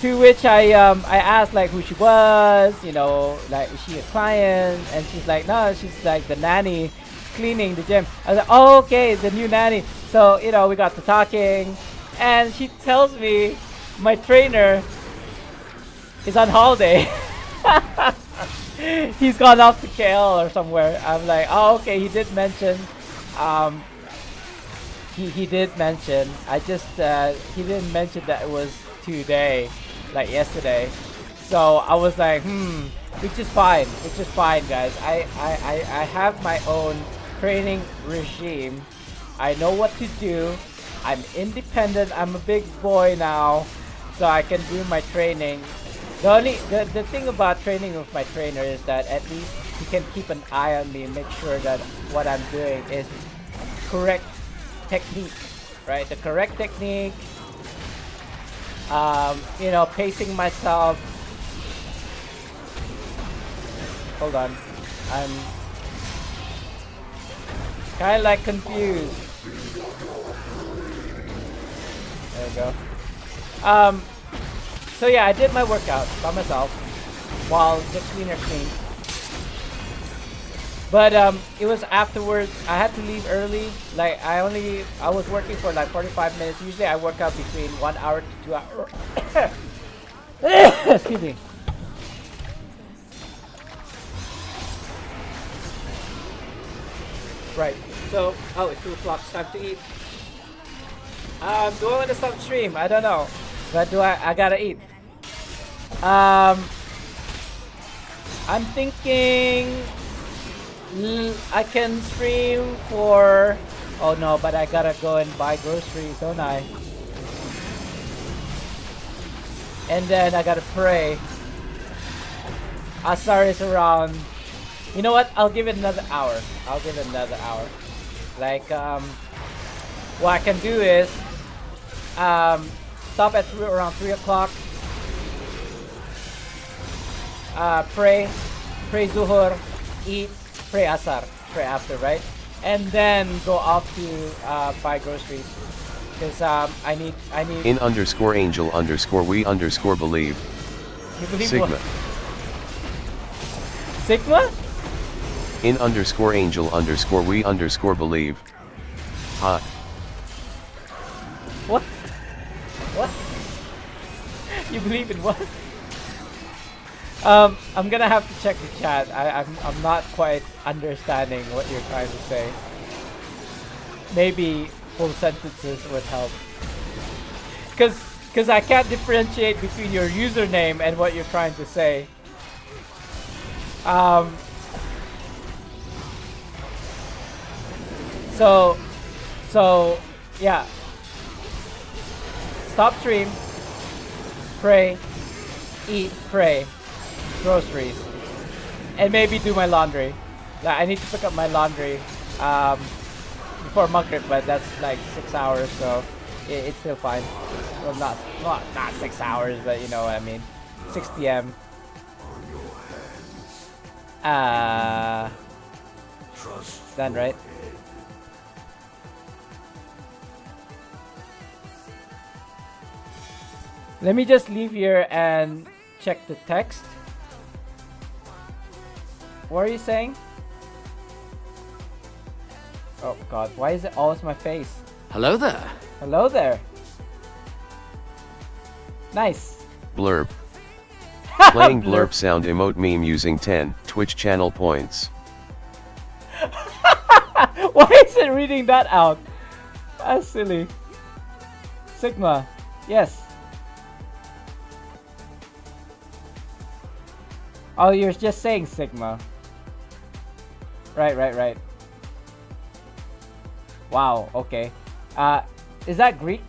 To which I asked like who she was, you know, like is she a client? And she's like, no, she's like the nanny cleaning the gym. I was like, oh, okay, the new nanny. So, you know, we got to talking. And she tells me my trainer is on holiday. He's gone off to KL or somewhere. I'm like, oh, okay, he did mention. He did mention. I just, he didn't mention that it was today, like yesterday. So I was like, which is fine, guys. I have my own training regime. I know what to do. I'm independent. I'm a big boy now, so I can do my training. The thing about training with my trainer is that at least he can keep an eye on me and make sure that what I'm doing is correct technique, right? The correct technique. You know, pacing myself. Hold on, I'm kind of like confused. There we go. So yeah, I did my workout by myself while the cleaner cleaned. But it was afterwards. I had to leave early. Like I was working for like 45 minutes. Usually I work out between 1 hour to 2 hours. Excuse me. Right. So it's 2 o'clock. It's time to eat. Do I want to stop stream? I don't know. But I gotta eat. I'm thinking I can stream for. Oh no, but I gotta go and buy groceries, don't I? And then I gotta pray. Asar is around. You know what? I'll give it another hour. Like what I can do is stop at around 3 o'clock. Pray Zuhur, eat, pray Asar, pray after, right? And then go off to buy groceries. Because I need In _angel _ we _ believe. You believe Sigma. what? Sigma? In _angel _ we _ believe. Ha. What? What? You believe in what? I'm gonna have to check the chat. I'm not quite understanding what you're trying to say. Maybe full sentences would help. Cause I can't differentiate between your username and what you're trying to say. So, yeah. Stop stream. Pray. Eat. Pray. Groceries. And maybe do my laundry. Like, I need to pick up my laundry before Maghrib, but that's like 6 hours, so it's still fine. Well, not 6 hours, but you know what I mean. 6 p.m. Done, right? Let me just leave here and check the text. What are you saying? Oh god, why is it always my face? Hello there. Hello there. Nice. Blurb. Playing blurb sound emote meme using 10 Twitch channel points. Why is it reading that out? That's silly. Sigma. Yes. Oh, you're just saying Sigma. Right. Wow, okay. Is that Greek?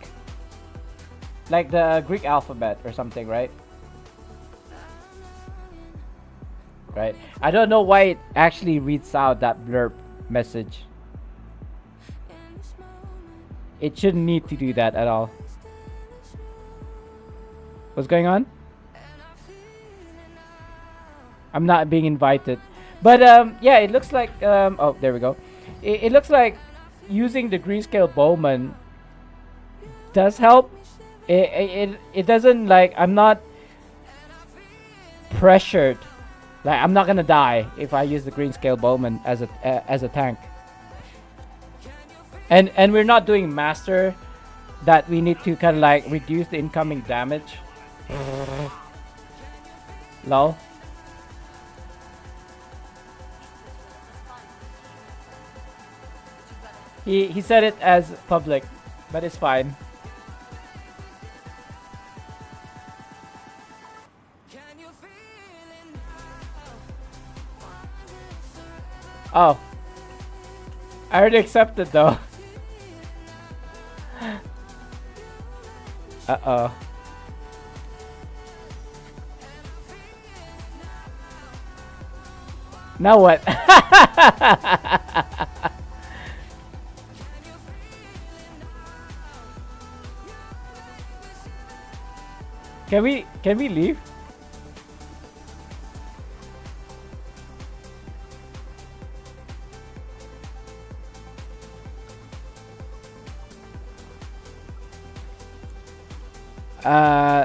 Like the Greek alphabet or something, right? Right. I don't know why it actually reads out that blurb message. It shouldn't need to do that at all. What's going on? I'm not being invited. But yeah, it looks like oh, there we go. It looks like using the grayscale Bowman does help. It doesn't, like, I'm not pressured. Like, I'm not gonna die if I use the grayscale Bowman as a tank. And we're not doing master that we need to kind of like reduce the incoming damage. Lol. He said it as public, but it's fine. Oh, I already accepted though. Uh-oh. Now what? Can we leave?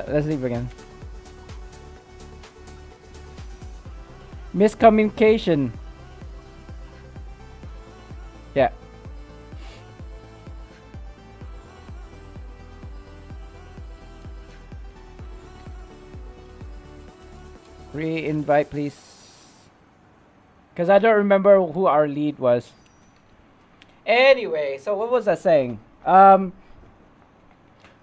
Let's leave again. Miscommunication. Yeah. Re-invite, please. Because I don't remember who our lead was. Anyway, so what was I saying?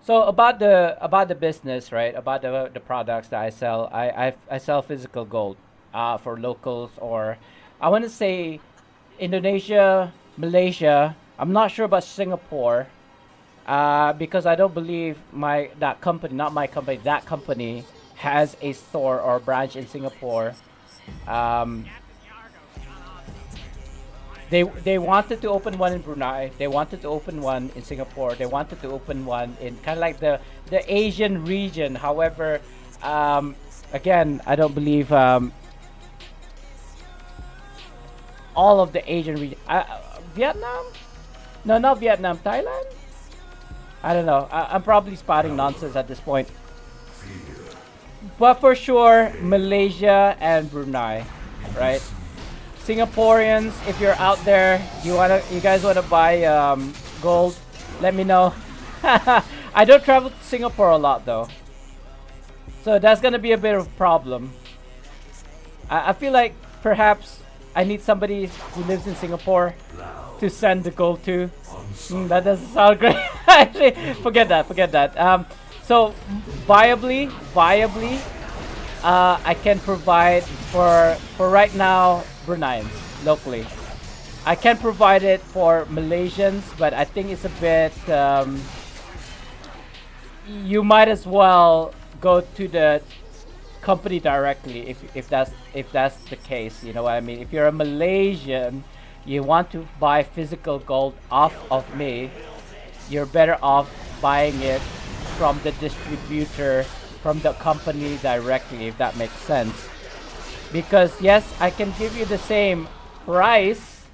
So about the business, right? About the products that I sell. I sell physical gold for locals, or I want to say Indonesia, Malaysia. I'm not sure about Singapore because I don't believe that company has a store or branch in Singapore. They wanted to open one in Brunei. They wanted to open one in Singapore. They wanted to open one in kind of like the Asian region. However, again, I don't believe all of the Asian region. Vietnam? No, not Vietnam. Thailand? I don't know. I'm probably spouting nonsense at this point. But for sure, Malaysia and Brunei, right? Singaporeans, if you're out there, you guys wanna buy gold, let me know. I don't travel to Singapore a lot though, so that's gonna be a bit of a problem. I feel like perhaps I need somebody who lives in Singapore to send the gold to. That doesn't sound great. Actually, forget that. So viably, I can provide for right now Bruneians locally. I can provide it for Malaysians, but I think it's a bit. You might as well go to the company directly if that's the case. You know what I mean? If you're a Malaysian, you want to buy physical gold off of me, you're better off buying it from the distributor, from the company directly, if that makes sense. Because yes, I can give you the same price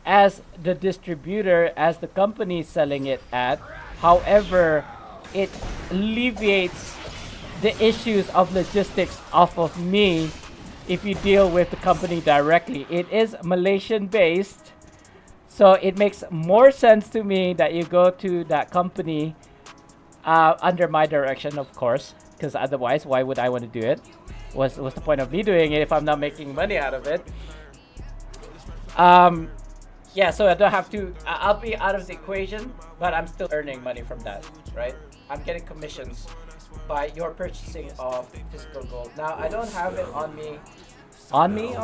as the distributor, as the company selling it at. However, it alleviates the issues of logistics off of me if you deal with the company directly. It is Malaysian based, so it makes more sense to me that you go to that company under my direction, of course, because otherwise, why would I want to do it? What's the point of me doing it if I'm not making money out of it? Yeah, so I don't have to. I'll be out of the equation, but I'm still earning money from that, right? I'm getting commissions by your purchasing of physical gold. Now I don't have it on me. On me?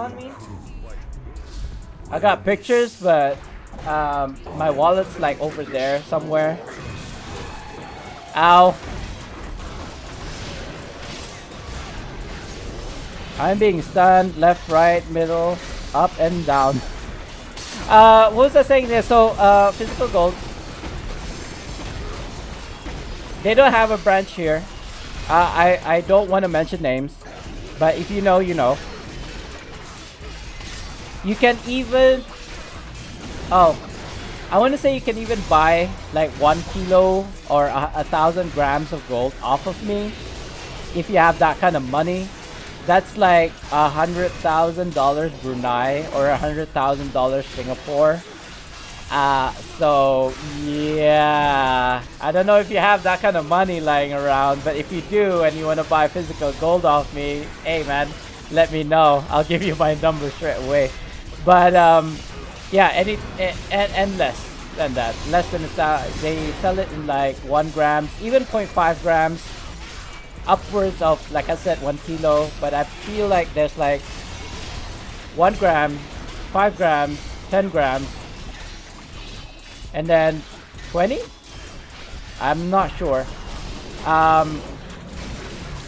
I got pictures, but my wallet's like over there somewhere. Ow. I'm being stunned, left, right, middle, up and down. What was I saying there? So, physical gold. They don't have a branch here. I don't want to mention names, but if you know, you know. You can even... Oh, I want to say you can even buy like 1 kilo or 1,000 grams of gold off of me if you have that kind of money. That's like $100,000 Brunei or $100,000 Singapore. So yeah, I don't know if you have that kind of money lying around, but if you do and you want to buy physical gold off me, hey man, let me know. I'll give you my number straight away. But yeah, and less than that, less than they sell it in like 1 grams, even 0.5 grams. Upwards of, like I said, 1 kilo, but I feel like there's like 1 gram, 5 grams, 10 grams, and then 20? I'm not sure. And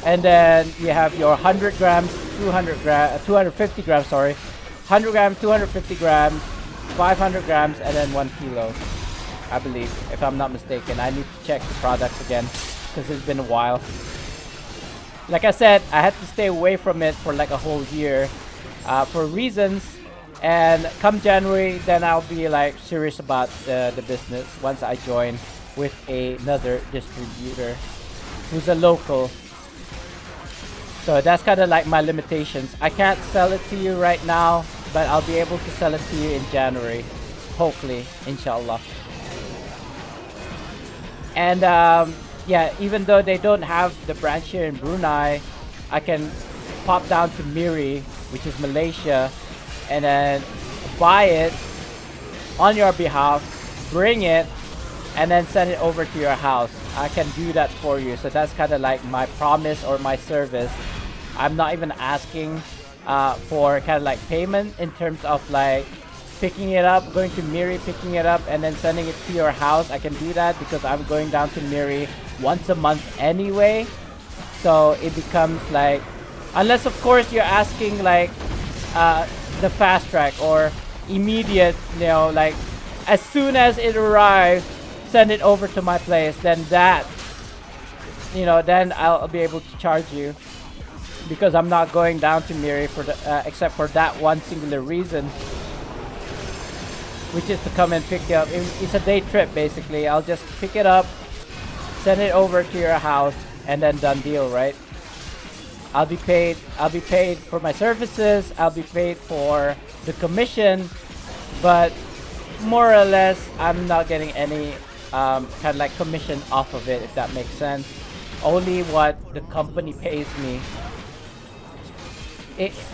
then you have your 100 grams, 250 grams, sorry. 100 grams, 250 grams, 500 grams, and then 1 kilo, I believe, if I'm not mistaken. I need to check the products again, because it's been a while. Like I said, I had to stay away from it for like a whole year for reasons, and come January, then I'll be like serious about the business once I join with another distributor who's a local. So that's kind of like my limitations. I can't sell it to you right now, but I'll be able to sell it to you in January, hopefully, inshallah. And yeah, even though they don't have the branch here in Brunei, I can pop down to Miri, which is Malaysia, and then buy it on your behalf, bring it, and then send it over to your house. I can do that for you. So that's kind of like my promise or my service. I'm not even asking for kind of like payment in terms of like picking it up, going to Miri, picking it up, and then sending it to your house. I can do that because I'm going down to Miri once a month anyway. So it becomes like, unless of course you're asking like the fast track or immediate, you know, like as soon as it arrives, send it over to my place, then that, you know, then I'll be able to charge you, because I'm not going down to Miri for the except for that one singular reason, which is to come and pick it up. It's a day trip basically. I'll just pick it up, send it over to your house, and then done deal, right? I'll be paid for my services, I'll be paid for the commission, but more or less I'm not getting any kind of like commission off of it, if that makes sense. Only what the company pays me.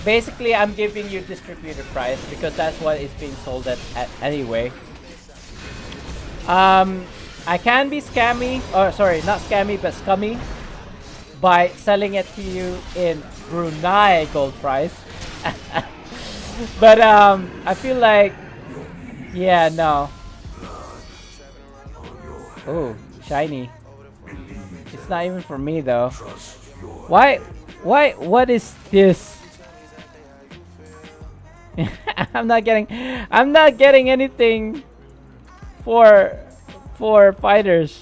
Basically, I'm giving you distributor price because that's what it's being sold at anyway. I can be scammy, or sorry, not scammy, but scummy, by selling it to you in Brunei gold price. But I feel like Yeah, no. Oh, shiny. It's not even for me though. Why? What is this? I'm not getting anything for fighters.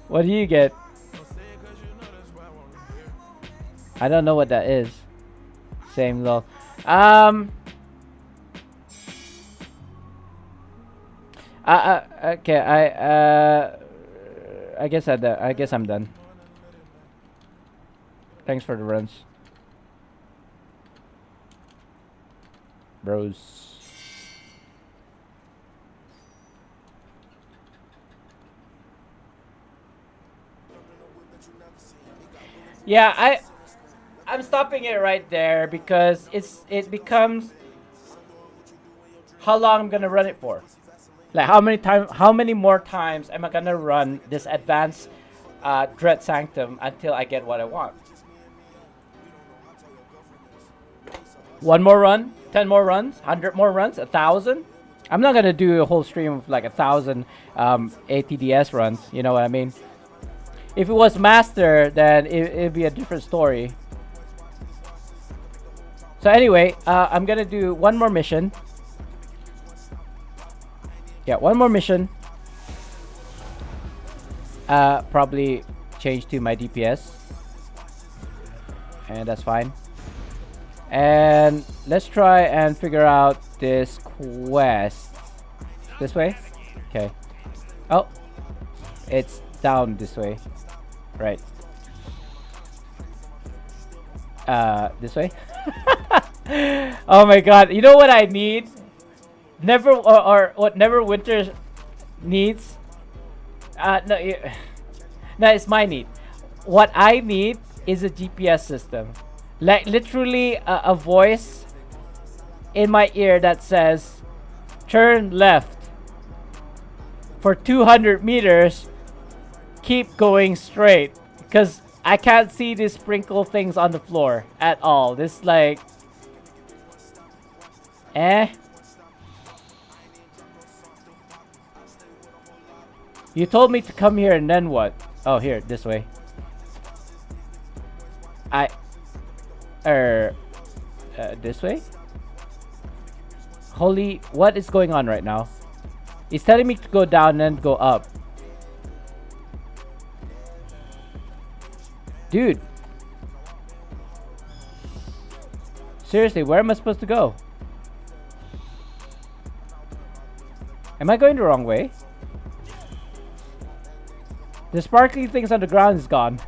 What do you get? I don't know what that is. Same though. Okay. I guess I'm done. Thanks for the runs, bros. Yeah, I'm stopping it right there because it becomes how long I'm gonna run it for. Like how many more times am I gonna run this advanced Dread Sanctum until I get what I want? One more run, 10 more runs, 100 more runs, 1,000. I'm not gonna do a whole stream of like 1,000 ATDS runs. You know what I mean? If it was master, then it'd be a different story. So anyway, I'm gonna do one more mission. Yeah, one more mission. Probably change to my DPS, and that's fine. And let's try and figure out this quest. This way? Okay. Oh, it's down this way. Right. This way? Oh my god. You know what I need? Or what Neverwinter needs? No, it's my need. What I need is a GPS system. Like literally a voice in my ear that says, turn left for 200 meters, keep going straight. Because I can't see these sprinkle things on the floor at all. This like, You told me to come here and then what? Oh, here, this way. This way? Holy, what is going on right now? He's telling me to go down and go up. Dude. Seriously, where am I supposed to go? Am I going the wrong way? The sparkly things on the ground is gone.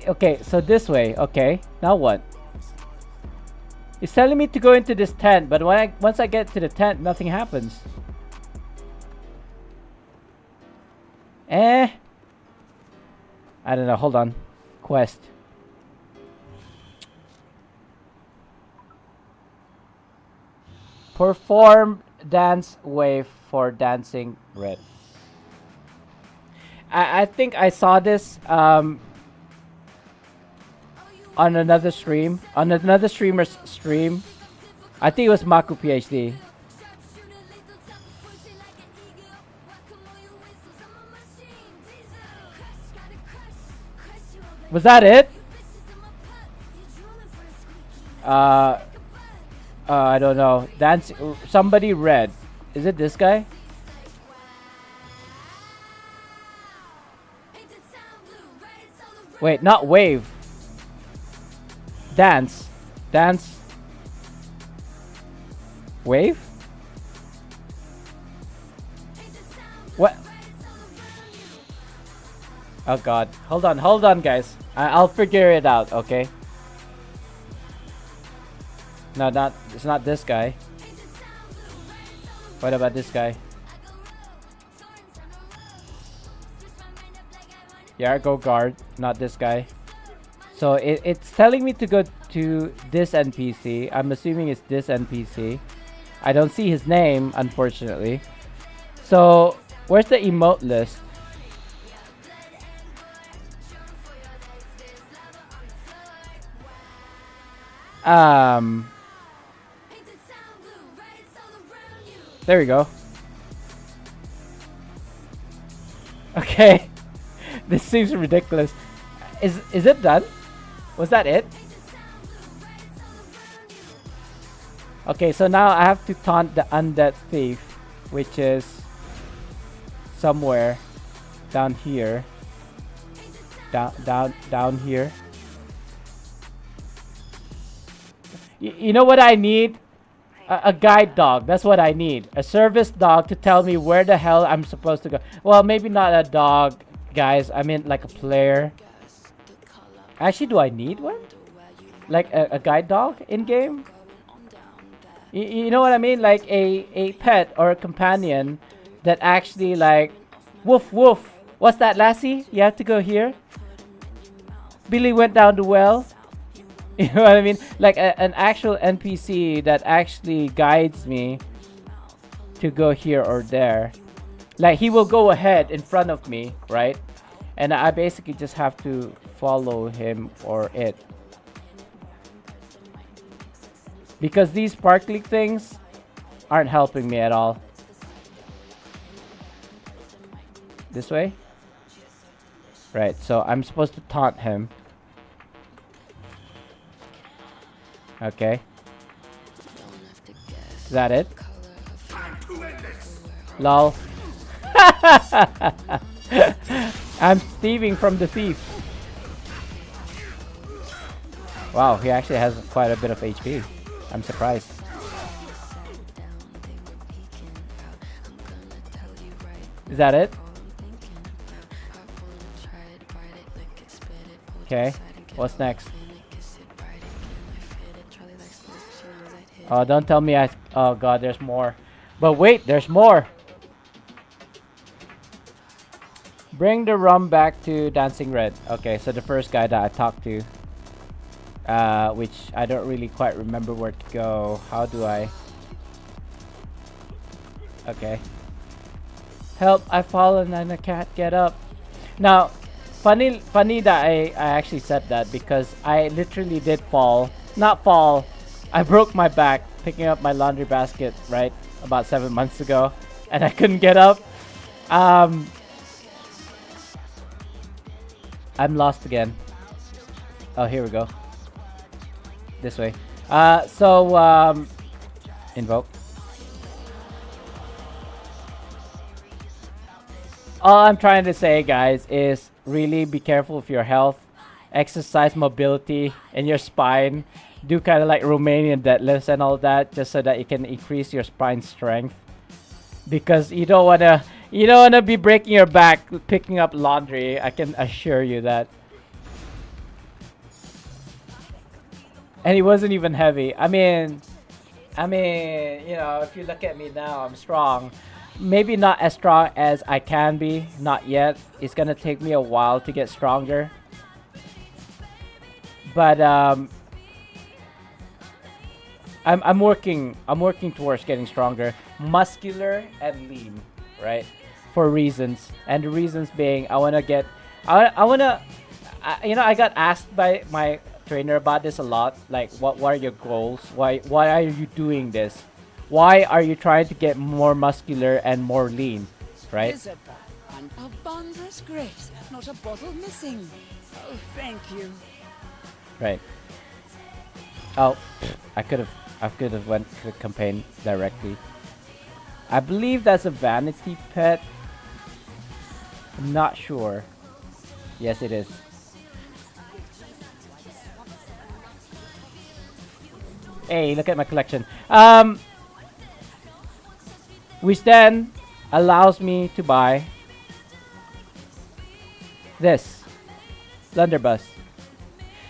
Okay, so this way. Okay, now what? It's telling me to go into this tent, but once I get to the tent, nothing happens. I don't know. Hold on. Quest. Perform dance wave for dancing red. I think I saw this on another stream, on another streamer's stream. I think it was Maku PhD. Was that it? I don't know. Dance. Somebody red. Is it this guy? Wait, not wave. Dance. Dance. Wave? What? Oh god. Hold on, guys. I'll figure it out, okay? No, it's not this guy. What about this guy? Yeah, go guard, not this guy. So it's telling me to go to this NPC. I'm assuming it's this NPC. I don't see his name, unfortunately. So where's the emote list? Um. There we go. Okay. This seems ridiculous. Is it done? Was that it? Okay, so now I have to taunt the undead thief, which is somewhere down here. Down here. You know what I need? A guide dog. That's what I need. A service dog to tell me where the hell I'm supposed to go. Well, maybe not a dog, guys. I mean like a player. Actually, do I need one? Like a guide dog in game? You know what I mean? Like a pet or a companion that actually like, woof woof. What's that, lassie? You have to go here. Billy went down the well. You know what I mean? Like an actual NPC that actually guides me to go here or there. Like he will go ahead in front of me, right? And I basically just have to follow him or it. Because these sparkly things aren't helping me at all. This way? Right, so I'm supposed to taunt him. Okay. Is that it? Lol. I'm thieving from the thief. Wow, he actually has quite a bit of HP. I'm surprised. Is that it? Okay, what's next? Oh, don't tell me oh god, there's more. But wait, there's more. Bring the rum back to Dancing Red. Okay, so the first guy that I talked to, which I don't really quite remember where to go. How do I? Okay. Help! I've fallen and I can't get up. Now, funny that I actually said that because I literally did fall. Not fall. I broke my back picking up my laundry basket, right, about 7 months ago, and I couldn't get up. I'm lost again. Oh, here we go. This way. Invoke. All I'm trying to say, guys, is really be careful of your health. Exercise mobility in your spine. Do kind of like Romanian deadlifts and all that, just so that you can increase your spine strength. Because you don't wanna be breaking your back picking up laundry. I can assure you that. And it wasn't even heavy. I mean, you know, if you look at me now, I'm strong. Maybe not as strong as I can be, not yet. It's gonna take me a while to get stronger. But I'm working towards getting stronger, muscular and lean, right? For reasons, and the reasons being I got asked by my trainer about this a lot. Like, what are your goals? Why are you doing this? Why are you trying to get more muscular and more lean, right? Is it and of wondrous grace, not a bottle missing. Oh, thank you. Right. Oh, I could have went to the campaign directly. I believe that's a vanity pet. I'm not sure. Yes, it is. Hey, look at my collection. Which then allows me to buy this blunderbuss.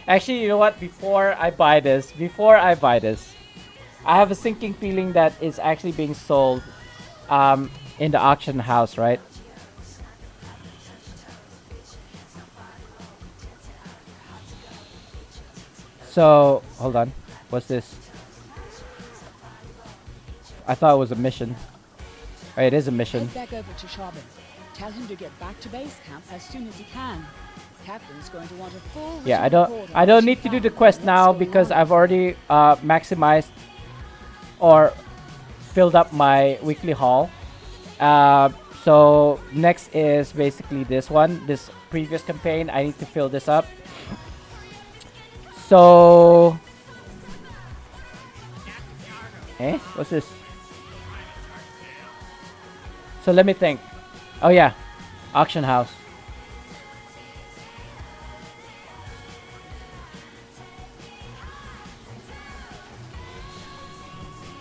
Actually, you know what? Before I buy this, I have a sinking feeling that it's actually being sold in the auction house, right? So, hold on. What's this? I thought it was a mission. Oh, it is a mission. Head back over to Sharben. Tell him to get back to base camp as soon as he can. captain's going to want a full Yeah, written report on I don't what she need to do the found quest and now what's going because on. I've already maximized or filled up my weekly haul. So next is basically this one, this previous campaign. I need to fill this up. So, what's this? So let me think. Oh yeah, auction house.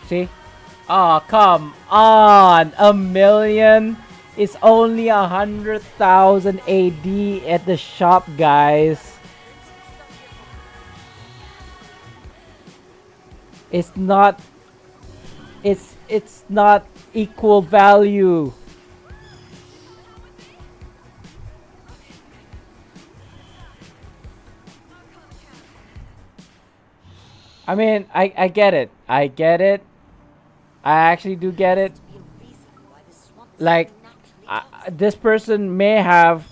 See? Oh, come on! A million is only 100,000 AD at the shop, guys. It's not. It's not equal value. I mean, I get it. I get it. I actually do get it. Like, this person may have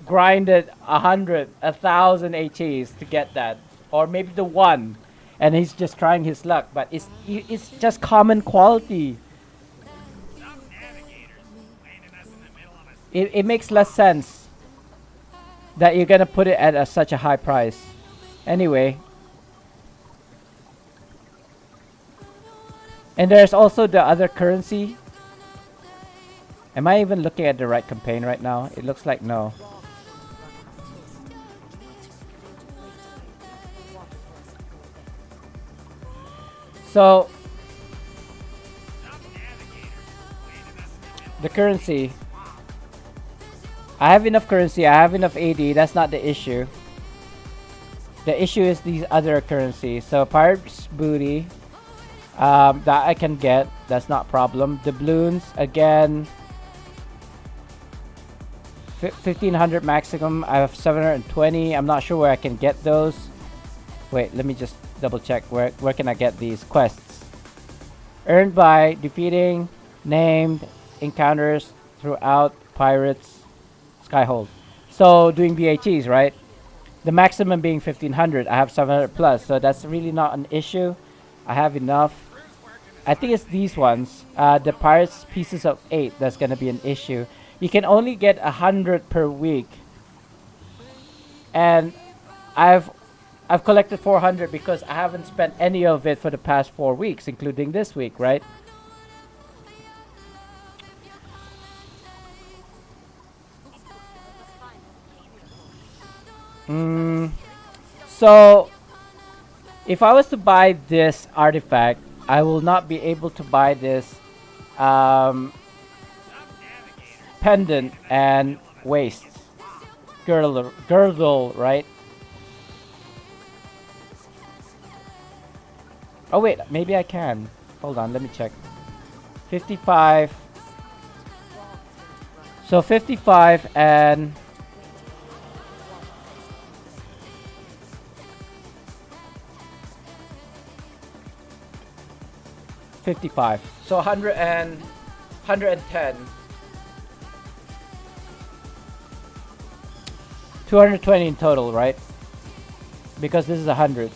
grinded 1,000 HEs to get that, or maybe the one, and he's just trying his luck. But it's just common quality. It makes less sense that you're gonna put it at such a high price. Anyway. And there's also the other currency. Am I even looking at the right campaign right now? It looks like no. So, the currency. I have enough currency. I have enough AD. That's not the issue. The issue is these other currencies. So, Pirate's Booty. That I can get. That's not a problem. Doubloons, again. 1,500 maximum. I have 720. I'm not sure where I can get those. Wait, let me just double check. Where can I get these quests? Earned by defeating named encounters throughout Pirates Skyhold. So doing BHEs, right? The maximum being 1,500. I have 700 plus, so that's really not an issue. I have enough. I think it's these ones. The Pirates Pieces of 8. That's gonna be an issue. You can only get 100 per week, and I've collected 400 because I haven't spent any of it for the past 4 weeks, including this week, right? So if I was to buy this artifact, I will not be able to buy this pendant and waist girdle, right? Oh wait, maybe I can. Hold on, let me check. 55. So 55 and 55. So 110. 220 in total, right? Because this is 100.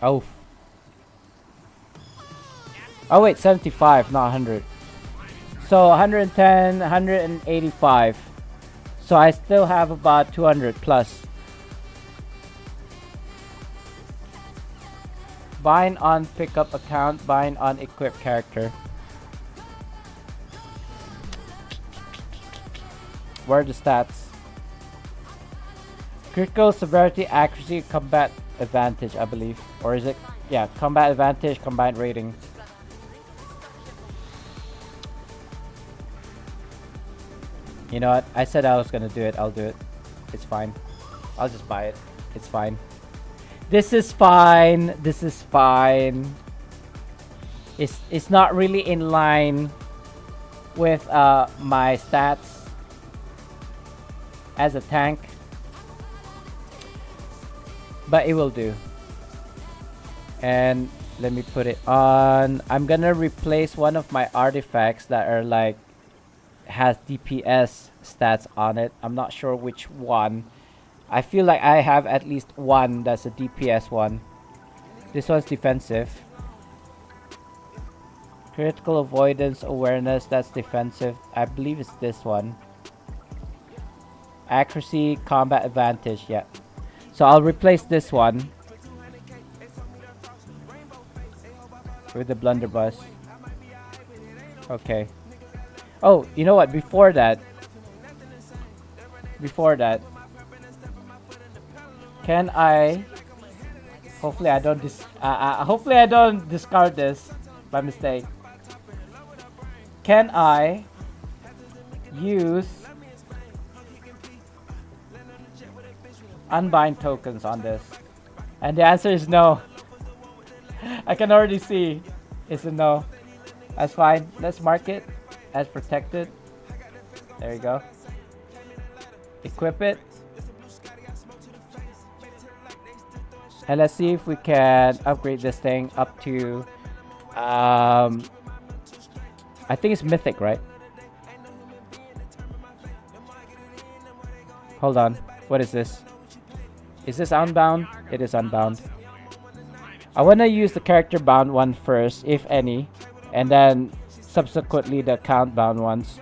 Oh. Oh wait, 75, not 100. So 110, 185. So I still have about 200 plus. Bind on pickup account, bind on equip character. Where are the stats? Critical severity, accuracy, combat advantage, I believe. Or is it? Yeah, combat advantage, combined rating. You know what? I said I was gonna do it. I'll do it. It's fine. I'll just buy it. It's fine. This is fine. This is fine. It's not really in line with my stats as a tank, but it will do. And let me put it on. I'm gonna replace one of my artifacts that are like has DPS stats on it. I'm not sure which one. I feel like I have at least one that's a DPS one. This one's defensive. Critical avoidance awareness, that's defensive. I believe it's this one. Accuracy, combat advantage, yeah. So I'll replace this one with the blunderbuss. Okay. Oh, you know what? Before that, can I? Hopefully I don't hopefully I don't discard this by mistake. Can I use unbind tokens on this? And the answer is no. I can already see it's a no. That's fine. Let's mark it as protected. There you go. Equip it. And let's see if we can upgrade this thing up to I think it's mythic, right? Hold on. What is this? Is this unbound? It is unbound. I want to use the character bound one first, if any, and then subsequently the account bound ones.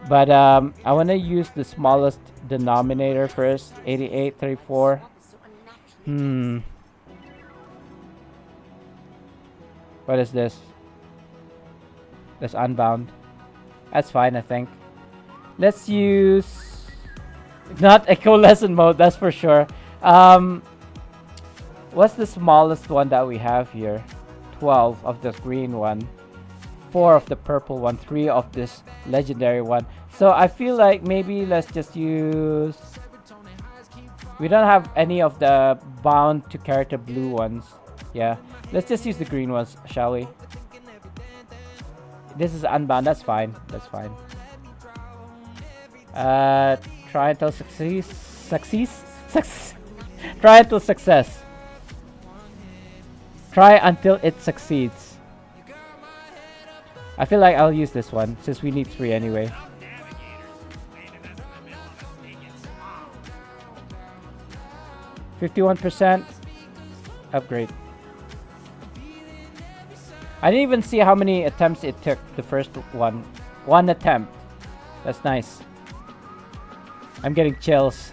But I want to use the smallest denominator first. 88, 34. What is this? That's unbound. That's fine, I think. Let's use not echo lesson mode, that's for sure. What's the smallest one that we have here? 12 of the green one, 4 of the purple one, 3 of this legendary one. So I feel like maybe let's just use... We don't have any of the bound to character blue ones. Yeah, let's just use the green ones, shall we? This is unbound, that's fine. That's fine. Try until success. Try until success. Try until it succeeds. I feel like I'll use this one since we need 3 anyway. %51% upgrade. I didn't even see how many attempts it took, the first one. 1 attempt. That's nice. I'm getting chills.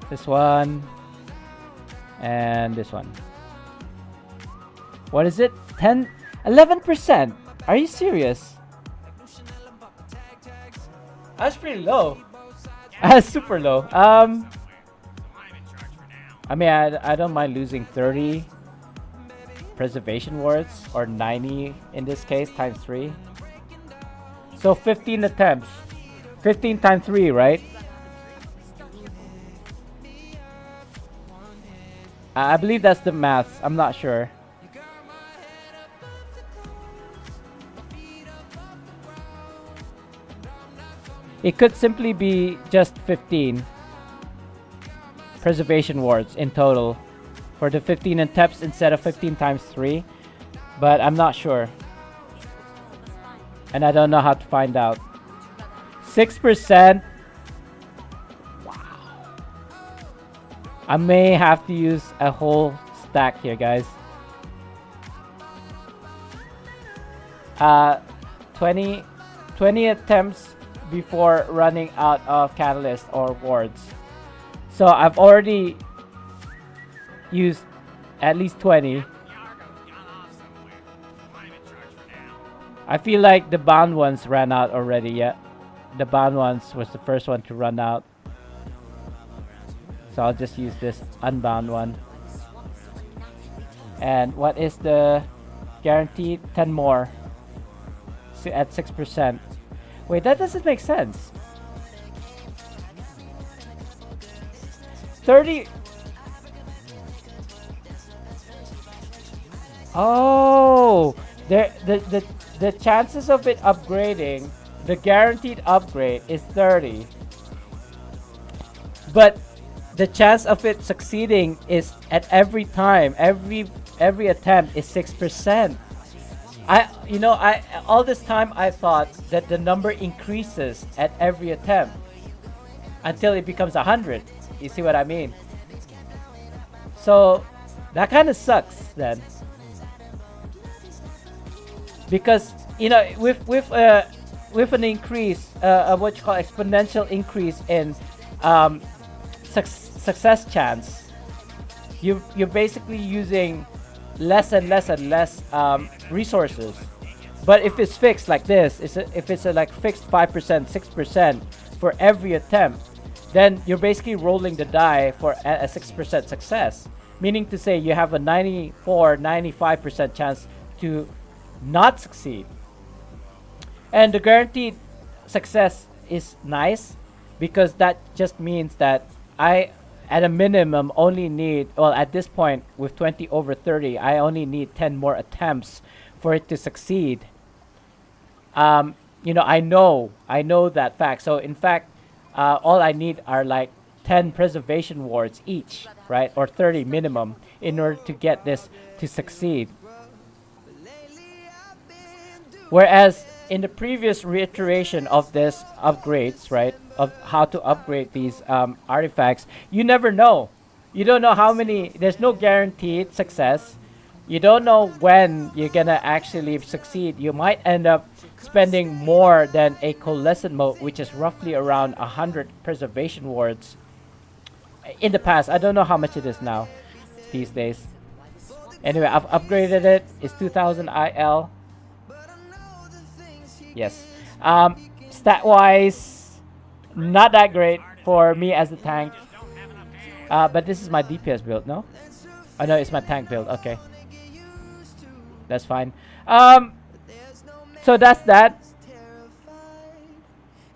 This one. And this one. What is it? 11%? Are you serious? That's pretty low. That's super low. I mean, I don't mind losing 30 preservation wards, or 90 in this case, times 3. So 15 attempts. 15 times 3, right? I believe that's the math. I'm not sure. It could simply be just 15 preservation wards in total for the 15 attempts instead of 15 times 3, but I'm not sure. And I don't know how to find out. 6%. Wow. I may have to use a whole stack here, guys. 20 attempts before running out of catalyst or wards. So I've already used at least 20. I feel like the bound ones ran out already. Yeah, the bound ones was the first one to run out. So I'll just use this unbound one. And what is the guaranteed? 10 more at 6%. Wait, that doesn't make sense. 30. Oh, the chances of it upgrading, the guaranteed upgrade is 30, but the chance of it succeeding is at every time, every attempt is 6%. I all this time I thought that the number increases at every attempt until it becomes 100. You see what I mean? So that kind of sucks then, because with an increase, what you call exponential increase in success chance, you're basically using less and less and less resources. But if it's fixed like this, if it's a like fixed 5%, 6% for every attempt, then you're basically rolling the die for a 6% success. Meaning to say you have a 94, 95% chance to not succeed. And the guaranteed success is nice because that just means that I, at a minimum, only need, well, at this point with 20 over 30, I only need 10 more attempts for it to succeed. I know that fact. So in fact, all I need are like 10 preservation wards each, right? Or 30 minimum in order to get this to succeed. Whereas in the previous reiteration of this upgrades, right, of how to upgrade these artifacts, you never know. You don't know how many, there's no guaranteed success. You don't know when you're gonna actually succeed. You might end up spending more than a coalescent mote, which is roughly around 100 preservation wards. In the past, I don't know how much it is now, these days. Anyway, I've upgraded it. It's 2000 IL. Yes. Stat-wise, not that great for me as a tank. But this is my DPS build, no? Oh no, it's my tank build. Okay. That's fine. So that's that.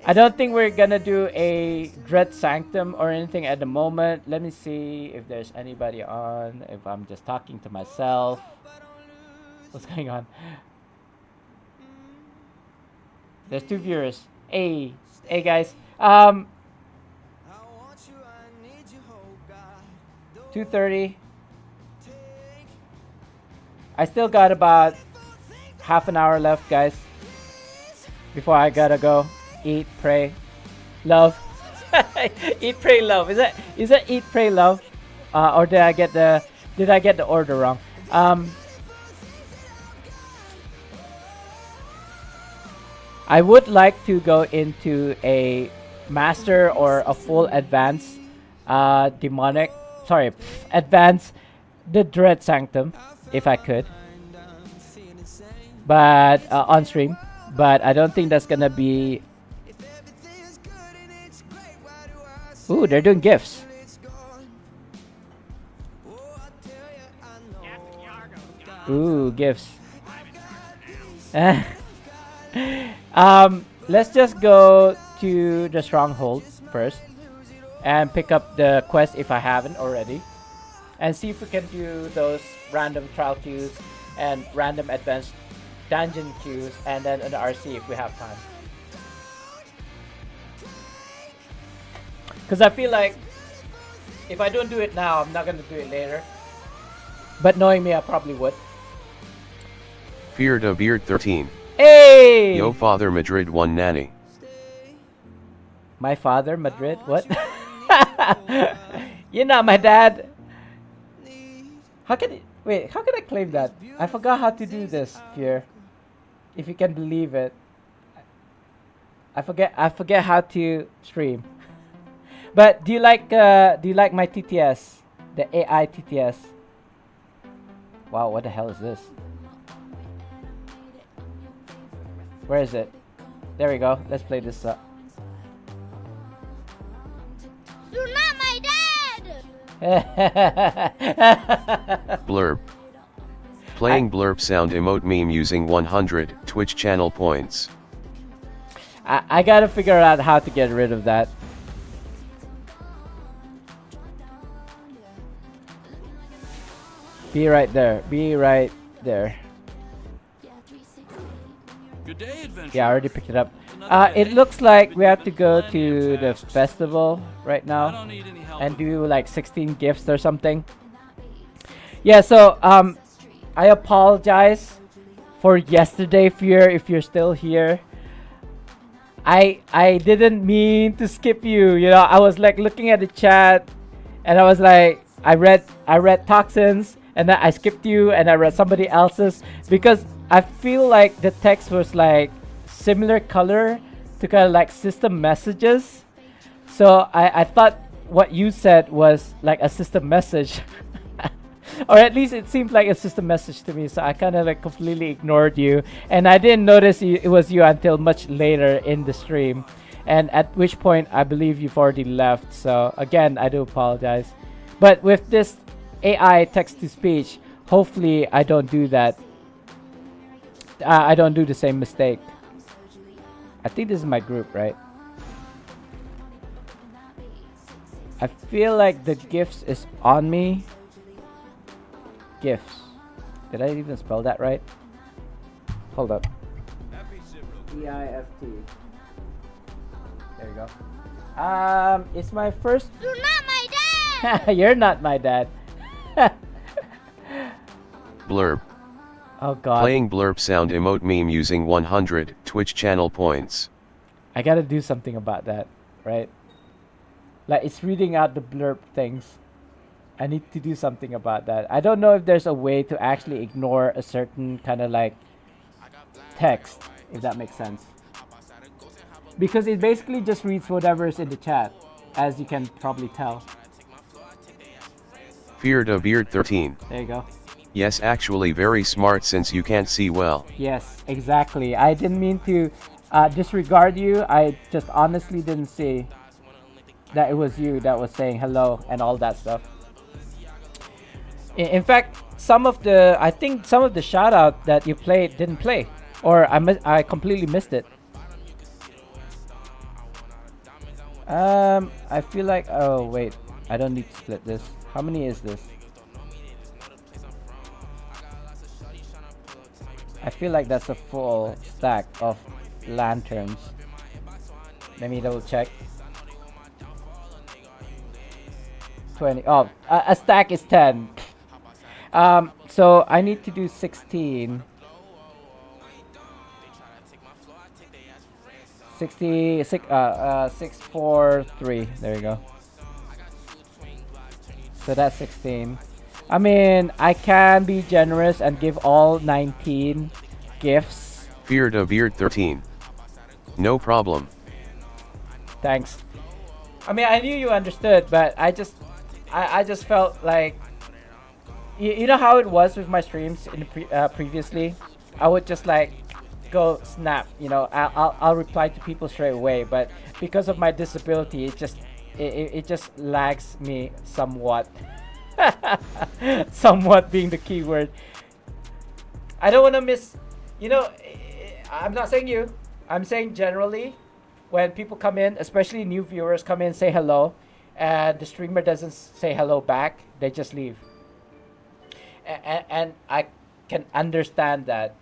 I don't think we're gonna do a Dread Sanctum or anything at the moment. Let me see if there's anybody on, if I'm just talking to myself. What's going on? There's 2 viewers. Hey guys. 2:30. I still got about half an hour left, guys, before I gotta go. Eat, pray, love. Eat, pray, love. Is that eat, pray, love? Or did I get the order wrong? I would like to go into a master or a full advanced advanced the Dread Sanctum if I could, but on stream. But I don't think that's gonna be. Ooh, they're doing gifts. Ooh, gifts. Let's just go to the stronghold first and pick up the quest if I haven't already, and see if we can do those random trial queues and random advanced dungeon queues, and then an RC if we have time. Because I feel like if I don't do it now, I'm not gonna do it later. But knowing me, I probably would. Feared a Beard 13. Hey! Yo Father Madrid 1 nanny. My father Madrid? What? You're not my dad. How can I claim that? I forgot how to do this here. If you can believe it. I forget how to stream. But do you like my TTS? The AI TTS. Wow, what the hell is this? Where is it? There we go. Let's play this up. You're not my dad! Blurb. Playing blurb sound emote meme using 100 Twitch channel points. I gotta figure out how to get rid of that. Be right there. Be right there. Good day, adventure. Yeah, I already picked it up. It looks like we have to go to the festival right now and do like 16 gifts or something. Yeah, so I apologize for yesterday, Fear, if you're still here. I didn't mean to skip you. You know, I was like looking at the chat, and I was like, I read toxins, and then I skipped you, and I read somebody else's because I feel like the text was like similar color to kind of like system messages. So I thought what you said was like a system message. Or at least it seemed like a system message to me, so I kind of like completely ignored you, and I didn't notice it was you until much later in the stream, and at which point I believe you've already left. So again, I do apologize, but with this AI text to speech, hopefully I don't do that. I don't do the same mistake. I think this is my group, right? I feel like the gifts is on me. Gifts. Did I even spell that right? Hold up. E-I-F-T. There you go. It's my first. You're not my dad! You're not my dad. Blurb. Oh god. Playing blurb sound emote meme using 100 Twitch channel points. I gotta do something about that, right? Like it's reading out the blurb things. I need to do something about that. I don't know if there's a way to actually ignore a certain kind of like text, if that makes sense. Because it basically just reads whatever is in the chat, as you can probably tell. Fear the Beard 13. There you go. Yes, actually very smart since you can't see well. Yes, exactly. I didn't mean to disregard you. I just honestly didn't see that it was you that was saying hello and all that stuff. In fact, I think some of the shout out that you played didn't play, or I completely missed it. I feel like, oh wait, I don't need to split this. How many is this? I feel like that's a full stack of lanterns. Let me double check. 20. Oh, a stack is 10. So I need to do 16. 6, 4, 3. There you go. So that's 16. I mean, I can be generous and give all 19 gifts. Fear the Beard 13. No problem. Thanks. I mean, I knew you understood, but I just felt like, you know how it was with my streams in the previously. I would just like go snap. You know, I'll reply to people straight away, but because of my disability, it just lags me somewhat. Somewhat being the key word. I don't want to miss. You know, I'm not saying you. I'm saying generally, when people come in, especially new viewers come in, say hello, and the streamer doesn't say hello back, they just leave. And I can understand that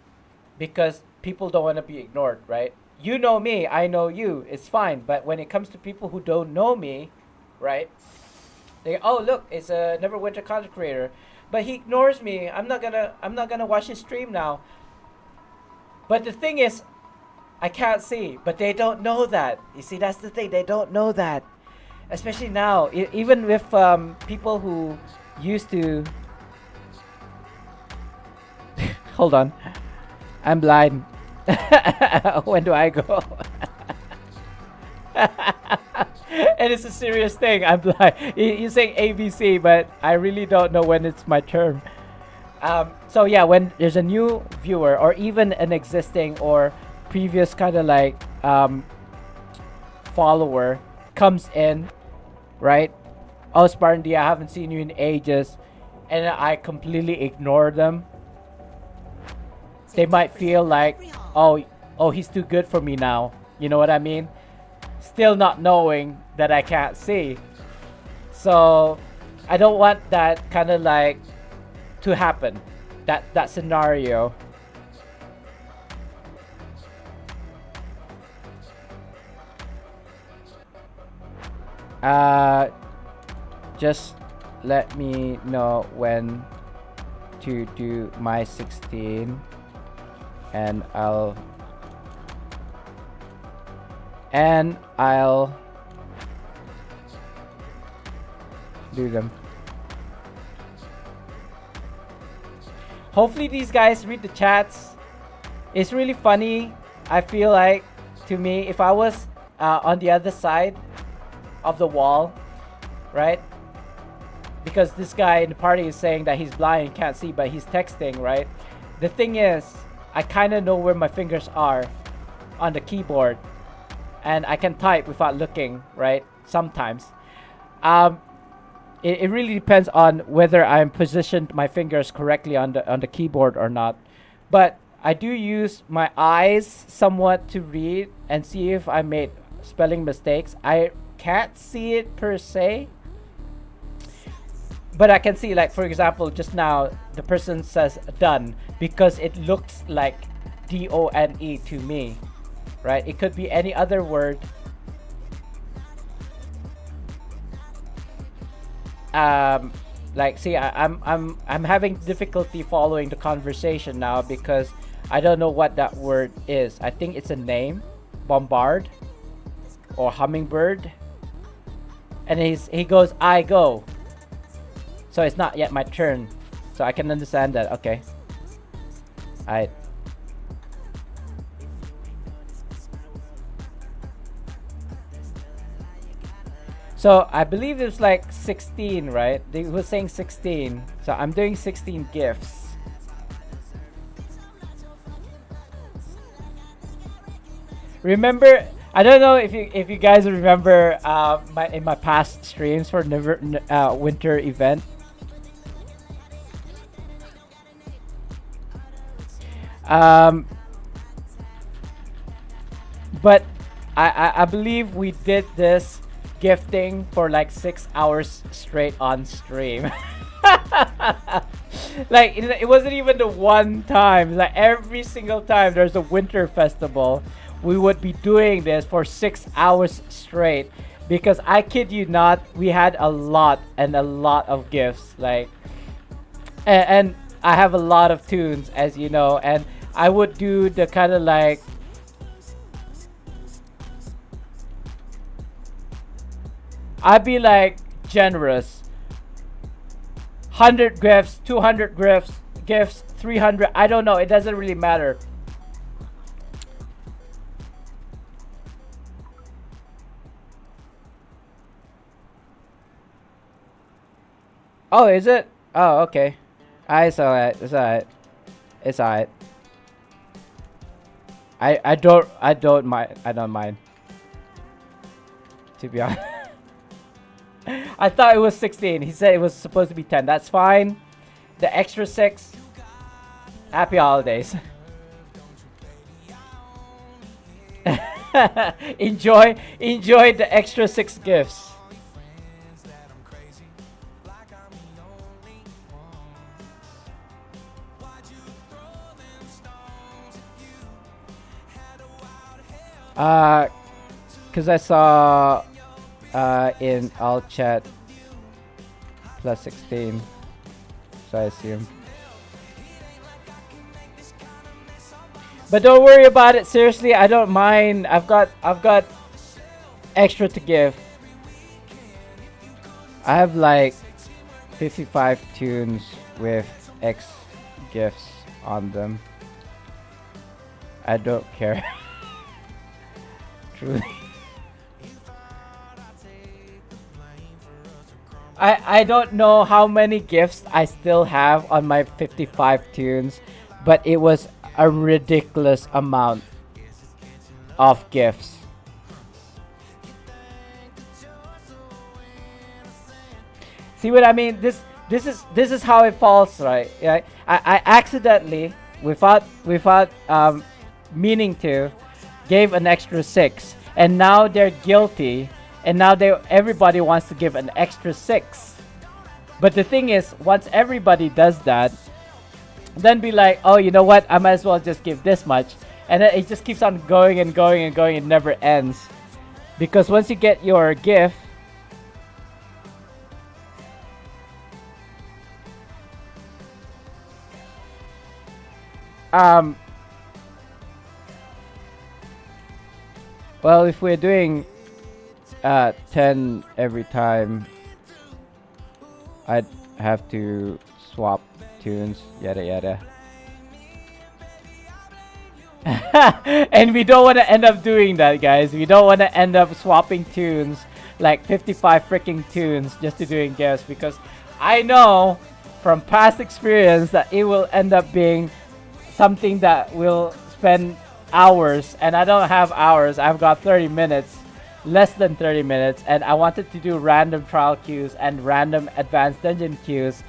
because people don't want to be ignored, right? You know me, I know you, it's fine. But when it comes to people who don't know me, right? They, oh look, it's a Neverwinter content creator, but he ignores me. I'm not gonna watch his stream now. But the thing is, I can't see. But they don't know that. You see, that's the thing. They don't know that, especially now. Even with people who used to. Hold on, I'm blind. When do I go? And it's a serious thing. I'm blind. You're saying ABC, but I really don't know when it's my turn. So yeah, when there's a new viewer or even an existing or previous kind of like follower comes in, right? Oh, Spartan D, I haven't seen you in ages, and I completely ignore them. They might feel like, oh, he's too good for me now. You know what I mean? Still not knowing that I can't see. So I don't want that kind of like to happen. That scenario. Just let me know when to do my 16. and I'll do them. Hopefully these guys read the chats. It's really funny. I feel like, to me, if I was on the other side of the wall, right? Because this guy in the party is saying that he's blind and can't see, but he's texting, right? The thing is, I kind of know where my fingers are on the keyboard, and I can type without looking, right? Sometimes. It really depends on whether I'm positioned my fingers correctly on the keyboard or not. But I do use my eyes somewhat to read and see if I made spelling mistakes. I can't see it per se, but I can see, like, for example, just now the person says done because it looks like D-O-N-E to me, right? It could be any other word. Like, see, I'm having difficulty following the conversation now because I don't know what that word is. I think it's a name, bombard or hummingbird, and he goes, I go. So it's not yet my turn, so I can understand that. Okay, I. So I believe it was like 16, right? They were saying 16. So I'm doing 16 gifts. Remember, I don't know if you guys remember in my past streams for winter event. But I believe we did this gifting for like 6 hours straight on stream. Like it wasn't even the one time. Like every single time there's a winter festival, we would be doing this for 6 hours straight. Because I kid you not, we had a lot of gifts. Like, and I have a lot of tunes, as you know, and I would do the kind of like I'd be like generous. 100 gifts, 200 gifts, 300. I don't know. It doesn't really matter. Oh, is it? Oh, okay. I saw it. It's alright. It's alright. I don't mind. I don't mind. To be honest. I thought it was 16. He said it was supposed to be 10. That's fine. The extra 6. Happy holidays. enjoy the extra 6 gifts. Cause I saw in all chat plus 16, so I assume. But don't worry about it. Seriously, I don't mind. I've got extra to give. I have like 55 tunes with X gifts on them. I don't care. Truly. I don't know how many gifts I still have on my 55 tunes, but it was a ridiculous amount of gifts. See what I mean? This is how it falls, right? Yeah, I accidentally, without meaning to, gave an extra 6, and now they're guilty. And now everybody wants to give an extra 6. But the thing is, once everybody does that, then be like, oh, you know what? I might as well just give this much. And then it just keeps on going and going and going. It never ends. Because once you get your gift, Well, if we're doing 10 every time, I'd have to swap tunes, yada yada. And we don't want to end up doing that, guys. We don't want to end up swapping tunes, like 55 freaking tunes, just to doing gifts, because I know from past experience that it will end up being something that will spend hours, and I don't have hours. I've got 30 minutes, less than 30 minutes, and I wanted to do random trial queues and random advanced dungeon queues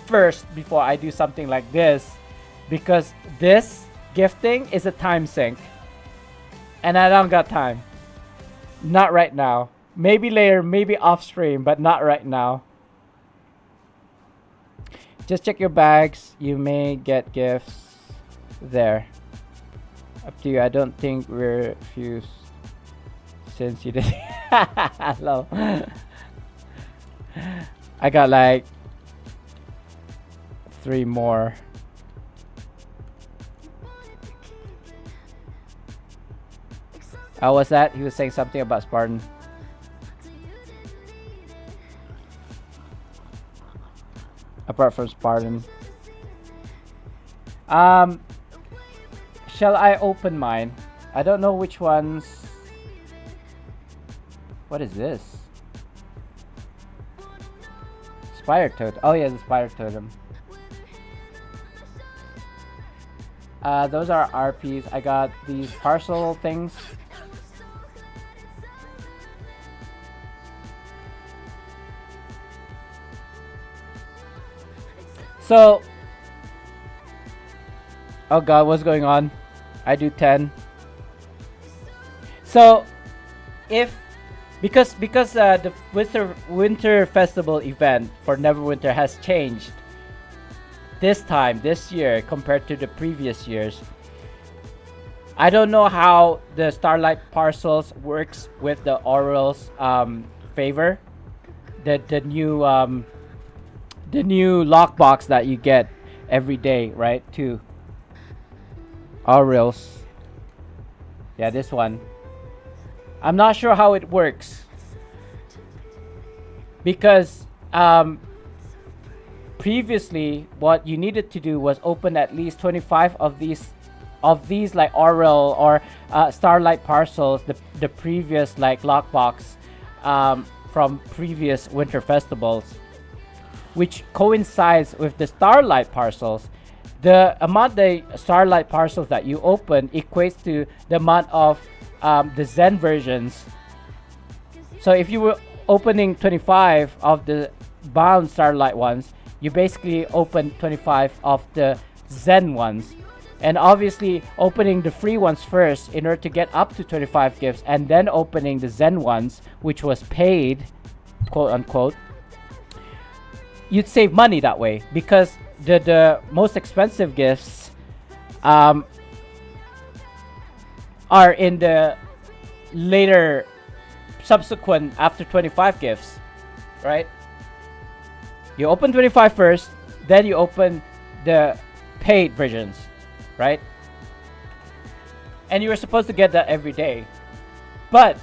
first before I do something like this, because this gifting is a time sink, and I don't got time. Not right now. Maybe later, maybe off stream, but not right now. Just check your bags. You may get gifts there. Up to you. I don't think we're fused since you did. Hello. I got like 3 more. How was that? He was saying something about Spartan. Apart from Spartan. Shall I open mine? I don't know which ones. What is this? Spire Totem. Oh yeah, the Spire Totem. Those are RPs. I got these parcel things. So, oh god, what's going on? I do 10. So, because the winter festival event for Neverwinter has changed this year compared to the previous years. I don't know how the Starlight Parcels works with the Orioles favor, the new lockbox that you get every day, right? To Orioles. Yeah, this one. I'm not sure how it works, because previously what you needed to do was open at least 25 of these like Oriole or Starlight Parcels, the previous like lockbox from previous winter festivals, which coincides with the Starlight Parcels. The amount the Starlight Parcels that you open equates to the amount of the Zen versions. So if you were opening 25 of the bound Starlight ones, you basically open 25 of the Zen ones. And obviously opening the free ones first in order to get up to 25 gifts, and then opening the Zen ones, which was paid, quote unquote, you'd save money that way, because the most expensive gifts are in the later subsequent after 25 gifts, right? You open 25 first, then you open the paid versions, right? And you were supposed to get that every day. But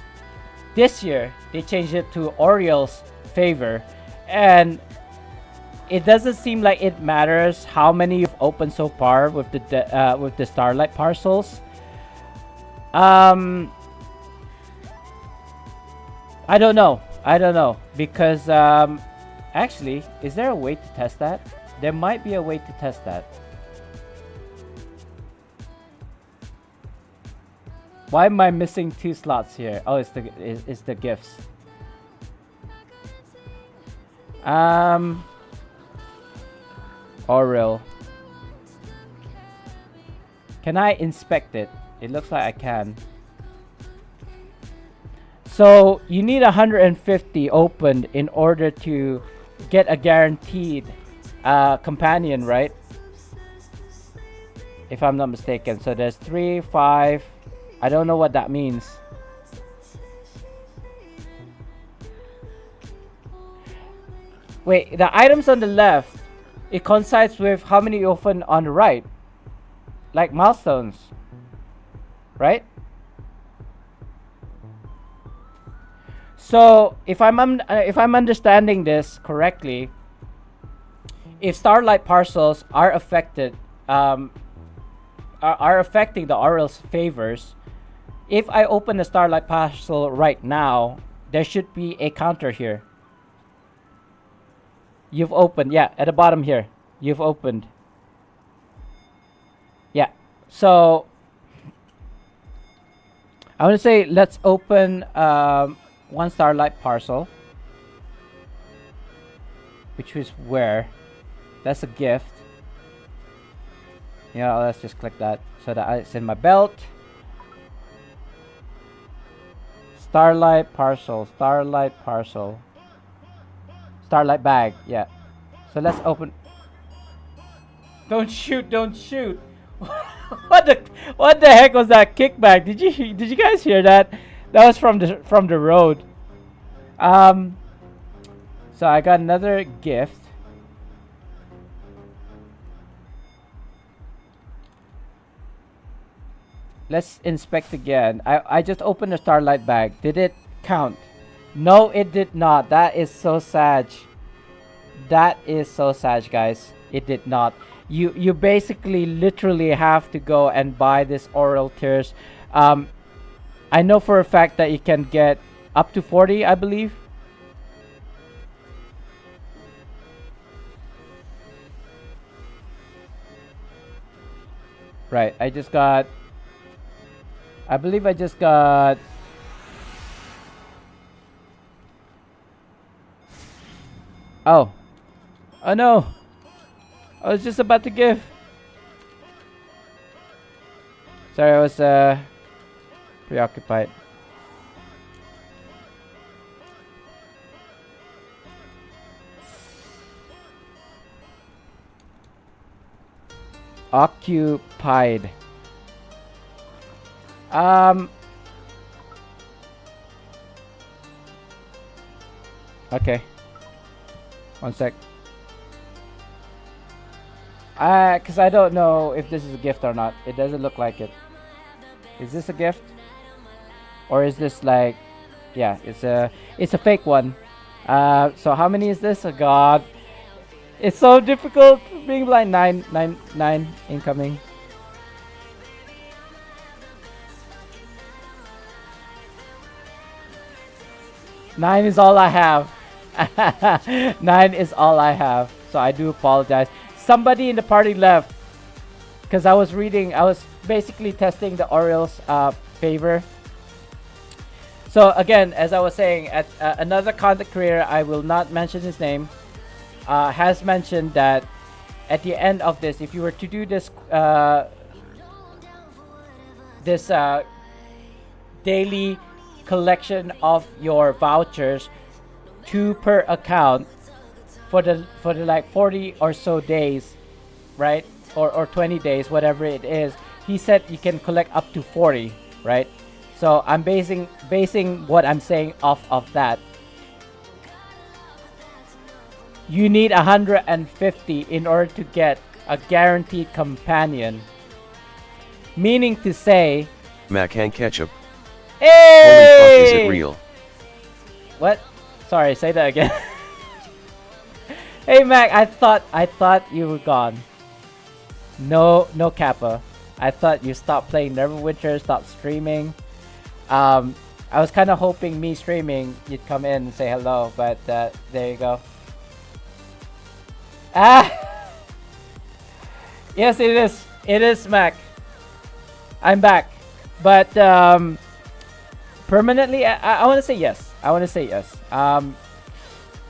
this year they changed it to Oriole's favor, and it doesn't seem like it matters how many you've opened so far with the Starlight Parcels. I don't know because actually, is there a way to test that? There might be a way to test that. Why am I missing 2 slots here? Oh, it's the gifts. Oriole. Can I inspect it? It looks like I can. So you need 150 opened in order to get a guaranteed companion, right? If I'm not mistaken. So there's 3, 5. I don't know what that means. Wait, the items on the left, it coincides with how many you open on the right. Like milestones. Right? So if I'm understanding this correctly, if starlight parcels are affected, are affecting the Orioles' favors, if I open a starlight parcel right now, there should be a counter here. You've opened, yeah, at the bottom here. You've opened. Yeah. So I want to say let's open one starlight parcel, which is where? That's a gift. Yeah, let's just click that so that it's in my belt. Starlight parcel, starlight parcel, starlight bag. Yeah. So let's open. Don't shoot! Don't shoot! What the heck was that kickback? Did you guys hear that? That was from the road. So I got another gift. Let's inspect again. I just opened a starlight bag. Did it count? No, it did not. That is so sad. That is so sad, guys. It did not. You basically literally have to go and buy this oral tears. I know for a fact that you can get up to 40, I believe. Right, I believe I just got oh no, I was just about to give. Sorry, I was preoccupied. Occupied. Okay. One sec. Cause I don't know if this is a gift or not. It doesn't look like it. Is this a gift? Or is this like, yeah, it's a fake one. So how many is this? Oh God. It's so difficult being blind. Nine incoming. Nine is all I have. 9 is all I have. So I do apologize. Somebody in the party left because I was basically testing the Orioles favor. So again, as I was saying, at another content creator, I will not mention his name, has mentioned that at the end of this, if you were to do this daily collection of your vouchers, 2 per account for the like 40 or so days, right? Or 20 days, whatever it is. He said you can collect up to 40, right? So I'm basing what I'm saying off of that. You need 150 in order to get a guaranteed companion. Meaning to say, Mac and ketchup. hey! Holy fuck, is it real? What? Sorry, say that again. Hey Mac, I thought you were gone. No Kappa. I thought you stopped playing Neverwinter, stopped streaming. I was kind of hoping me streaming, you'd come in and say hello, but there you go. Yes, it is. It is Mac. I'm back, but permanently, I want to say yes. I want to say yes.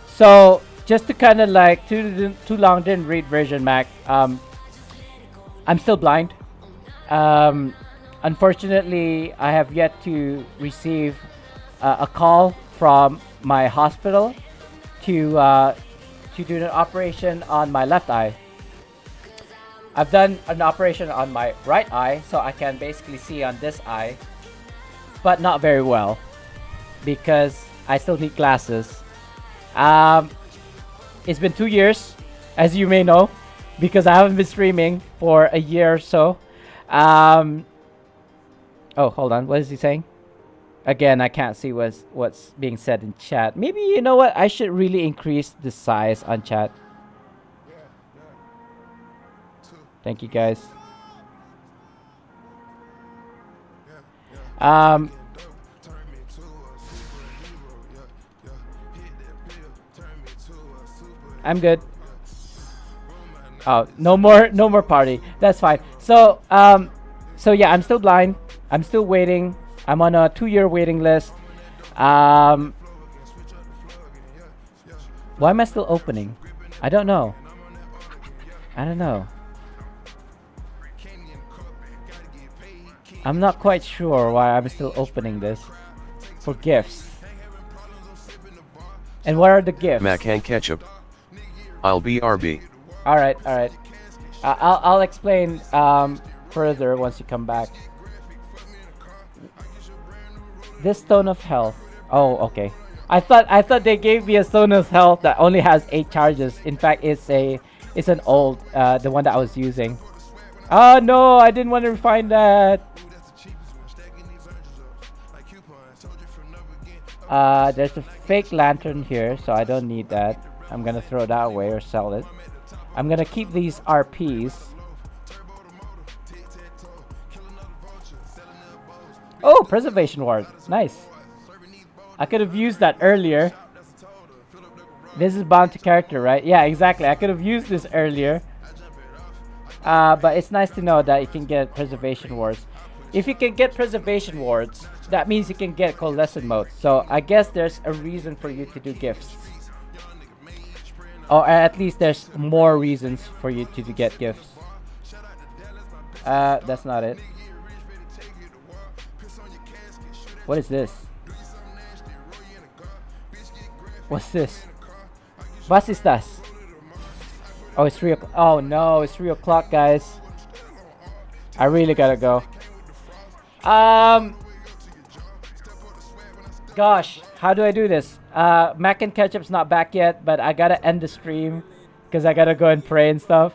So just to kind of like too long didn't read version, Mac. I'm still blind. Unfortunately, I have yet to receive a call from my hospital to do an operation on my left eye. I've done an operation on my right eye, so I can basically see on this eye, but not very well because I still need glasses. It's been 2 years, as you may know, because I haven't been streaming for a year or so. Oh, hold on. What is he saying? Again, I can't see what's being said in chat. Maybe, you know what? I should really increase the size on chat. Thank you, guys. I'm good. Oh, no more party. That's fine. So yeah, I'm still blind. I'm still waiting. I'm on a 2-year waiting list. Why am I still opening? I don't know. I'm not quite sure why I'm still opening this for gifts. And what are the gifts? Mac and ketchup. I'll be RB. All right. I'll explain further once you come back. This stone of health. Oh, okay. I thought they gave me a stone of health that only has 8 charges. In fact, it's an old the one that I was using. Oh no, I didn't want to find that. There's a fake lantern here, so I don't need that. I'm gonna throw that away or sell it. I'm gonna keep these RPs. Oh, preservation ward. Nice. I could have used that earlier. This is bound to character, right? Yeah, exactly. I could have used this earlier. But it's nice to know that you can get preservation wards. If you can get preservation wards, that means you can get coalescent mode. So I guess there's a reason for you to do gifts. Or at least there's more reasons for you to get gifts. That's not it. What is this? What's this? Was ist das? Oh, it's 3 o'clock. Oh no, it's 3 o'clock, guys. I really gotta go. Gosh, how do I do this? Mac and Ketchup's not back yet, but I gotta end the stream because I gotta go and pray and stuff.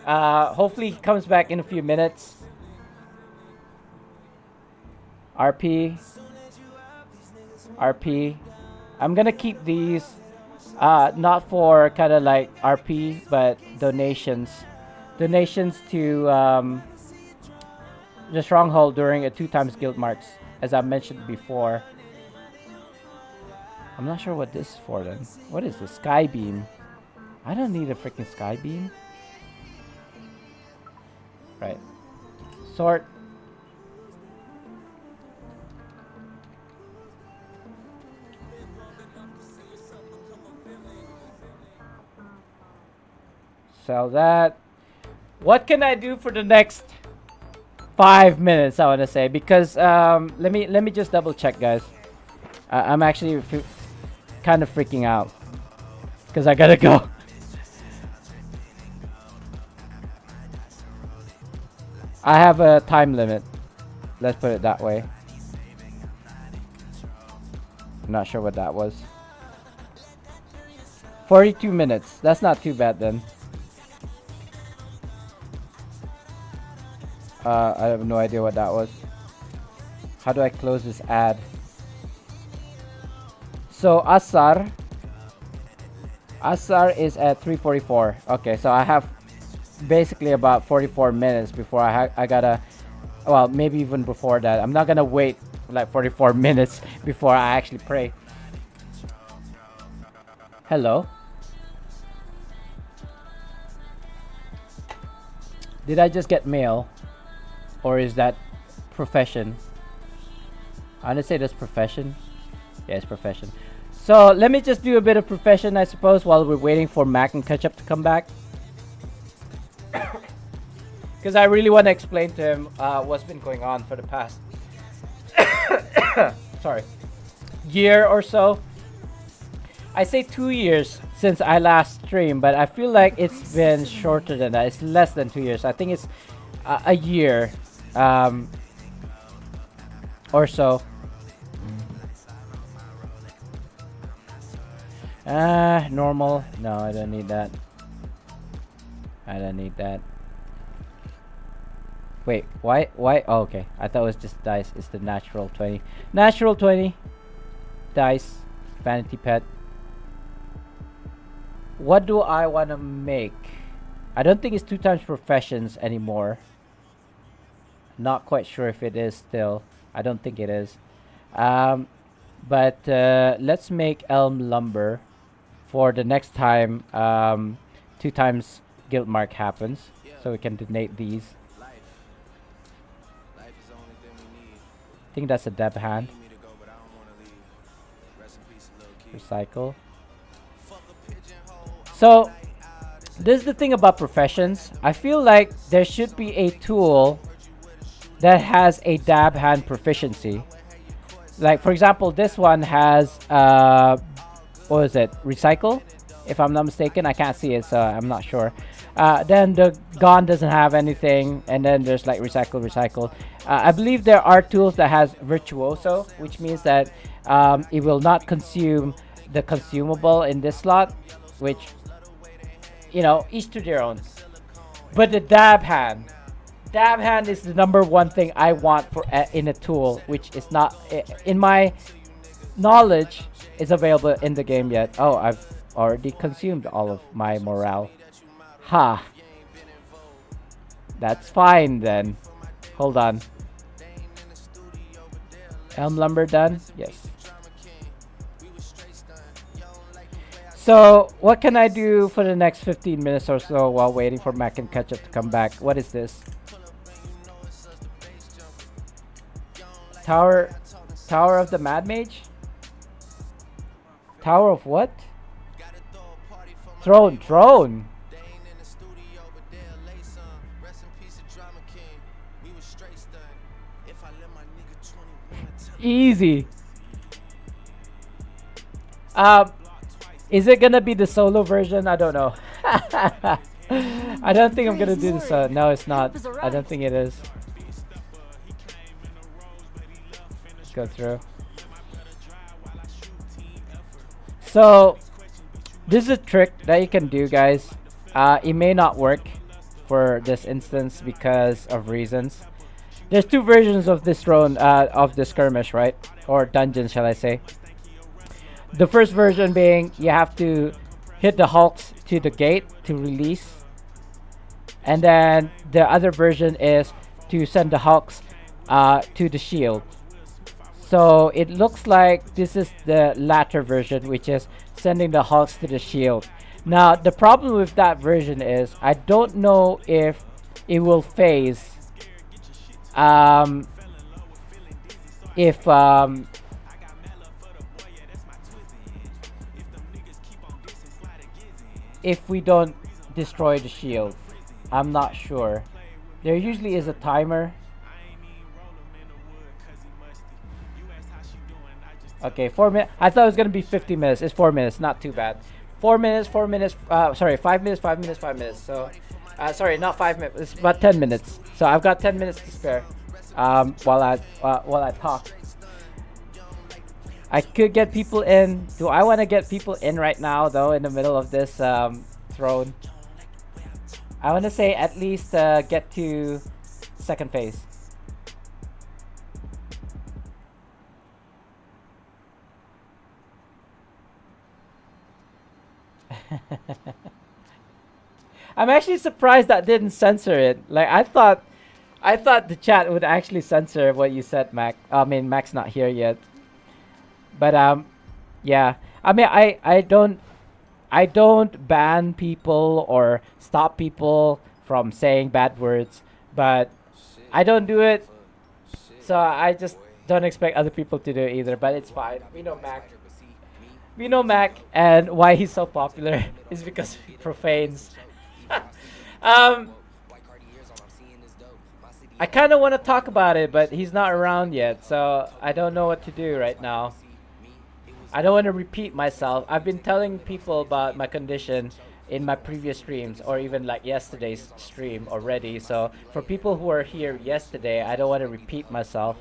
Hopefully he comes back in a few minutes. RP. I'm gonna keep these, not for kind of like RP, but donations to the stronghold during a 2x guild marks, as I mentioned before. I'm not sure what this is for then. What is this? Sky beam. I don't need a freaking sky beam. Right. Sort. Sell that. What can I do for the next 5 minutes? I want to say, because let me just double check, guys. I'm actually kind of freaking out because I gotta go. I have a time limit. Let's put it that way. I'm not sure what that was. 42 minutes. That's not too bad then. I have no idea what that was. How do I close this ad? So Asar is at 3:44. Okay, so I have basically about 44 minutes before I gotta, well, maybe even before that. I'm not gonna wait like 44 minutes before I actually pray. Hello. Did I just get mail? Or is that profession? I'm gonna say that's profession. Yeah, it's profession. So let me just do a bit of profession, I suppose, while we're waiting for Mac and Ketchup to come back. Because I really want to explain to him what's been going on for the past sorry, year or so. I say 2 years since I last streamed, but I feel like it's been shorter than that. It's less than 2 years. I think it's a year or so. Normal. No, I don't need that. I don't need that. Wait, why? Why? Oh, okay. I thought it was just dice. It's the natural 20. Natural 20. Dice. Vanity pet. What do I want to make? I don't think it's 2 times professions anymore. Not quite sure if it is still. I don't think it is. But let's make elm lumber for the next time 2 times guild mark happens. So we can donate these. I think that's a deb hand. Recycle. So this is the thing about professions. I feel like there should be a tool that has a dab hand proficiency. Like for example, this one has what is it? Recycle, if I'm not mistaken. I can't see it, so I'm not sure. Then the Gone doesn't have anything, and then there's like recycle. I believe there are tools that has virtuoso, which means that it will not consume the consumable in this slot, which, you know, each to their own. But the dab hand is the number one thing I want for in a tool, which is not in my knowledge is available in the game yet. Oh, I've already consumed all of my morale. Ha. That's fine then. Hold on. Elm lumber done? Yes. So, what can I do for the next 15 minutes or so while waiting for Mac and Ketchup to come back? What is this? Tower of the Mad Mage? Tower of what? Throne. Easy. Is it gonna be the solo version? I don't know. I don't think I'm gonna do this. No, it's not. I don't think it is. Let's go through. So, this is a trick that you can do, guys. It may not work for this instance because of reasons. There's 2 versions of this throne, of the skirmish, right? Or dungeon, shall I say. The first version being you have to hit the hulks to the gate to release. And then the other version is to send the hulks to the shield. So it looks like this is the latter version, which is sending the hulks to the shield. Now, the problem with that version is I don't know if it will phase if we don't destroy the shield. I'm not sure. There usually is a timer. Okay, 4 minutes. I thought it was gonna be 50 minutes. It's 4 minutes, not too bad. 4 minutes, 4 minutes. Sorry, 5 minutes, 5 minutes, 5 minutes. So, sorry, not 5 minutes. It's about 10 minutes. So I've got 10 minutes to spare. While I talk. I could get people in. Do I want to get people in right now, though, in the middle of this throne? I want to say at least get to second phase. I'm actually surprised that didn't censor it. Like, I thought the chat would actually censor what you said, Mac. I mean, Mac's not here yet. But yeah. I mean, I don't ban people or stop people from saying bad words, but I don't do it. So I just don't expect other people to do it either, but it's fine. We know Mac. We know Mac, and why he's so popular is because he profanes. I kind of want to talk about it, but he's not around yet, so I don't know what to do right now. I don't want to repeat myself. I've been telling people about my condition in my previous streams, or even like yesterday's stream already. So for people who are here yesterday, I don't want to repeat myself.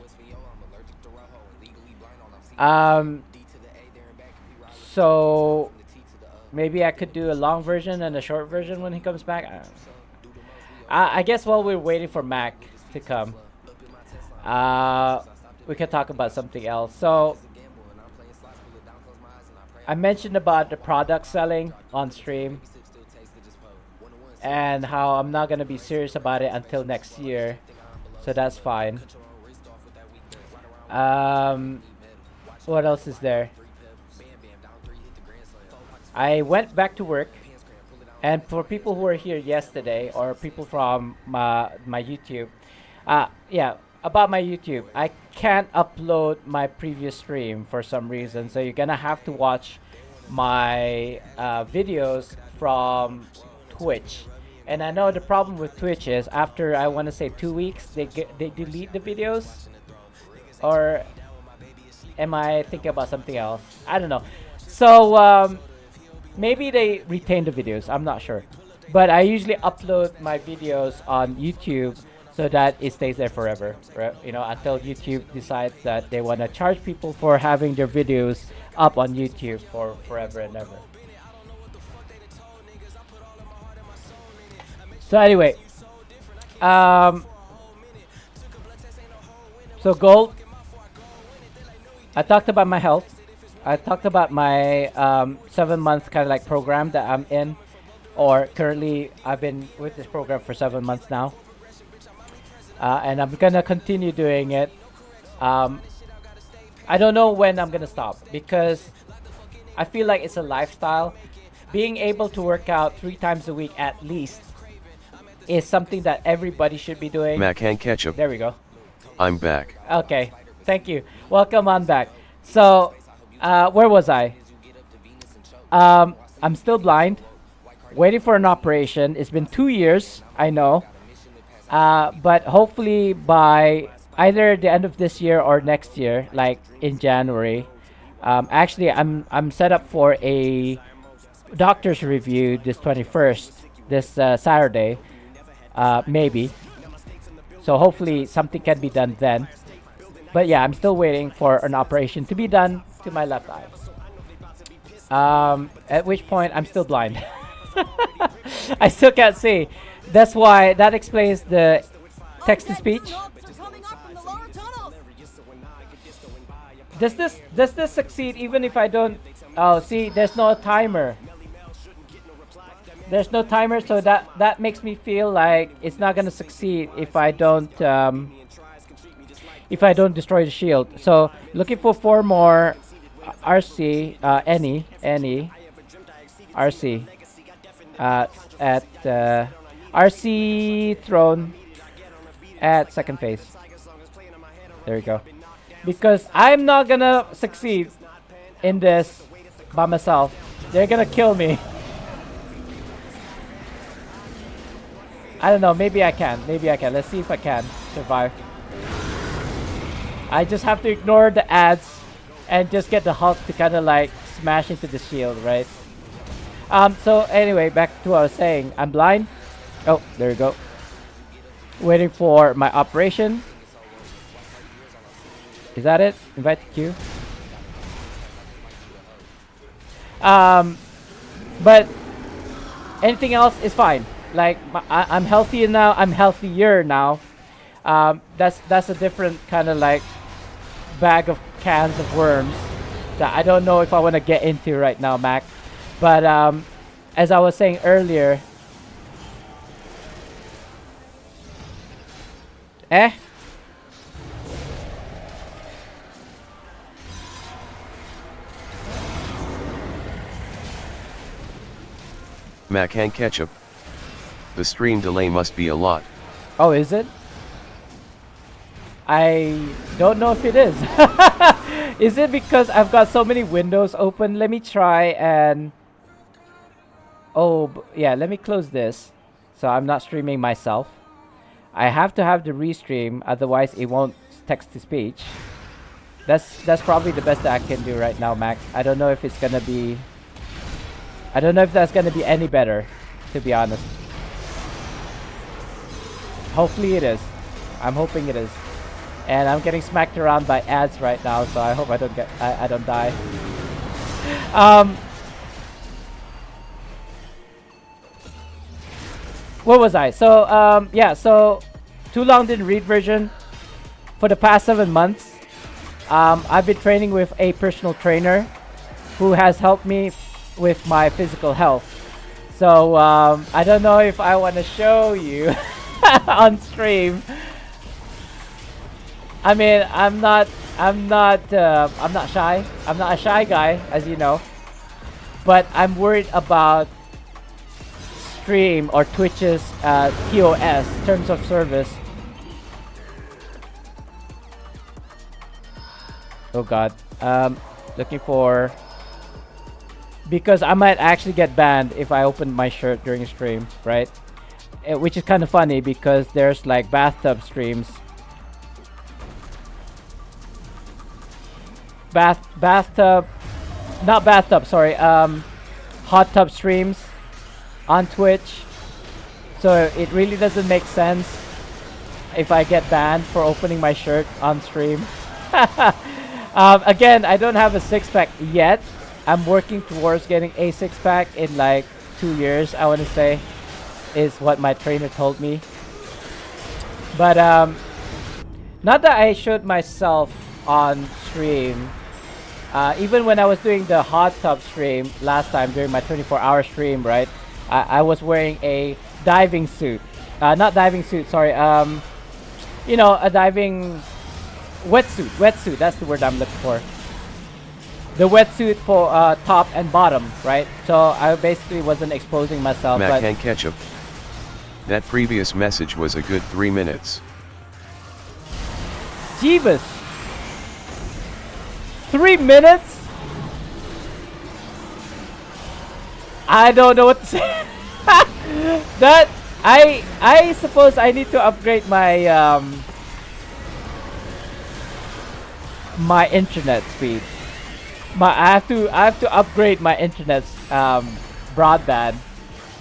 So maybe I could do a long version and a short version when he comes back. I don't know. I guess while we're waiting for Mac, to come. We can talk about something else. So I mentioned about the product selling on stream and how I'm not gonna be serious about it until next year, so that's fine. What else is there? I went back to work, and for people who were here yesterday or people from my YouTube, yeah, about my YouTube, I can't upload my previous stream for some reason, so you're gonna have to watch my videos from Twitch. And I know the problem with Twitch is after, I want to say, 2 weeks, they delete the videos. Or am I thinking about something else? I don't know. So maybe they retain the videos. I'm not sure. But I usually upload my videos on YouTube so that it stays there forever, right? You know, until YouTube decides that they want to charge people for having their videos up on YouTube for forever and ever. So anyway, so gold. I talked about my health. I talked about my 7-month kind of like program that I'm in, or currently I've been with this program for 7 months now, and I'm gonna continue doing it. I don't know when I'm gonna stop because I feel like it's a lifestyle. Being able to work out 3 times a week at least is something that everybody should be doing. Mac and Ketchup. There we go. I'm back. Okay, thank you. Welcome on back. So, where was I? I'm still blind, waiting for an operation. It's been 2 years, I know. But hopefully by either the end of this year or next year, like in January. Actually, I'm set up for a doctor's review this 21st, this Saturday. Maybe. So hopefully something can be done then. But yeah, I'm still waiting for an operation to be done to my left eye. At which point I'm still blind. I still can't see. That's why, that explains the text-to-speech. Does this succeed even if I don't? Oh, see, there's no timer. There's no timer, so that makes me feel like it's not gonna succeed if I don't destroy the shield. So looking for 4 more RC, any RC at RC throne at second phase. There we go. Because I'm not gonna succeed in this by myself. They're gonna kill me. I don't know, maybe I can. Let's see if I can survive. I just have to ignore the ads and just get the Hulk to kind of like smash into the shield, right? So anyway, back to what I was saying. I'm blind. Oh, there we go. Waiting for my operation. Is that it? Invite the queue. But anything else is fine. Like I'm healthy now. I'm healthier now. That's a different kind of like bag of cans of worms that I don't know if I want to get into right now, Mac. But as I was saying earlier, Mac and Ketchup. The stream delay must be a lot. Oh, is it? I don't know if it is. Is it because I've got so many windows open? Let me try and... Oh, yeah, let me close this. So I'm not streaming myself. I have to have the restream, otherwise it won't text-to-speech. That's probably the best that I can do right now, Mac. I don't know if it's gonna be... I don't know if that's gonna be any better, to be honest. Hopefully it is. I'm hoping it is. And I'm getting smacked around by ads right now, so I hope I don't get I don't die. Where was I? So yeah, so too long didn't read version. For the past 7 months, I've been training with a personal trainer who has helped me with my physical health. So I don't know if I want to show you on stream. I mean, I'm not shy. I'm not a shy guy, as you know. But I'm worried about stream or Twitch's TOS, terms of service. Oh God, looking for, because I might actually get banned if I open my shirt during a stream, right? Which is kind of funny because there's like bathtub streams. Hot tub streams on Twitch. So it really doesn't make sense if I get banned for opening my shirt on stream. Again, I don't have a six-pack yet. I'm working towards getting a six-pack in like 2 years, I want to say, is what my trainer told me. But not that I showed myself on stream. Even when I was doing the hot tub stream last time during my 24-hour stream, right? I was wearing a diving suit. Not diving suit, sorry. You know, a diving wetsuit. That's the word I'm looking for. The wetsuit for top and bottom, right? So I basically wasn't exposing myself. Mac and Ketchup. That previous message was a good 3 minutes. Jeebus! 3 minutes? I don't know what to say. That I suppose I need to upgrade my my internet speed. I have to upgrade my internet's broadband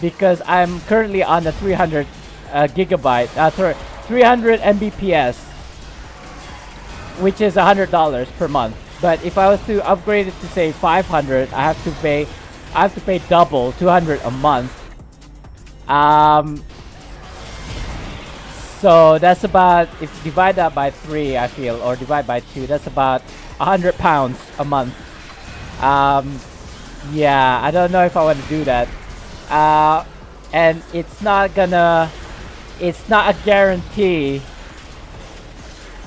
because I'm currently on the 300 gigabyte. 300 Mbps, which is $100 per month. But if I was to upgrade it to say 500, I have to pay double, 200 a month. So that's about, if you divide that by 3, I feel, or divide by 2, that's about £100 a month. Yeah, I don't know if I want to do that. And it's not a guarantee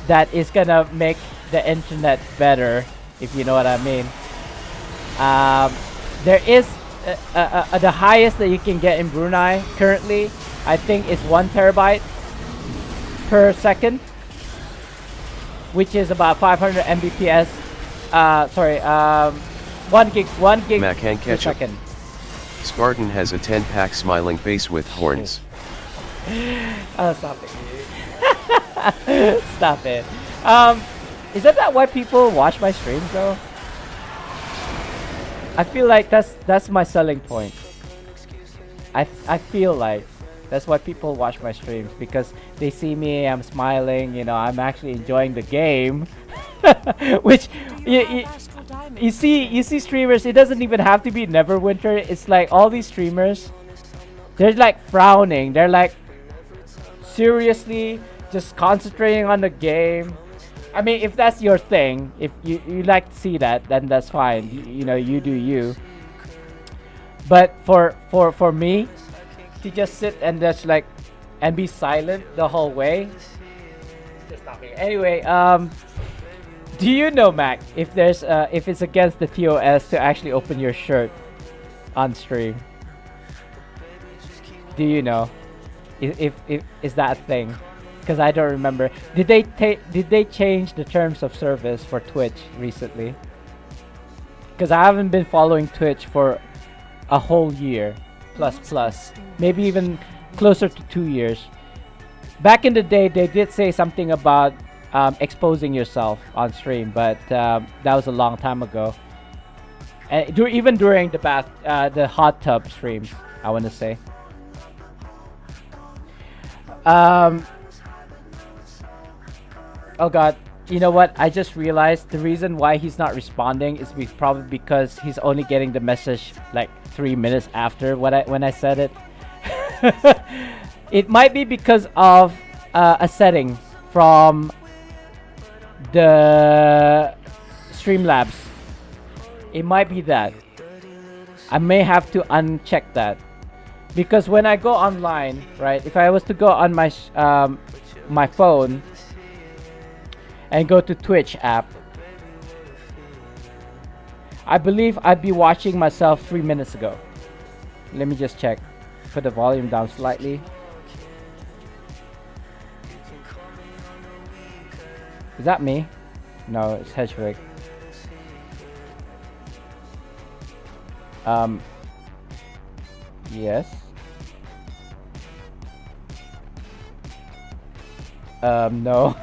that it's gonna make the internet better, if you know what I mean. There is the highest that you can get in Brunei currently, I think, is 1 terabyte per second, which is about 500 Mbps. Sorry, 1 gig Mac and per Ketchup. second. Spartan has a 10-pack smiling face with horns. Oh, stop it. Stop it. Isn't that why people watch my streams though? I feel like that's my selling point. I feel like that's why people watch my streams, because they see me, I'm smiling, you know, I'm actually enjoying the game. Which you see streamers, it doesn't even have to be Neverwinter. It's like all these streamers, they're like frowning. They're like seriously just concentrating on the game. I mean, if that's your thing, if you like to see that, then that's fine. You know, you do you. But for me to just sit and just like and be silent the whole way, just stop it. Anyway, do you know, Mac, if there's if it's against the TOS to actually open your shirt on stream? Do you know if is that a thing? Because I don't remember. Did they change the terms of service for Twitch recently? Because I haven't been following Twitch for a whole year plus, maybe even closer to 2 years. Back in the day, they did say something about exposing yourself on stream, but that was a long time ago. And even during the hot tub streams, I want to say. Oh God, you know what? I just realized the reason why he's not responding is probably because he's only getting the message like 3 minutes after when I said it. It might be because of a setting from the Streamlabs. It might be that. I may have to uncheck that. Because when I go online, right, if I was to go on my my phone and go to Twitch app, I believe I'd be watching myself 3 minutes ago. Let me just check. Put the volume down slightly. Is that me? No, it's Hedgewig. Yes. No.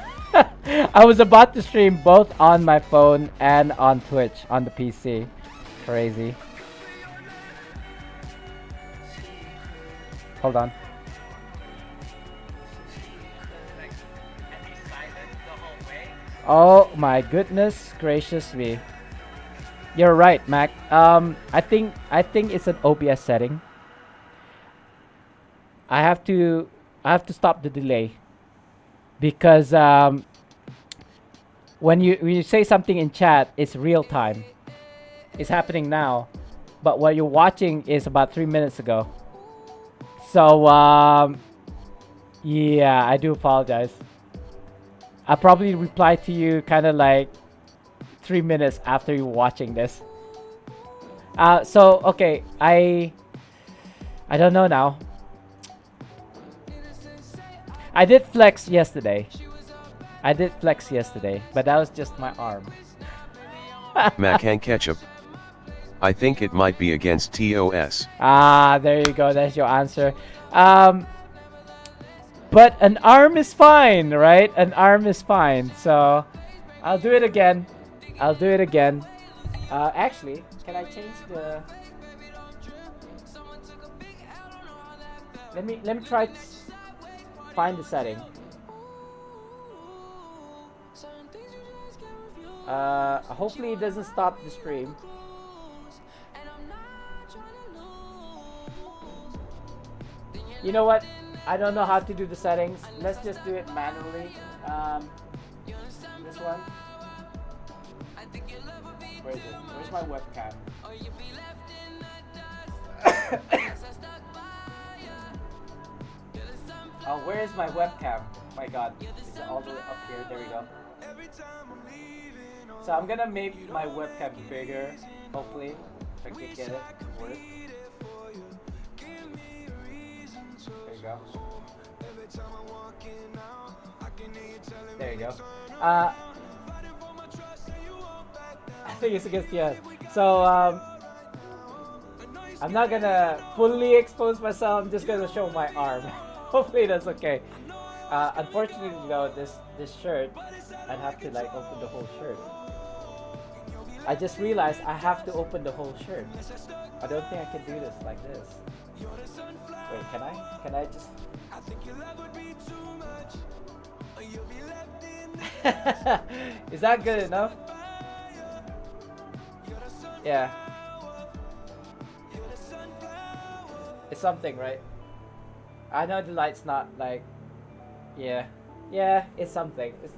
I was about to stream both on my phone and on Twitch on the PC. Crazy. Hold on. Oh my goodness gracious me. You're right, Mac. I think it's an OBS setting. I have to stop the delay because when you say something in chat, it's real time. It's happening now, but what you're watching is about 3 minutes ago. So yeah, I do apologize. I'll probably reply to you kind of like 3 minutes after you're watching this. So okay, I don't know now. I did flex yesterday, but that was just my arm. Macan Ketchup. I think it might be against TOS. There you go. That's your answer. But an arm is fine, right? An arm is fine. So I'll do it again. Actually, can I change the? Let me try to find the setting. Hopefully it doesn't stop the stream. You know what? I don't know how to do the settings. Let's just do it manually. This one. Where is it? Where's my webcam? Oh, where is my webcam? My God, it's all the way up here. There we go. So I'm gonna make my webcam bigger. Hopefully, if I can get it to work. There you go. There you go. I think it's against the end. So I'm not gonna fully expose myself. I'm just gonna show my arm. Hopefully that's okay. Unfortunately though, this shirt, I'd have to like open the whole shirt. I just realized I have to open the whole shirt. I don't think I can do this like this. Wait, can I? Can I just? Is that good enough? Yeah. It's something, right? I know the light's not like, yeah, it's something. It's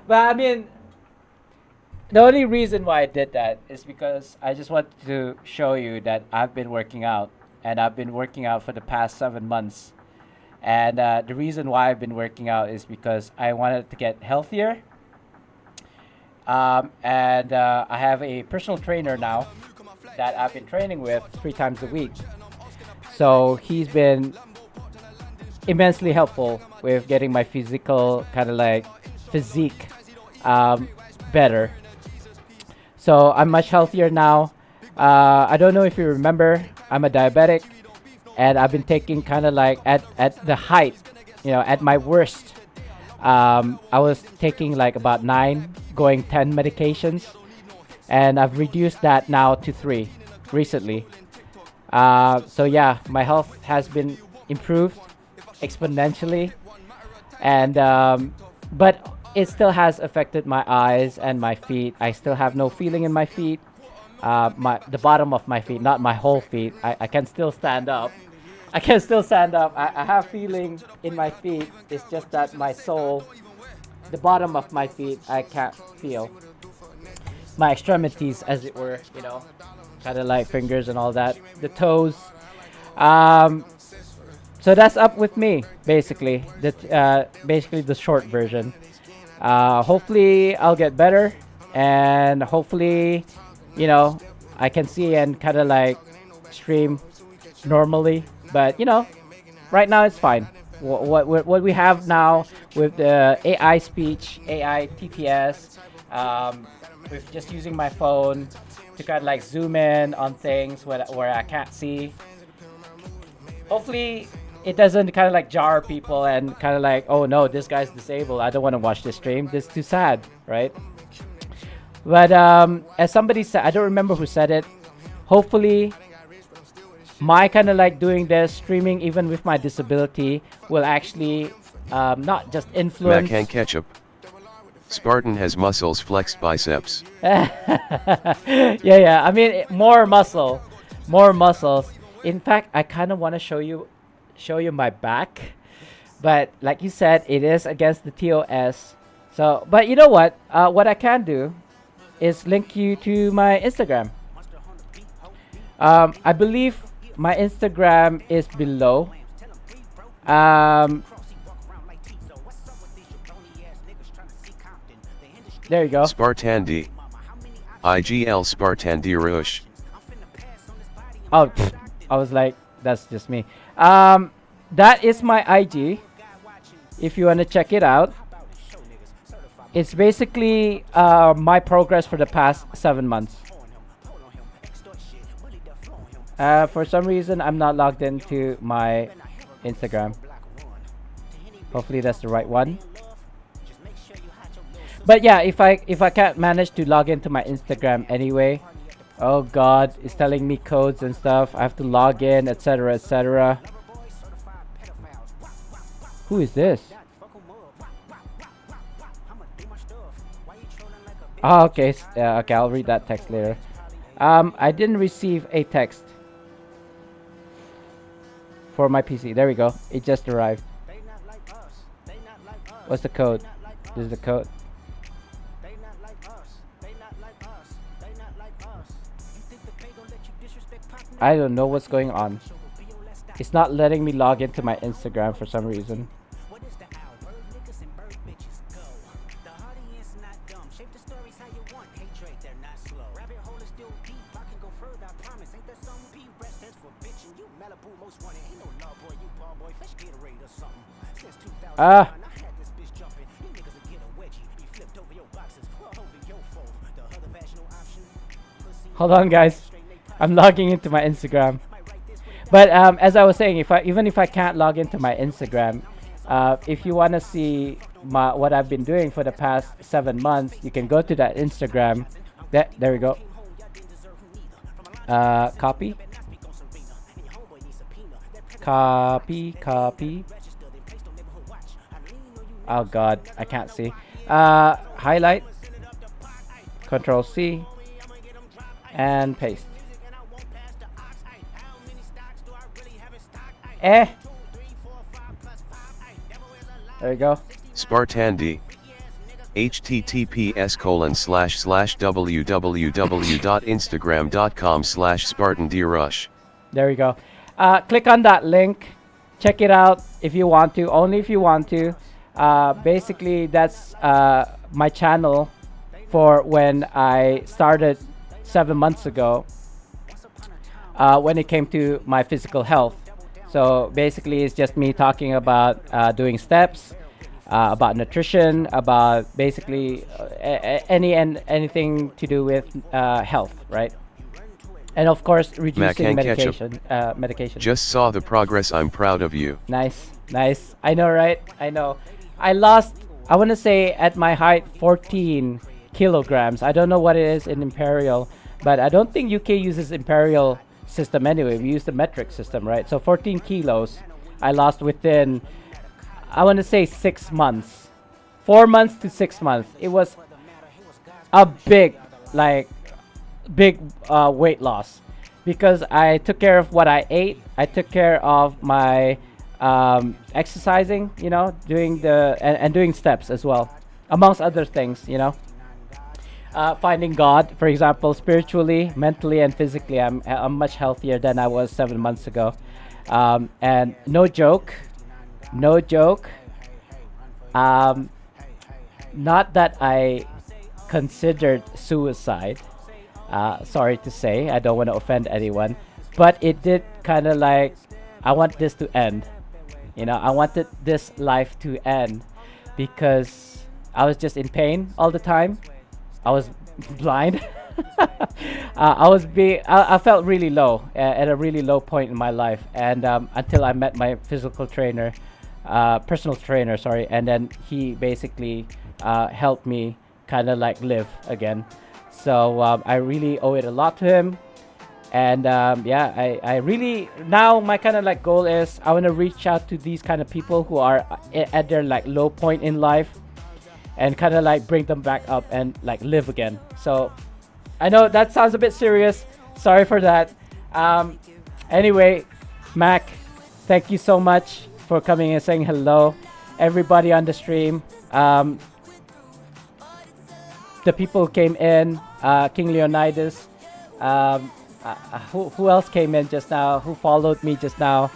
But I mean, the only reason why I did that is because I just wanted to show you that I've been working out, and I've been working out for the past 7 months. And the reason why I've been working out is because I wanted to get healthier. And I have a personal trainer now that I've been training with 3 times a week. So he's been immensely helpful with getting my physical kind of like physique better. So I'm much healthier now. I don't know if you remember, I'm a diabetic, and I've been taking kind of like at the height, you know, at my worst. I was taking like about 9, going 10 medications, and I've reduced that now to 3 recently. So yeah, my health has been improved exponentially, and but it still has affected my eyes and my feet. I still have no feeling in my feet, the bottom of my feet, not my whole feet. I can still stand up, I can still stand up. I have feeling in my feet. It's just that my sole, the bottom of my feet, I can't feel. My extremities, as it were, you know, kind of like fingers and all that. The toes. Um, so that's up with me, basically. Basically the short version. Hopefully I'll get better, and hopefully, you know, I can see and kind of like stream normally. But you know, right now it's fine. What we have now with the AI speech, AI TTS, with just using my phone to kind of like zoom in on things where I can't see. Hopefully it doesn't kind of like jar people and kind of like, oh no, this guy's disabled, I don't want to watch this stream, this is too sad, right? But as somebody said, I don't remember who said it, hopefully my kind of like doing this streaming even with my disability will actually not just influence. Mac and ketchup. Spartan has muscles, flexed biceps. Yeah, I mean, more muscles. In fact, I kind of want to show you my back, but like you said, it is against the TOS. So, but you know what? What I can do is link you to my Instagram. I believe my Instagram is below. There you go. Spartandi. IGL Spartandi Rush. Oh, I was like, that's just me. That is my IG. If you want to check it out, it's basically my progress for the past 7 months. For some reason, I'm not logged into my Instagram. Hopefully, that's the right one. But yeah, if I can't manage to log into my Instagram anyway, oh god, it's telling me codes and stuff. I have to log in, etc., etc. Who is this? Oh, okay. Okay, I'll read that text later. I didn't receive a text for my PC. There we go. It just arrived. What's the code? This is the code. I don't know what's going on. It's not letting me log into my Instagram for some reason. Ah. Hold on, guys. I'm logging into my Instagram. But as I was saying, even if I can't log into my Instagram, if you want to see what I've been doing for the past 7 months, you can go to that Instagram. There we go. Copy. Oh god, I can't see. Highlight. Control C. And paste. There you go. Spartandi. https://www.instagram.com/SpartanDrush. There we go. Click on that link. Check it out if you want to. Only if you want to. Basically, that's my channel for when I started 7 months ago. When it came to my physical health. So basically, it's just me talking about doing steps, about nutrition, about basically anything to do with health, right? And of course, reducing medication. Just saw the progress. I'm proud of you. Nice. I know, right? I know. I lost, I want to say at my height, 14 kilograms. I don't know what it is in Imperial, but I don't think UK uses Imperial system anyway. We use the metric system, right? So 14 kilos I lost within, I want to say 6 months. 4 months to 6 months. It was a big weight loss because I took care of what I ate I took care of my exercising, you know, doing and doing steps as well, amongst other things, you know. Finding God, for example, spiritually, mentally, and physically, I'm much healthier than I was 7 months ago. And no joke, no joke. Not that I considered suicide. Sorry to say, I don't want to offend anyone, but it did kind of like, I want this to end. You know, I wanted this life to end because I was just in pain all the time. I was blind. I felt really low at a really low point in my life, and until I met my physical trainer, personal trainer, sorry, and then he basically helped me kind of like live again. So I really owe it a lot to him. And yeah, I really, now my kind of like goal is I want to reach out to these kind of people who are at their like low point in life, and kind of like bring them back up and like live again. So I know that sounds a bit serious, sorry for that. Anyway, Mac, thank you so much for coming and saying hello. Everybody on the stream, the people who came in, King Leonidas, who else came in just now, who followed me just now,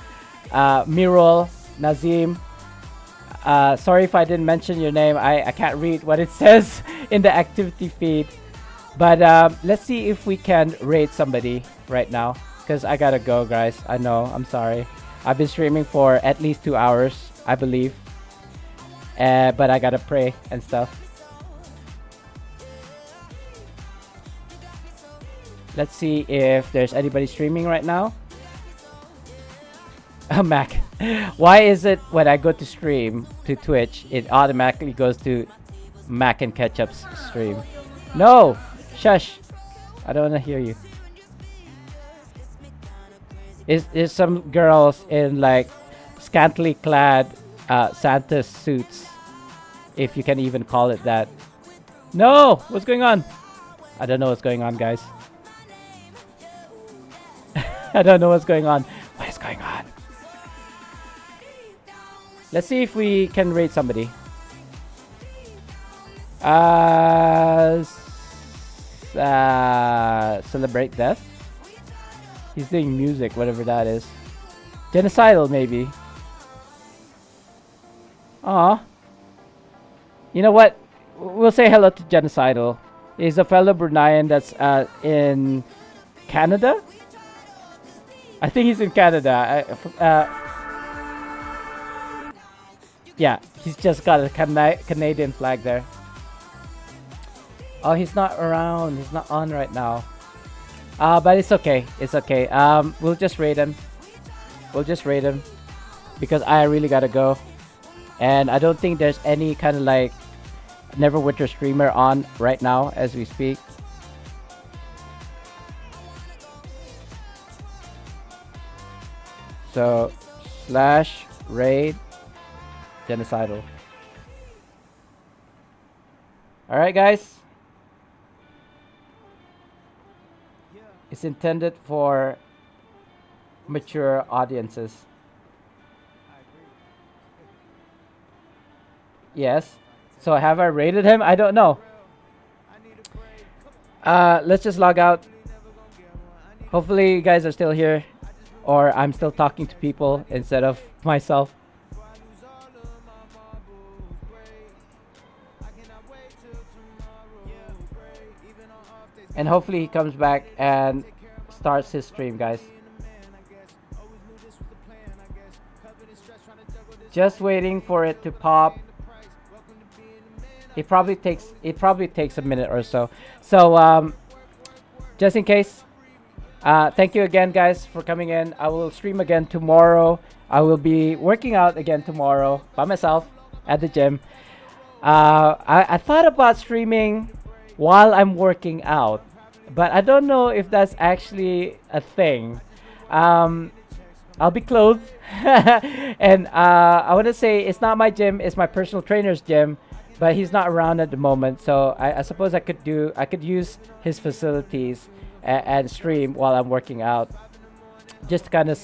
Mirul, Nazim. Sorry if I didn't mention your name. I can't read what it says in the activity feed. But let's see if we can raid somebody right now, because I gotta go, guys. I know, I'm sorry. I've been streaming for at least 2 hours, I believe. But I gotta pray and stuff. Let's see if there's anybody streaming right now. Mac, why is it when I go to stream to Twitch, it automatically goes to Mac and Ketchup's stream? No! Shush! I don't want to hear you. Is some girls in like scantily clad Santa suits, if you can even call it that. No! What's going on? I don't know what's going on, guys. I don't know what's going on. What is going on? Let's see if we can raid somebody. Celebrate death. He's doing music, whatever that is. Genocidal, maybe. Aw. You know what? We'll say hello to Genocidal. He's a fellow Bruneian that's in Canada. I think he's in Canada. Yeah, he's just got a Canadian flag there. Oh, he's not around. He's not on right now. But it's okay. It's okay. We'll just raid him. We'll just raid him because I really gotta go, and I don't think there's any kind of like Neverwinter streamer on right now as we speak. So /raid Genocidal. Alright, guys. It's intended for mature audiences. Yes. So have I rated him? I don't know. Let's just log out. Hopefully you guys are still here, or I'm still talking to people instead of myself. And hopefully he comes back and starts his stream, guys. Just waiting for it to pop. It probably takes a minute or so. So just in case, thank you again, guys, for coming in. I will stream again tomorrow. I will be working out again tomorrow by myself at the gym. I thought about streaming while I'm working out, but I don't know if that's actually a thing. I'll be clothed and I want to say it's not my gym, it's my personal trainer's gym, but he's not around at the moment, so I suppose I could use his facilities and stream while I'm working out. just kind of,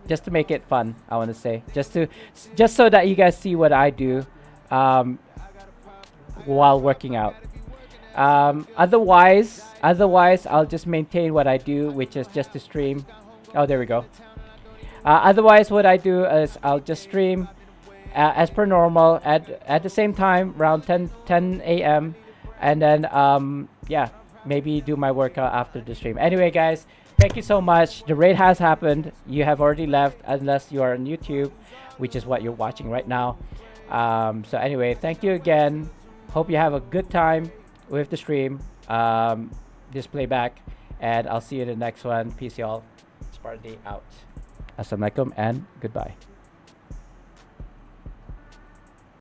just to make it fun. I want to say, just so that you guys see what I do while working out. Otherwise, I'll just maintain what I do, which is just to stream. Oh, there we go. Otherwise, what I do is I'll just stream as per normal at the same time around 10 a.m. and then yeah, maybe do my workout after the stream. Anyway, guys, thank you so much. The raid has happened. You have already left unless you are on YouTube, which is what you're watching right now. So anyway, thank you again. Hope you have a good time with the stream, this playback, and I'll see you in the next one. Peace, y'all. Sparty out. Assalamualaikum and goodbye.